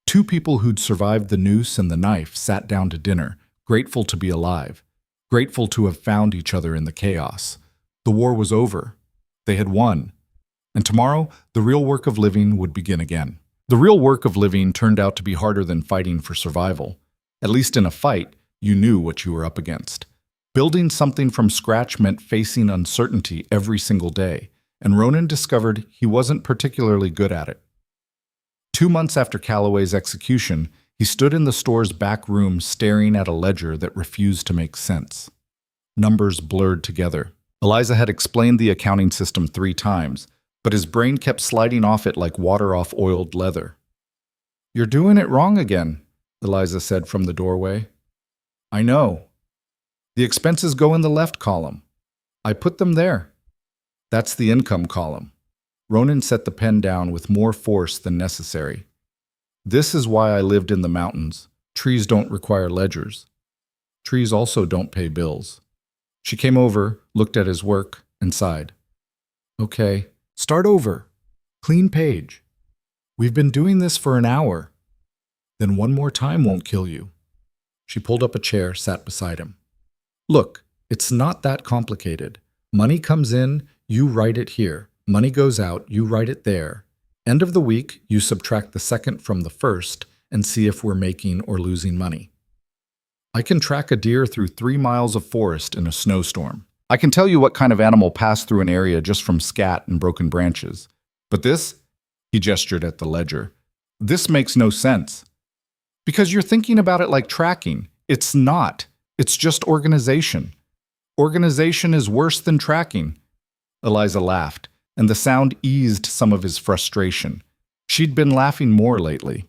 two people who'd survived the noose and the knife sat down to dinner, grateful to be alive, grateful to have found each other in the chaos. The war was over. They had won. And tomorrow, the real work of living would begin again. The real work of living turned out to be harder than fighting for survival. At least in a fight, you knew what you were up against. Building something from scratch meant facing uncertainty every single day, and Ronan discovered he wasn't particularly good at it. 2 months after Calloway's execution, he stood in the store's back room staring at a ledger that refused to make sense. Numbers blurred together. Eliza had explained the accounting system 3 times, but his brain kept sliding off it like water off oiled leather. "You're doing it wrong again," Eliza said from the doorway. "I know. The expenses go in the left column. I put them there. That's the income column." Ronan set the pen down with more force than necessary. "This is why I lived in the mountains. Trees don't require ledgers. Trees also don't pay bills." She came over, looked at his work, and sighed. "Okay, start over. Clean page. We've been doing this for an hour. Then one more time won't kill you." She pulled up a chair, sat beside him. "Look, it's not that complicated. Money comes in, you write it here. Money goes out, you write it there. End of the week, you subtract the second from the first and see if we're making or losing money. I can track a deer through 3 miles of forest in a snowstorm. I can tell you what kind of animal passed through an area just from scat and broken branches. But this," he gestured at the ledger, "this makes no sense. Because you're thinking about it like tracking. It's not. It's just organization. Organization is worse than tracking." Eliza laughed, and the sound eased some of his frustration. She'd been laughing more lately.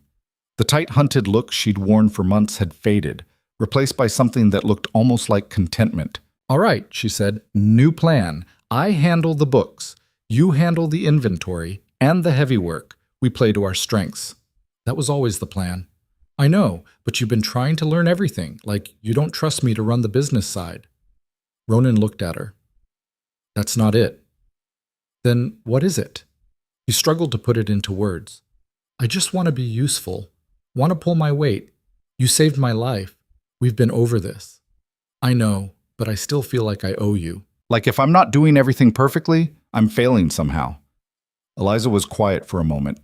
The tight, hunted look she'd worn for months had faded, replaced by something that looked almost like contentment. "All right," she said, "new plan. I handle the books. You handle the inventory and the heavy work. We play to our strengths." "That was always the plan." "I know, but you've been trying to learn everything, like you don't trust me to run the business side." Ronan looked at her. "That's not it." "Then what is it?" He struggled to put it into words. "I just want to be useful. Want to pull my weight. You saved my life. We've been over this." "I know, but I still feel like I owe you." "Like if I'm not doing everything perfectly, I'm failing somehow." Eliza was quiet for a moment.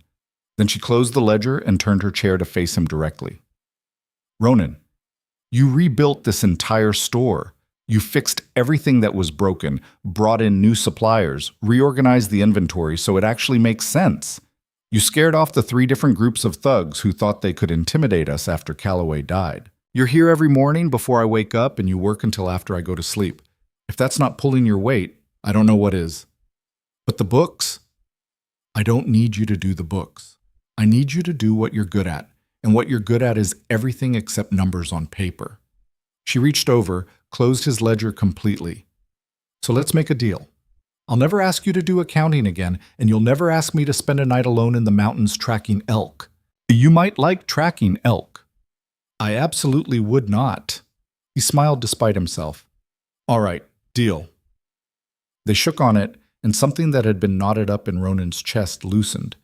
Then she closed the ledger and turned her chair to face him directly. Ronan, you rebuilt this entire store. You fixed everything that was broken, brought in new suppliers, reorganized the inventory so it actually makes sense. You scared off the 3 different groups of thugs who thought they could intimidate us after Calloway died. You're here every morning before I wake up and you work until after I go to sleep. If that's not pulling your weight, I don't know what is. But the books? I don't need you to do the books. I need you to do what you're good at, and what you're good at is everything except numbers on paper. She reached over, closed his ledger completely. So let's make a deal. I'll never ask you to do accounting again, and you'll never ask me to spend a night alone in the mountains tracking elk. You might like tracking elk. I absolutely would not. He smiled despite himself. All right, deal. They shook on it, and something that had been knotted up in Ronan's chest loosened.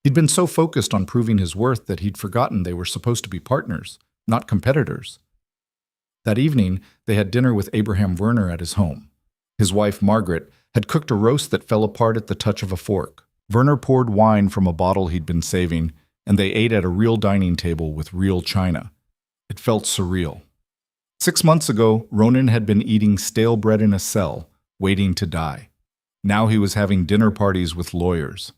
He'd been so focused on proving his worth that he'd forgotten they were supposed to be partners, not competitors. That evening, they had dinner with Abraham Werner at his home. His wife, Margaret, had cooked a roast that fell apart at the touch of a fork. Werner poured wine from a bottle he'd been saving, and they ate at a real dining table with real china. It felt surreal. 6 months ago, Ronan had been eating stale bread in a cell, waiting to die. Now he was having dinner parties with lawyers.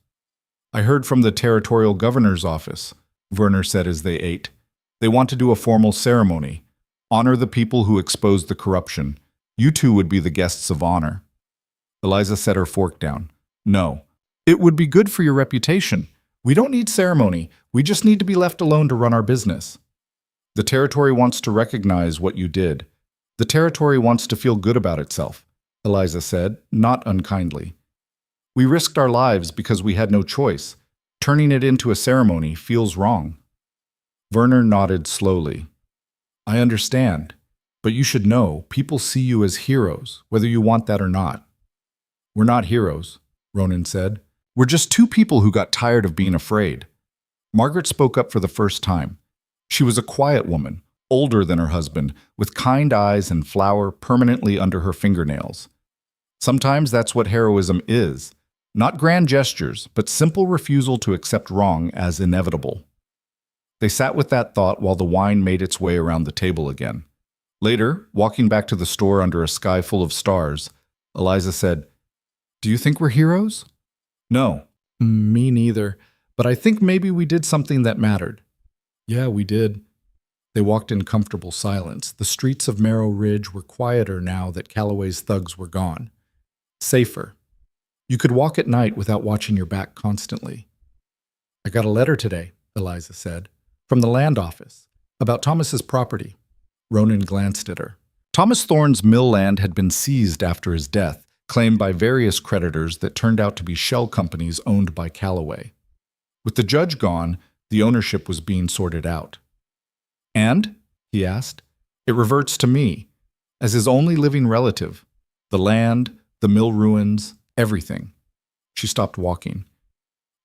I heard from the territorial governor's office, Werner said as they ate. They want to do a formal ceremony. Honor the people who exposed the corruption. You two would be the guests of honor. Eliza set her fork down. No. It would be good for your reputation. We don't need ceremony. We just need to be left alone to run our business. The territory wants to recognize what you did. The territory wants to feel good about itself, Eliza said, not unkindly. We risked our lives because we had no choice. Turning it into a ceremony feels wrong. Werner nodded slowly. I understand, but you should know people see you as heroes, whether you want that or not. We're not heroes, Ronan said. We're just 2 people who got tired of being afraid. Margaret spoke up for the first time. She was a quiet woman, older than her husband, with kind eyes and flour permanently under her fingernails. Sometimes that's what heroism is. Not grand gestures, but simple refusal to accept wrong as inevitable. They sat with that thought while the wine made its way around the table again. Later, walking back to the store under a sky full of stars, Eliza said, Do you think we're heroes? No. Me neither, but I think maybe we did something that mattered. Yeah, we did. They walked in comfortable silence. The streets of Merrow Ridge were quieter now that Calloway's thugs were gone. Safer. You could walk at night without watching your back constantly. I got a letter today, Eliza said, from the land office, about Thomas's property. Ronan glanced at her. Thomas Thorne's mill land had been seized after his death, claimed by various creditors that turned out to be shell companies owned by Calloway. With the judge gone, the ownership was being sorted out. And, he asked, it reverts to me, as his only living relative. The land, the mill ruins, everything. She stopped walking.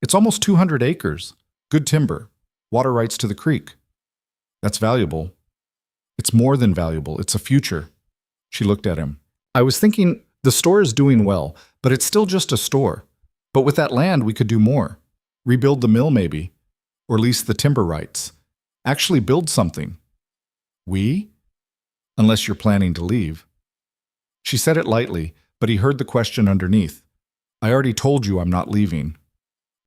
It's almost 200 acres. Good timber. Water rights to the creek. That's valuable. It's more than valuable. It's a future. She looked at him. I was thinking, the store is doing well, but it's still just a store. But with that land, we could do more. Rebuild the mill, maybe. Or lease the timber rights. Actually build something. We? Unless you're planning to leave. She said it lightly, but he heard the question underneath. I already told you I'm not leaving.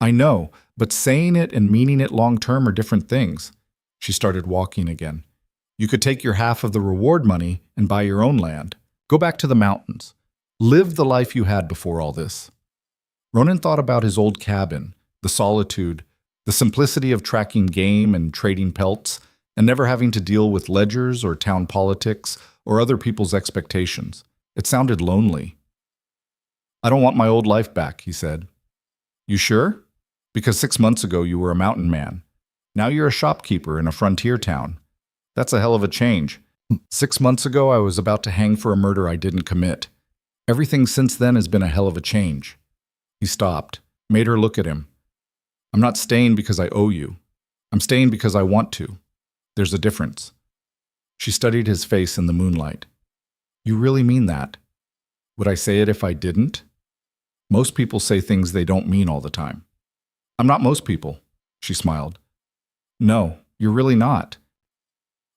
I know, but saying it and meaning it long-term are different things. She started walking again. You could take your half of the reward money and buy your own land. Go back to the mountains. Live the life you had before all this. Ronan thought about his old cabin, the solitude, the simplicity of tracking game and trading pelts, and never having to deal with ledgers or town politics or other people's expectations. It sounded lonely. I don't want my old life back, he said. You sure? Because 6 months ago you were a mountain man. Now you're a shopkeeper in a frontier town. That's a hell of a change. 6 months ago I was about to hang for a murder I didn't commit. Everything since then has been a hell of a change. He stopped, made her look at him. I'm not staying because I owe you. I'm staying because I want to. There's a difference. She studied his face in the moonlight. You really mean that? Would I say it if I didn't? Most people say things they don't mean all the time. I'm not most people, she smiled. No, you're really not.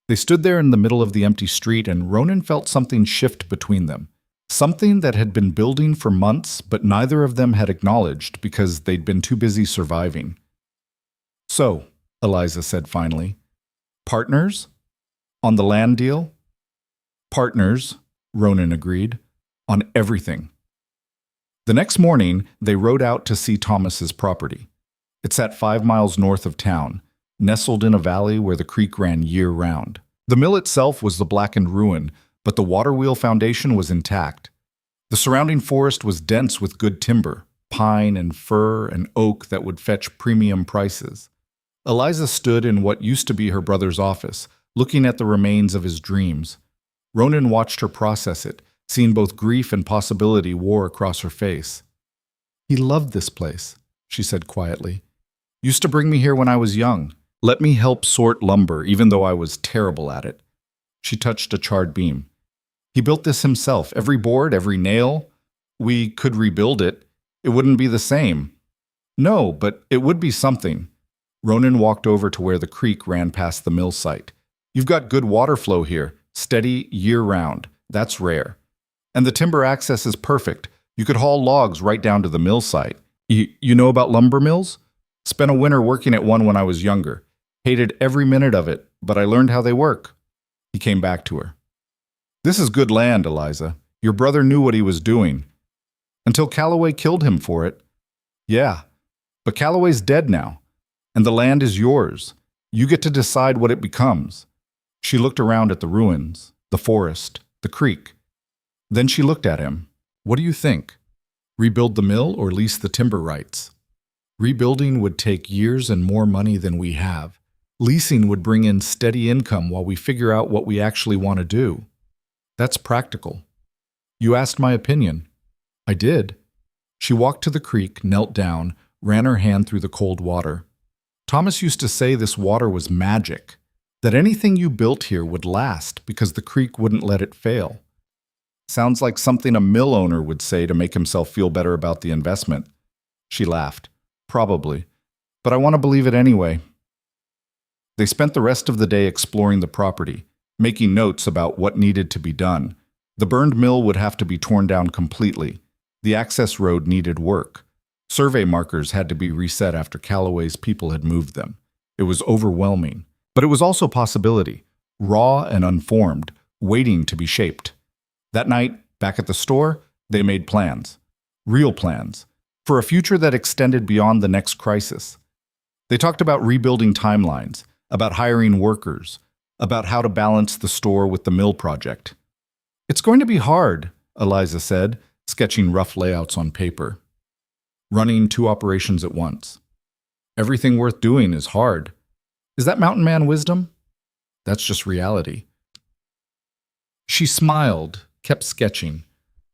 They stood there in the middle of the empty street, and Ronan felt something shift between them. Something that had been building for months, but neither of them had acknowledged because they'd been too busy surviving. So, Eliza said finally, partners? On the land deal? Partners, Ronan agreed, on everything. The next morning, they rode out to see Thomas's property. It sat 5 miles north of town, nestled in a valley where the creek ran year-round. The mill itself was the blackened ruin, but the water wheel foundation was intact. The surrounding forest was dense with good timber, pine and fir and oak that would fetch premium prices. Eliza stood in what used to be her brother's office, looking at the remains of his dreams. Ronan watched her process it, seeing both grief and possibility war across her face. He loved this place, she said quietly. Used to bring me here when I was young. Let me help sort lumber, even though I was terrible at it. She touched a charred beam. He built this himself, every board, every nail. We could rebuild it. It wouldn't be the same. No, but it would be something. Ronan walked over to where the creek ran past the mill site. You've got good water flow here, steady year-round. That's rare. And the timber access is perfect. You could haul logs right down to the mill site. You know about lumber mills? Spent a winter working at one when I was younger. Hated every minute of it, but I learned how they work. He came back to her. This is good land, Eliza. Your brother knew what he was doing. Until Calloway killed him for it. Yeah, but Calloway's dead now, and the land is yours. You get to decide what it becomes. She looked around at the ruins, the forest, the creek. Then she looked at him. What do you think? Rebuild the mill or lease the timber rights? Rebuilding would take years and more money than we have. Leasing would bring in steady income while we figure out what we actually want to do. That's practical. You asked my opinion. I did. She walked to the creek, knelt down, ran her hand through the cold water. Thomas used to say this water was magic, that anything you built here would last because the creek wouldn't let it fail. Sounds like something a mill owner would say to make himself feel better about the investment. She laughed. Probably. But I want to believe it anyway. They spent the rest of the day exploring the property, making notes about what needed to be done. The burned mill would have to be torn down completely. The access road needed work. Survey markers had to be reset after Calloway's people had moved them. It was overwhelming. But it was also possibility, raw and unformed, waiting to be shaped. That night, back at the store, they made plans. Real plans. For a future that extended beyond the next crisis. They talked about rebuilding timelines, about hiring workers, about how to balance the store with the mill project. It's going to be hard, Eliza said, sketching rough layouts on paper. Running 2 operations at once. Everything worth doing is hard. Is that mountain man wisdom? That's just reality. She smiled, kept sketching.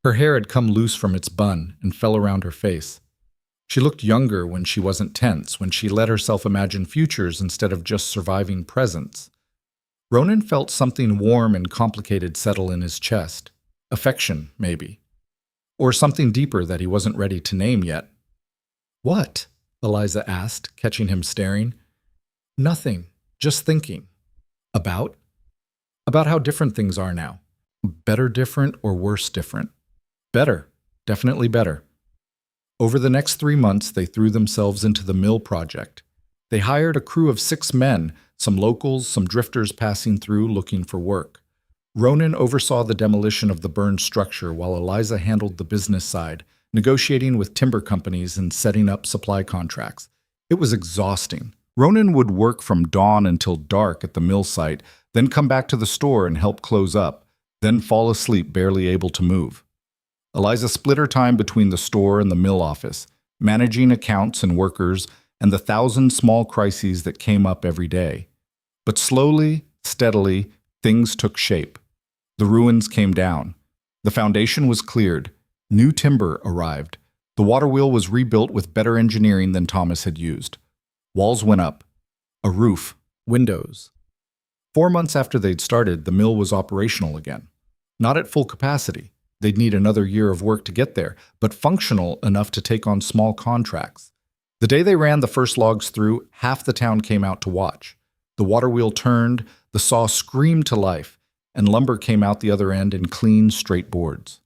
Her hair had come loose from its bun and fell around her face. She looked younger when she wasn't tense, when she let herself imagine futures instead of just surviving presents. Ronan felt something warm and complicated settle in his chest. Affection, maybe. Or something deeper that he wasn't ready to name yet. What? Eliza asked, catching him staring. Nothing, just thinking. About? About how different things are now. Better different or worse different? Better, definitely better. Over the next 3 months, they threw themselves into the mill project. They hired a crew of 6 men, some locals, some drifters passing through looking for work. Ronan oversaw the demolition of the burned structure while Eliza handled the business side, negotiating with timber companies and setting up supply contracts. It was exhausting. Ronan would work from dawn until dark at the mill site, then come back to the store and help close up, then fall asleep barely able to move. Eliza split her time between the store and the mill office, managing accounts and workers and the 1,000 small crises that came up every day. But slowly, steadily, things took shape. The ruins came down. The foundation was cleared. New timber arrived. The water wheel was rebuilt with better engineering than Thomas had used. Walls went up. A roof. Windows. 4 months after they'd started, the mill was operational again. Not at full capacity. They'd need another year of work to get there, but functional enough to take on small contracts. The day they ran the first logs through, half the town came out to watch. The water wheel turned, the saw screamed to life, and lumber came out the other end in clean, straight boards.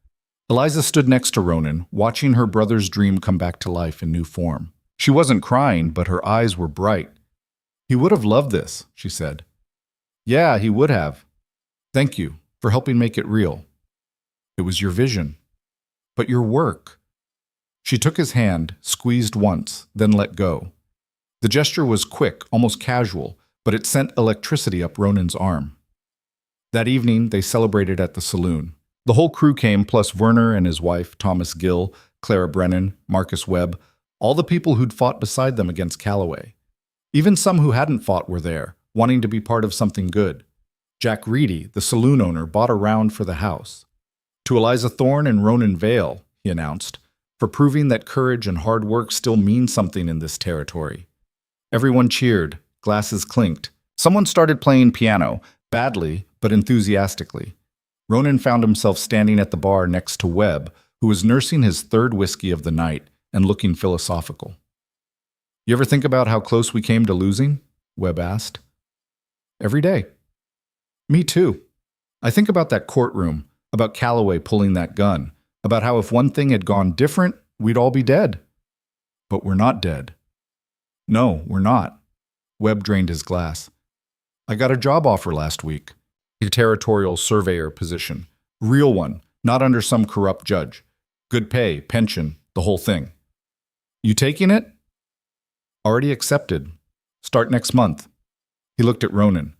Eliza stood next to Ronan, watching her brother's dream come back to life in new form. She wasn't crying, but her eyes were bright. "He would have loved this," she said. "Yeah, he would have. Thank you for helping make it real. It was your vision. But your work." She took his hand, squeezed once, then let go. The gesture was quick, almost casual, but it sent electricity up Ronan's arm. That evening, they celebrated at the saloon. The whole crew came, plus Werner and his wife, Thomas Gill, Clara Brennan, Marcus Webb, all the people who'd fought beside them against Calloway. Even some who hadn't fought were there, wanting to be part of something good. Jack Reedy, the saloon owner, bought a round for the house. "To Eliza Thorne and Ronan Vale," he announced, "for proving that courage and hard work still mean something in this territory." Everyone cheered, glasses clinked. Someone started playing piano, badly but enthusiastically. Ronan found himself standing at the bar next to Webb, who was nursing his third whiskey of the night and looking philosophical. "You ever think about how close we came to losing?" Webb asked. "Every day." "Me too. I think about that courtroom, about Calloway pulling that gun, about how if one thing had gone different, we'd all be dead. But we're not dead." "No, we're not." Webb drained his glass. "I got a job offer last week. A territorial surveyor position. Real one, not under some corrupt judge. Good pay, pension, the whole thing." "You taking it?" "Already accepted. Start next month." He looked at Ronan.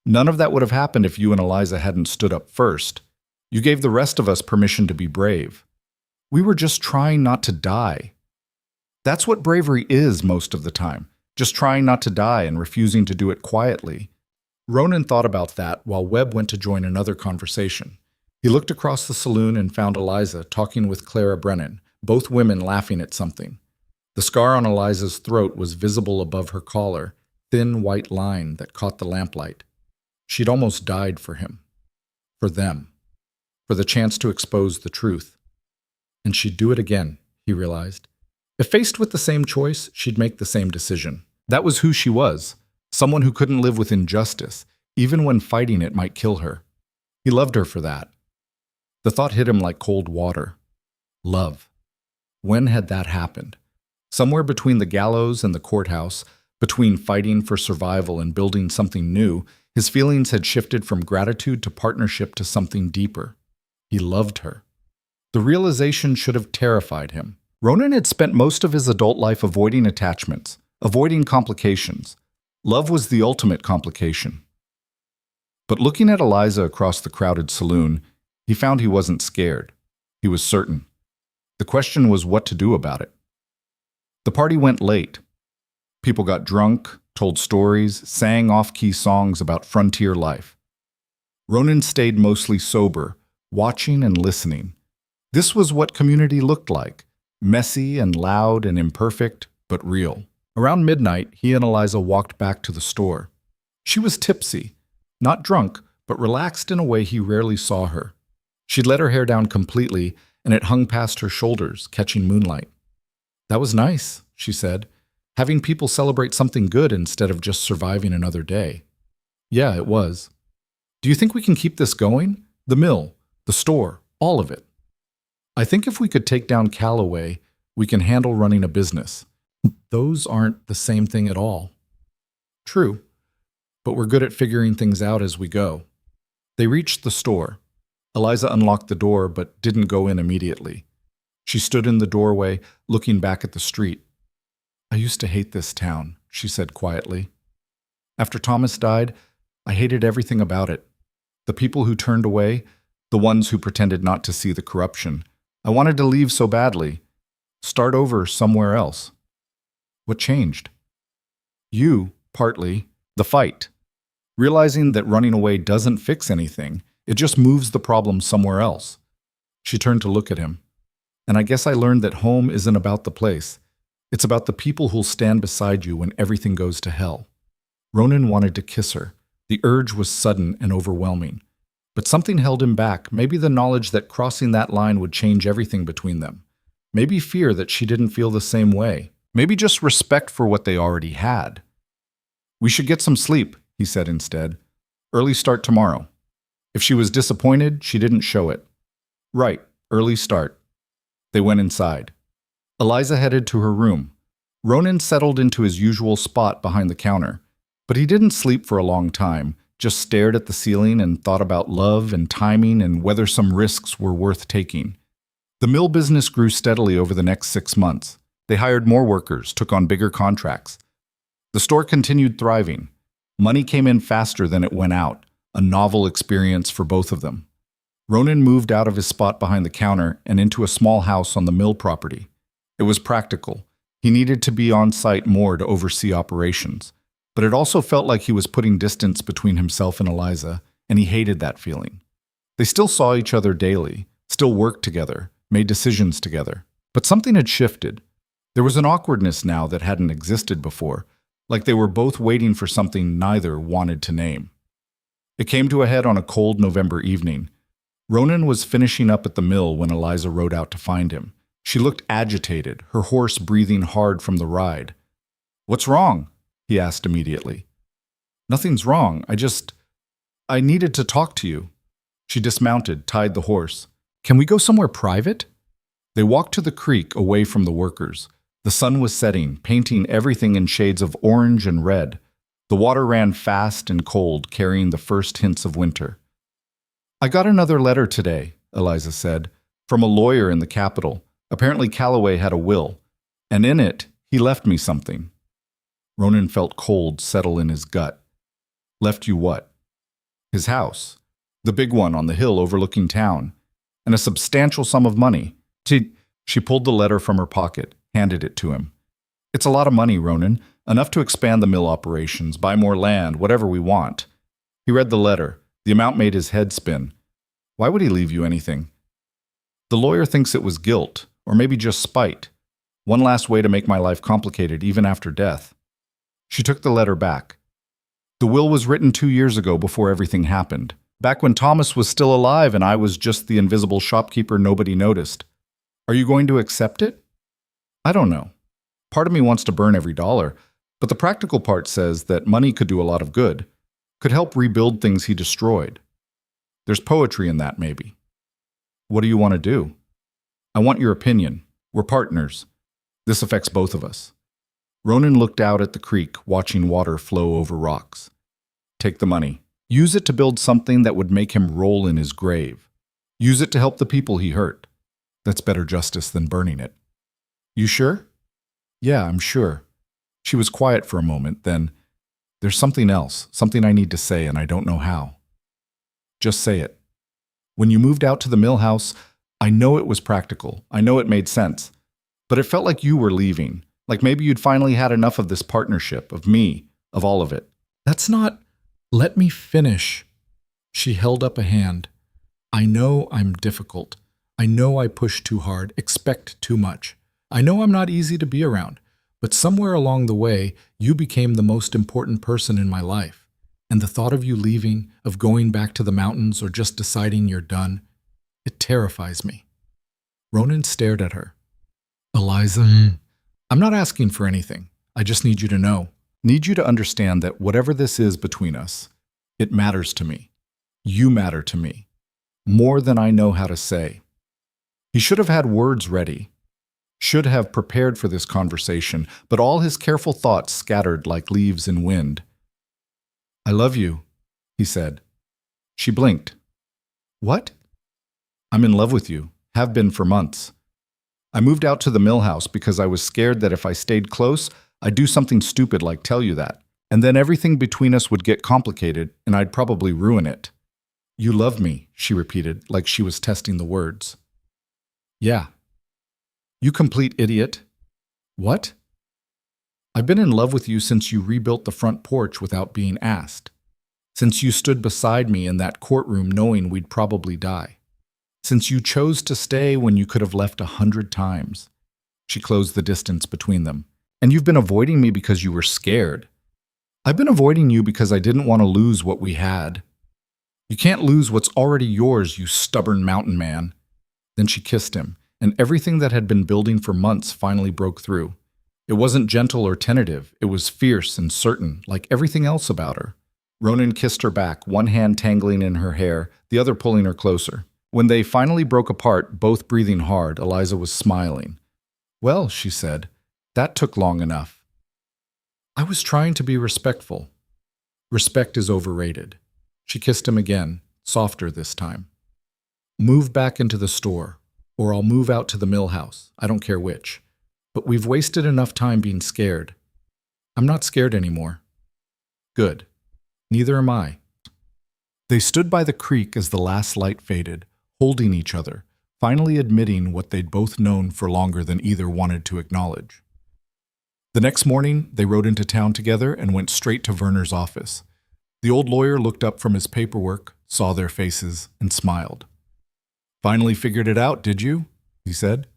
"None of that would have happened if you and Eliza hadn't stood up first. You gave the rest of us permission to be brave. We were just trying not to die. That's what bravery is most of the time, just trying not to die and refusing to do it quietly." Ronan thought about that while Webb went to join another conversation. He looked across the saloon and found Eliza talking with Clara Brennan, both women laughing at something. The scar on Eliza's throat was visible above her collar, thin white line that caught the lamplight. She'd almost died for him. For them. For the chance to expose the truth. And she'd do it again, he realized. If faced with the same choice, she'd make the same decision. That was who she was. Someone who couldn't live with injustice, even when fighting it might kill her. He loved her for that. The thought hit him like cold water. Love. When had that happened? Somewhere between the gallows and the courthouse, between fighting for survival and building something new, his feelings had shifted from gratitude to partnership to something deeper. He loved her. The realization should have terrified him. Ronan had spent most of his adult life avoiding attachments, avoiding complications. Love was the ultimate complication. But looking at Eliza across the crowded saloon, he found he wasn't scared. He was certain. The question was what to do about it. The party went late. People got drunk, told stories, sang off-key songs about frontier life. Ronan stayed mostly sober, watching and listening. This was what community looked like, messy and loud and imperfect, but real. Around midnight, he and Eliza walked back to the store. She was tipsy, not drunk, but relaxed in a way he rarely saw her. She'd let her hair down completely, and it hung past her shoulders, catching moonlight. "That was nice," she said, "having people celebrate something good instead of just surviving another day." "Yeah, it was." "Do you think we can keep this going? The mill, the store, all of it." "I think if we could take down Calloway, we can handle running a business." "Those aren't the same thing at all." "True, but we're good at figuring things out as we go." They reached the store. Eliza unlocked the door but didn't go in immediately. She stood in the doorway, looking back at the street. "I used to hate this town," she said quietly. "After Thomas died, I hated everything about it. The people who turned away, the ones who pretended not to see the corruption. I wanted to leave so badly. Start over somewhere else." "What changed?" "You, partly. The fight. Realizing that running away doesn't fix anything, it just moves the problem somewhere else." She turned to look at him. "And I guess I learned that home isn't about the place. It's about the people who'll stand beside you when everything goes to hell." Ronan wanted to kiss her. The urge was sudden and overwhelming. But something held him back, maybe the knowledge that crossing that line would change everything between them. Maybe fear that she didn't feel the same way. Maybe just respect for what they already had. We should get some sleep, he said instead. Early start tomorrow. If she was disappointed, she didn't show it. Right, early start. They went inside. Eliza headed to her room. Ronan settled into his usual spot behind the counter, but he didn't sleep for a long time, just stared at the ceiling and thought about love and timing and whether some risks were worth taking. The mill business grew steadily over the next 6 months. They hired more workers, took on bigger contracts. The store continued thriving. Money came in faster than it went out, a novel experience for both of them. Ronan moved out of his spot behind the counter and into a small house on the mill property. It was practical. He needed to be on site more to oversee operations, but it also felt like he was putting distance between himself and Eliza, and he hated that feeling. They still saw each other daily, still worked together, made decisions together, but something had shifted. There was an awkwardness now that hadn't existed before, like they were both waiting for something neither wanted to name. It came to a head on a cold November evening. Ronan was finishing up at the mill when Eliza rode out to find him. She looked agitated, her horse breathing hard from the ride. "What's wrong?" he asked immediately. "Nothing's wrong. I needed to talk to you." She dismounted, tied the horse. "Can we go somewhere private?" They walked to the creek away from the workers. The sun was setting, painting everything in shades of orange and red. The water ran fast and cold, carrying the first hints of winter. "I got another letter today," Eliza said, "from a lawyer in the capital. Apparently Calloway had a will, and in it, he left me something." Ronan felt cold settle in his gut. "Left you what?" "His house. The big one on the hill overlooking town. And a substantial sum of money. She pulled the letter from her pocket, handed it to him. "It's a lot of money, Ronan. Enough to expand the mill operations, buy more land, whatever we want." He read the letter. The amount made his head spin. "Why would he leave you anything?" "The lawyer thinks it was guilt, or maybe just spite. One last way to make my life complicated, even after death." She took the letter back. "The will was written 2 years ago before everything happened. Back when Thomas was still alive and I was just the invisible shopkeeper nobody noticed. Are you going to accept it?" "I don't know. Part of me wants to burn every dollar, but the practical part says that money could do a lot of good, could help rebuild things he destroyed. There's poetry in that, maybe." "What do you want to do?" "I want your opinion. We're partners. This affects both of us." Ronan looked out at the creek, watching water flow over rocks. "Take the money. Use it to build something that would make him roll in his grave. Use it to help the people he hurt. That's better justice than burning it." "You sure?" "Yeah, I'm sure." She was quiet for a moment, then, "There's something else, something I need to say, and I don't know how." "Just say it. When you moved out to the mill house, I know it was practical. I know it made sense. But it felt like you were leaving, like maybe you'd finally had enough of this partnership, of me, of all of it." "That's not—" "Let me finish." She held up a hand. "I know I'm difficult. I know I push too hard, expect too much. I know I'm not easy to be around. But somewhere along the way, you became the most important person in my life. And the thought of you leaving, of going back to the mountains or just deciding you're done, it terrifies me." Ronan stared at her. "Eliza, I'm not asking for anything. I just need you to know. Need you to understand that whatever this is between us, it matters to me. You matter to me. More than I know how to say." He should have had words ready. Should have prepared for this conversation, but all his careful thoughts scattered like leaves in wind. "I love you," he said. She blinked. "What?" "I'm in love with you. Have been for months. I moved out to the mill house because I was scared that if I stayed close, I'd do something stupid like tell you that, and then everything between us would get complicated, and I'd probably ruin it." "You love me," she repeated, like she was testing the words. "Yeah." "You complete idiot." "What?" "I've been in love with you since you rebuilt the front porch without being asked. Since you stood beside me in that courtroom knowing we'd probably die. Since you chose to stay when you could have left 100 times. She closed the distance between them. "And you've been avoiding me because you were scared. I've been avoiding you because I didn't want to lose what we had. You can't lose what's already yours, you stubborn mountain man." Then she kissed him, and everything that had been building for months finally broke through. It wasn't gentle or tentative, it was fierce and certain, like everything else about her. Ronan kissed her back, one hand tangling in her hair, the other pulling her closer. When they finally broke apart, both breathing hard, Eliza was smiling. "Well," she said, "that took long enough." "I was trying to be respectful." "Respect is overrated." She kissed him again, softer this time. "Move back into the store, or I'll move out to the mill house. I don't care which. But we've wasted enough time being scared." "I'm not scared anymore." "Good. Neither am I." They stood by the creek as the last light faded, holding each other, finally admitting what they'd both known for longer than either wanted to acknowledge. The next morning, they rode into town together and went straight to Werner's office. The old lawyer looked up from his paperwork, saw their faces, and smiled. "Finally figured it out, did you?" he said.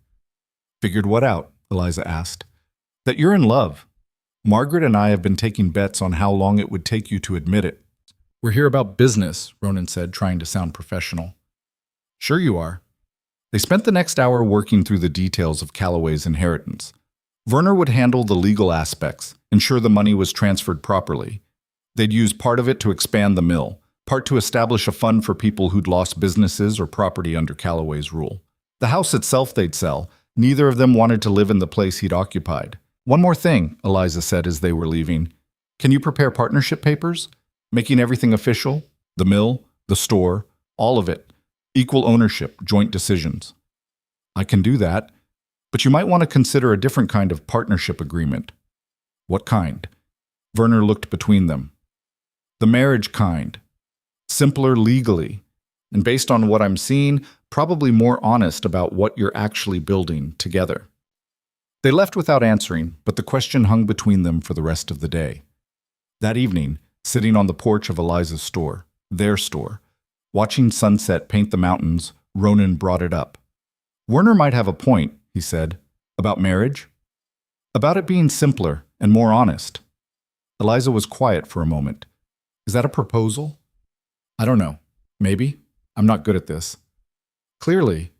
"Figured what out?" Eliza asked. "That you're in love. Margaret and I have been taking bets on how long it would take you to admit it." "We're here about business," Ronan said, trying to sound professional. "Sure you are." They spent the next hour working through the details of Calloway's inheritance. Werner would handle the legal aspects, ensure the money was transferred properly. They'd use part of it to expand the mill, part to establish a fund for people who'd lost businesses or property under Calloway's rule. The house itself they'd sell. Neither of them wanted to live in the place he'd occupied. "One more thing," Eliza said as they were leaving. "Can you prepare partnership papers? Making everything official? The mill, the store, all of it. Equal ownership, joint decisions." "I can do that. But you might want to consider a different kind of partnership agreement." "What kind?" Werner looked between them. "The marriage kind. Simpler legally. And based on what I'm seeing, probably more honest about what you're actually building together." They left without answering, but the question hung between them for the rest of the day. That evening, sitting on the porch of Eliza's store, their store, watching sunset paint the mountains, Ronan brought it up. "Werner might have a point," he said. "About marriage? About it being simpler and more honest." Eliza was quiet for a moment. "Is that a proposal?" "I don't know. Maybe. I'm not good at this." "Clearly."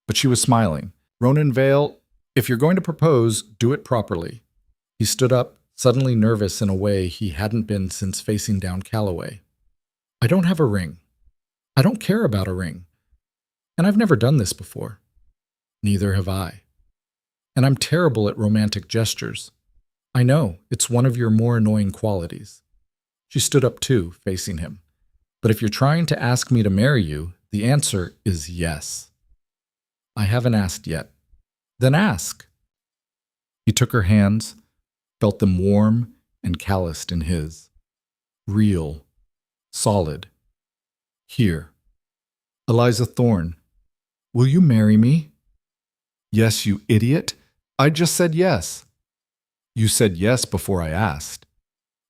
But she was smiling. "Ronan Vale, if you're going to propose, do it properly." He stood up, suddenly nervous in a way he hadn't been since facing down Calloway. "I don't have a ring. I don't care about a ring. And I've never done this before." "Neither have I. And I'm terrible at romantic gestures. I know, it's one of your more annoying qualities." She stood up too, facing him. "But if you're trying to ask me to marry you, the answer is yes." "I haven't asked yet." "Then ask." He took her hands, felt them warm and calloused in his. Real. Solid. Here. "Eliza Thorne, will you marry me?" "Yes, you idiot. I just said yes." "You said yes before I asked."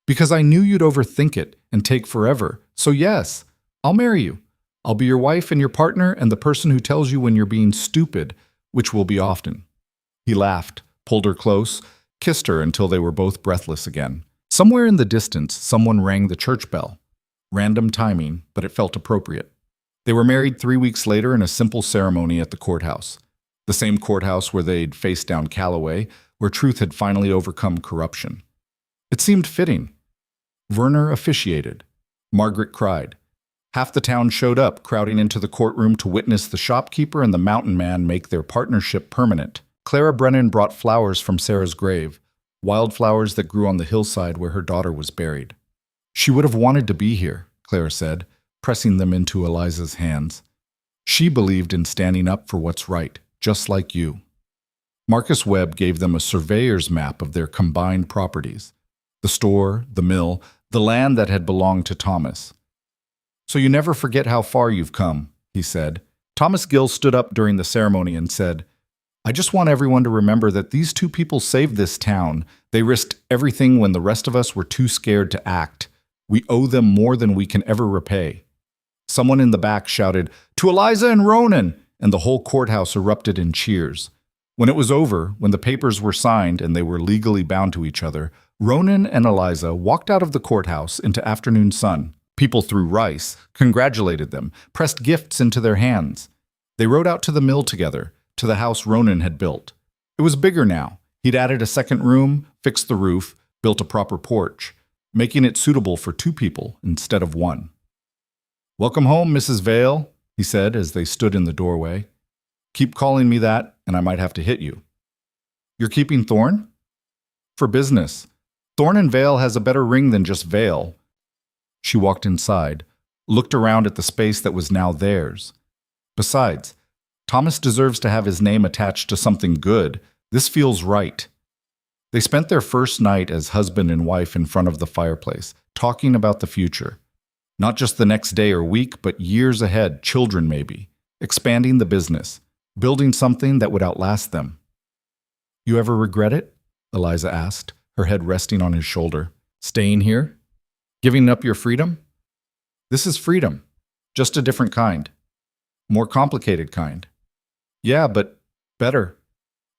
"Because I knew you'd overthink it and take forever. So yes, I'll marry you. I'll be your wife and your partner and the person who tells you when you're being stupid, which will be often." He laughed, pulled her close, kissed her until they were both breathless again. Somewhere in the distance, someone rang the church bell. Random timing, but it felt appropriate. They were married 3 weeks later in a simple ceremony at the courthouse. The same courthouse where they'd faced down Calloway, where truth had finally overcome corruption. It seemed fitting. Werner officiated. Margaret cried. Half the town showed up, crowding into the courtroom to witness the shopkeeper and the mountain man make their partnership permanent. Clara Brennan brought flowers from Sarah's grave, wildflowers that grew on the hillside where her daughter was buried. "She would have wanted to be here," Clara said, pressing them into Eliza's hands. "She believed in standing up for what's right, just like you." Marcus Webb gave them a surveyor's map of their combined properties. The store, the mill, the land that had belonged to Thomas. "So you never forget how far you've come," he said. Thomas Gill stood up during the ceremony and said, "I just want everyone to remember that these two people saved this town. They risked everything when the rest of us were too scared to act. We owe them more than we can ever repay." Someone in the back shouted, "To Eliza and Ronan!" and the whole courthouse erupted in cheers. When it was over, when the papers were signed and they were legally bound to each other, Ronan and Eliza walked out of the courthouse into afternoon sun. People threw rice, congratulated them, pressed gifts into their hands. They rode out to the mill together, to the house Ronan had built. It was bigger now, He'd added a second room, fixed the roof, built a proper porch, making it suitable for 2 people instead of 1. "Welcome home, Mrs. Vale," he said as they stood in the doorway. "Keep calling me that, and I might have to hit you." "You're keeping Thorn?" "For business. Thorn and Vale has a better ring than just Vale." She walked inside, looked around at the space that was now theirs. "Besides, Thomas deserves to have his name attached to something good. This feels right." They spent their first night as husband and wife in front of the fireplace, talking about the future. Not just the next day or week, but years ahead, children maybe, expanding the business, building something that would outlast them. "You ever regret it?" Eliza asked, her head resting on his shoulder. "Staying here? Giving up your freedom?" "This is freedom, just a different kind. More complicated kind." "Yeah, but better."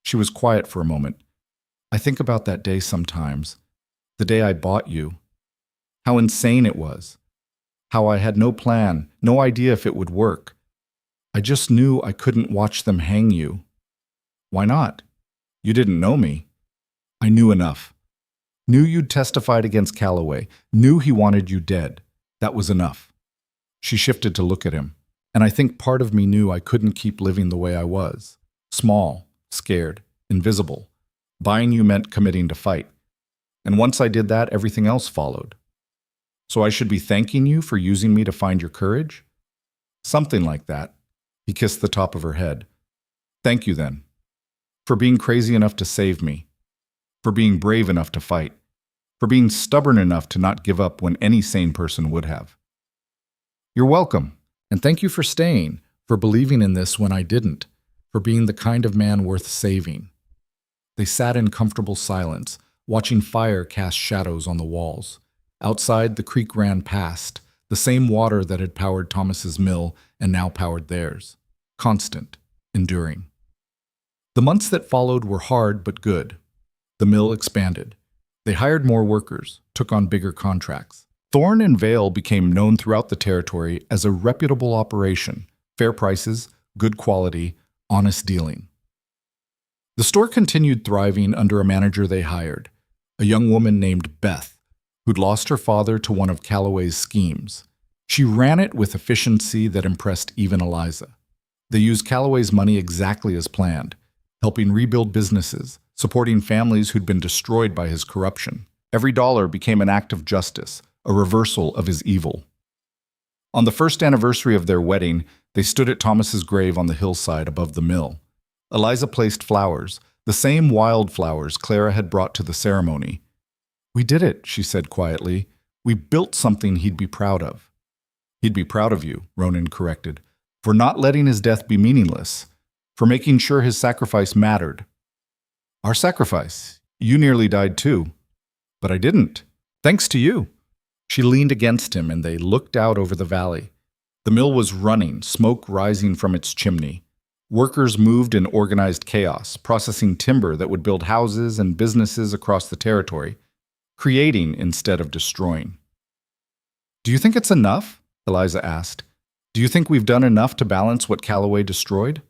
She was quiet for a moment. "I think about that day sometimes. The day I bought you. How insane it was. How I had no plan, no idea if it would work. I just knew I couldn't watch them hang you." "Why not? You didn't know me." "I knew enough. Knew you'd testified against Calloway. Knew he wanted you dead. That was enough." She shifted to look at him. "And I think part of me knew I couldn't keep living the way I was. Small, scared, invisible. Buying you meant committing to fight. And once I did that, everything else followed. So I should be thanking you for using me to find your courage?" "Something like that." He kissed the top of her head. "Thank you then. For being crazy enough to save me. For being brave enough to fight. For being stubborn enough to not give up when any sane person would have." "You're welcome. And thank you for staying, for believing in this when I didn't, for being the kind of man worth saving." They sat in comfortable silence, watching fire cast shadows on the walls. Outside, the creek ran past, the same water that had powered Thomas's mill and now powered theirs. Constant, enduring. The months that followed were hard but good. The mill expanded. They hired more workers, took on bigger contracts. Thorn and Vale became known throughout the territory as a reputable operation, fair prices, good quality, honest dealing. The store continued thriving under a manager they hired, a young woman named Beth, who'd lost her father to one of Calloway's schemes. She ran it with efficiency that impressed even Eliza. They used Calloway's money exactly as planned, helping rebuild businesses, supporting families who'd been destroyed by his corruption. Every dollar became an act of justice, a reversal of his evil. On the first anniversary of their wedding, they stood at Thomas's grave on the hillside above the mill. Eliza placed flowers, the same wildflowers Clara had brought to the ceremony. "We did it," she said quietly. "We built something he'd be proud of." "He'd be proud of you," Ronan corrected, "for not letting his death be meaningless, for making sure his sacrifice mattered." "Our sacrifice? You nearly died too." "But I didn't. Thanks to you." She leaned against him and they looked out over the valley. The mill was running, smoke rising from its chimney. Workers moved in organized chaos, processing timber that would build houses and businesses across the territory, creating instead of destroying. "Do you think it's enough?" Eliza asked. "Do you think we've done enough to balance what Calloway destroyed?"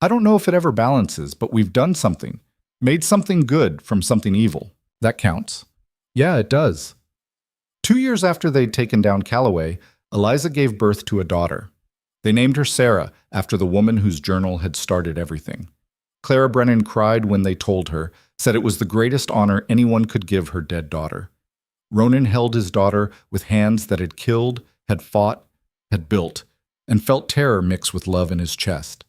"I don't know if it ever balances, but we've done something. Made something good from something evil. That counts." "Yeah, it does." 2 years after they'd taken down Calloway, Eliza gave birth to a daughter. They named her Sarah, after the woman whose journal had started everything. Clara Brennan cried when they told her, said it was the greatest honor anyone could give her dead daughter. Ronan held his daughter with hands that had killed, had fought, had built, and felt terror mix with love in his chest.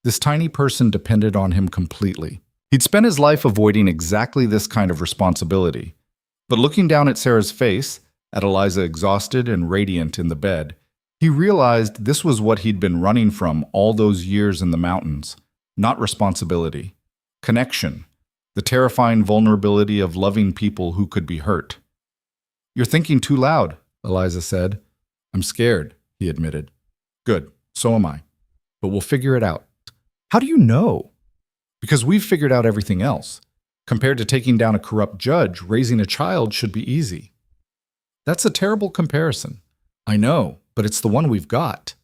This tiny person depended on him completely. He'd spent his life avoiding exactly this kind of responsibility. But looking down at Sarah's face, at Eliza exhausted and radiant in the bed, he realized this was what he'd been running from all those years in the mountains. Not responsibility. Connection. The terrifying vulnerability of loving people who could be hurt. "You're thinking too loud," Eliza said. "I'm scared," he admitted. "Good, so am I. But we'll figure it out." "How do you know?" "Because we've figured out everything else. Compared to taking down a corrupt judge, raising a child should be easy." "That's a terrible comparison." "I know, but it's the one we've got."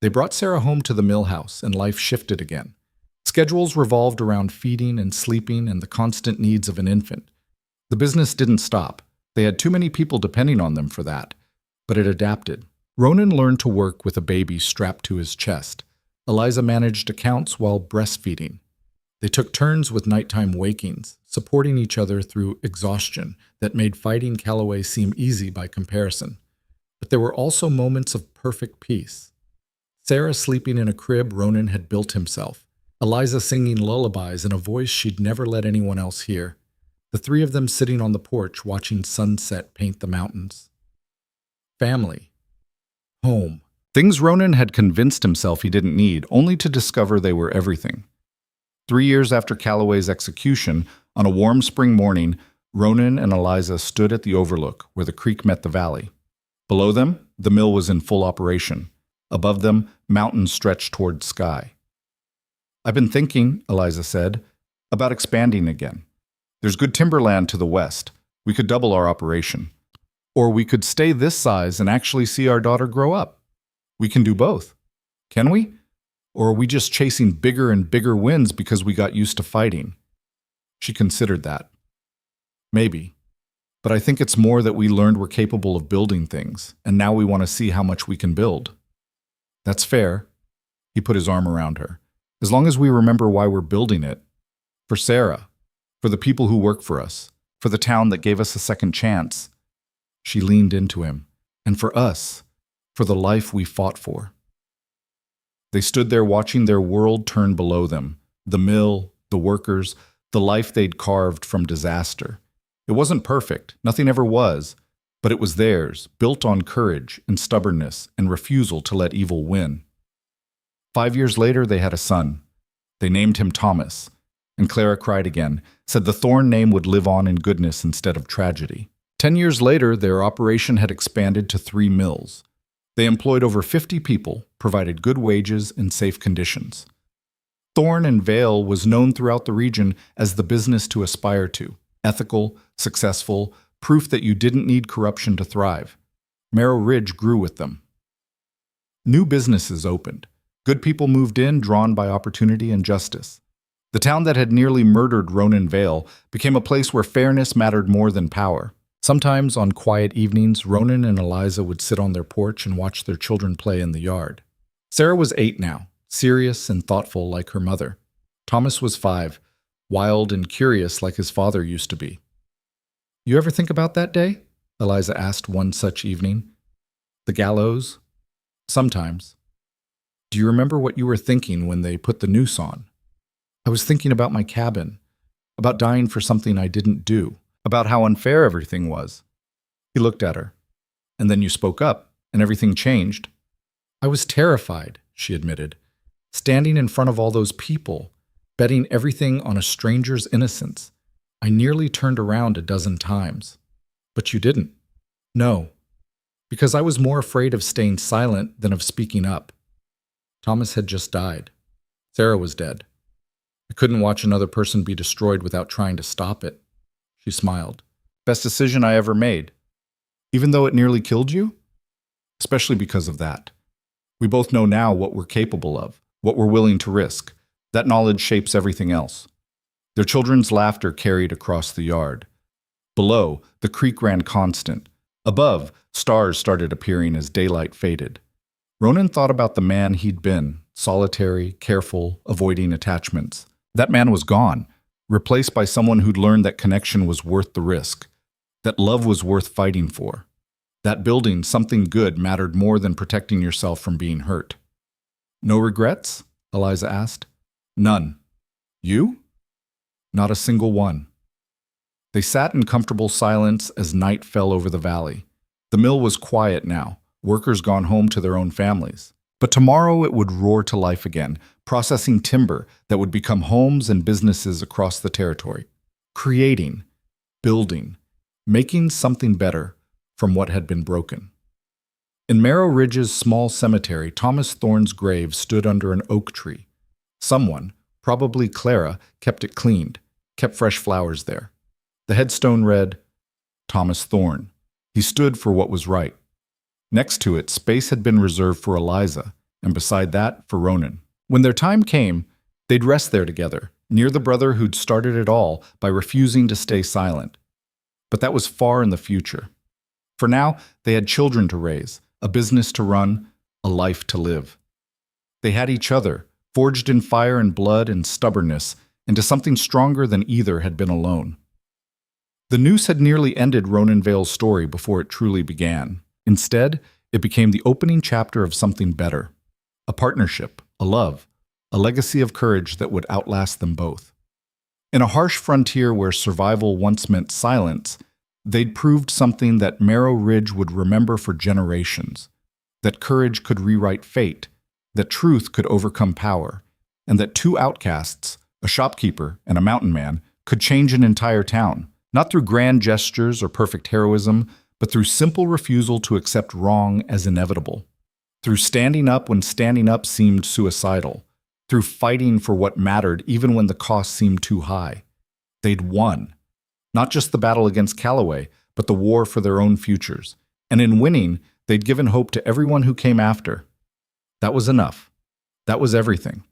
They brought Sarah home to the mill house, and life shifted again. Schedules revolved around feeding and sleeping and the constant needs of an infant. The business didn't stop. They had too many people depending on them for that. But it adapted. Ronan learned to work with a baby strapped to his chest. Eliza managed accounts while breastfeeding. They took turns with nighttime wakings, supporting each other through exhaustion that made fighting Calloway seem easy by comparison. But there were also moments of perfect peace. Sarah sleeping in a crib Ronan had built himself. Eliza singing lullabies in a voice she'd never let anyone else hear. The three of them sitting on the porch watching sunset paint the mountains. Family. Home. Things Ronan had convinced himself he didn't need, only to discover they were everything. 3 years after Calloway's execution, on a warm spring morning, Ronan and Eliza stood at the overlook where the creek met the valley. Below them, the mill was in full operation. Above them, mountains stretched toward sky. "I've been thinking," Eliza said, "about expanding again. There's good timberland to the west. We could double our operation. Or we could stay this size and actually see our daughter grow up. We can do both. Can we? Or are we just chasing bigger and bigger wins because we got used to fighting?" She considered that. Maybe. But I think it's more that we learned we're capable of building things, and now we want to see how much we can build. That's fair. He put his arm around her. As long as we remember why we're building it. For Sarah. For the people who work for us. For the town that gave us a second chance. She leaned into him. And for us. For the life we fought for. They stood there watching their world turn below them. The mill, the workers, the life they'd carved from disaster. It wasn't perfect, nothing ever was, but it was theirs, built on courage and stubbornness and refusal to let evil win. 5 years later, they had a son. They named him Thomas, and Clara cried again, said the Thorn name would live on in goodness instead of tragedy. 10 years later, their operation had expanded to 3 mills. They employed over 50 people, provided good wages and safe conditions. Thorn and Vale was known throughout the region as the business to aspire to. Ethical, successful, proof that you didn't need corruption to thrive. Merrill Ridge grew with them. New businesses opened. Good people moved in, drawn by opportunity and justice. The town that had nearly murdered Ronan Vale became a place where fairness mattered more than power. Sometimes, on quiet evenings, Ronan and Eliza would sit on their porch and watch their children play in the yard. Sarah was 8 now, serious and thoughtful like her mother. Thomas was 5, wild and curious like his father used to be. "You ever think about that day?" Eliza asked one such evening. "The gallows?" "Sometimes." "Do you remember what you were thinking when they put the noose on?" "I was thinking about my cabin, about dying for something I didn't do, about how unfair everything was." He looked at her. "And then you spoke up, and everything changed." "I was terrified," she admitted, "standing in front of all those people, betting everything on a stranger's innocence. I nearly turned around a dozen times." "But you didn't." "No, because I was more afraid of staying silent than of speaking up. Thomas had just died. Sarah was dead. I couldn't watch another person be destroyed without trying to stop it." She smiled. "Best decision I ever made. Even though it nearly killed you?" "Especially because of that. We both know now what we're capable of, what we're willing to risk. That knowledge shapes everything else." Their children's laughter carried across the yard. Below, the creek ran constant. Above, stars started appearing as daylight faded. Ronan thought about the man he'd been, solitary, careful, avoiding attachments. That man was gone, replaced by someone who'd learned that connection was worth the risk, that love was worth fighting for, that building something good mattered more than protecting yourself from being hurt. "No regrets?" Eliza asked. "None. You?" "Not a single one." They sat in comfortable silence as night fell over the valley. The mill was quiet now, workers gone home to their own families. But tomorrow it would roar to life again, processing timber that would become homes and businesses across the territory. Creating, building, making something better from what had been broken. In Merrill Ridge's small cemetery, Thomas Thorne's grave stood under an oak tree. Someone, probably Clara, kept it cleaned, kept fresh flowers there. The headstone read, "Thomas Thorne." He stood for what was right. Next to it, space had been reserved for Eliza, and beside that, for Ronan. When their time came, They'd rest there together, near the brother who'd started it all by refusing to stay silent. But that was far in the future. For now, they had children to raise, a business to run, a life to live. They had each other, forged in fire and blood and stubbornness, into something stronger than either had been alone. The noose had nearly ended Ronan Vale's story before it truly began. Instead, it became the opening chapter of something better. A partnership, a love, a legacy of courage that would outlast them both. In a harsh frontier where survival once meant silence, they'd proved something that Marrow Ridge would remember for generations. That courage could rewrite fate, that truth could overcome power, and that two outcasts, a shopkeeper and a mountain man, could change an entire town, not through grand gestures or perfect heroism, but through simple refusal to accept wrong as inevitable. Through standing up when standing up seemed suicidal. Through fighting for what mattered even when the cost seemed too high. They'd won. Not just the battle against Calloway, but the war for their own futures. And in winning, they'd given hope to everyone who came after. That was enough. That was everything.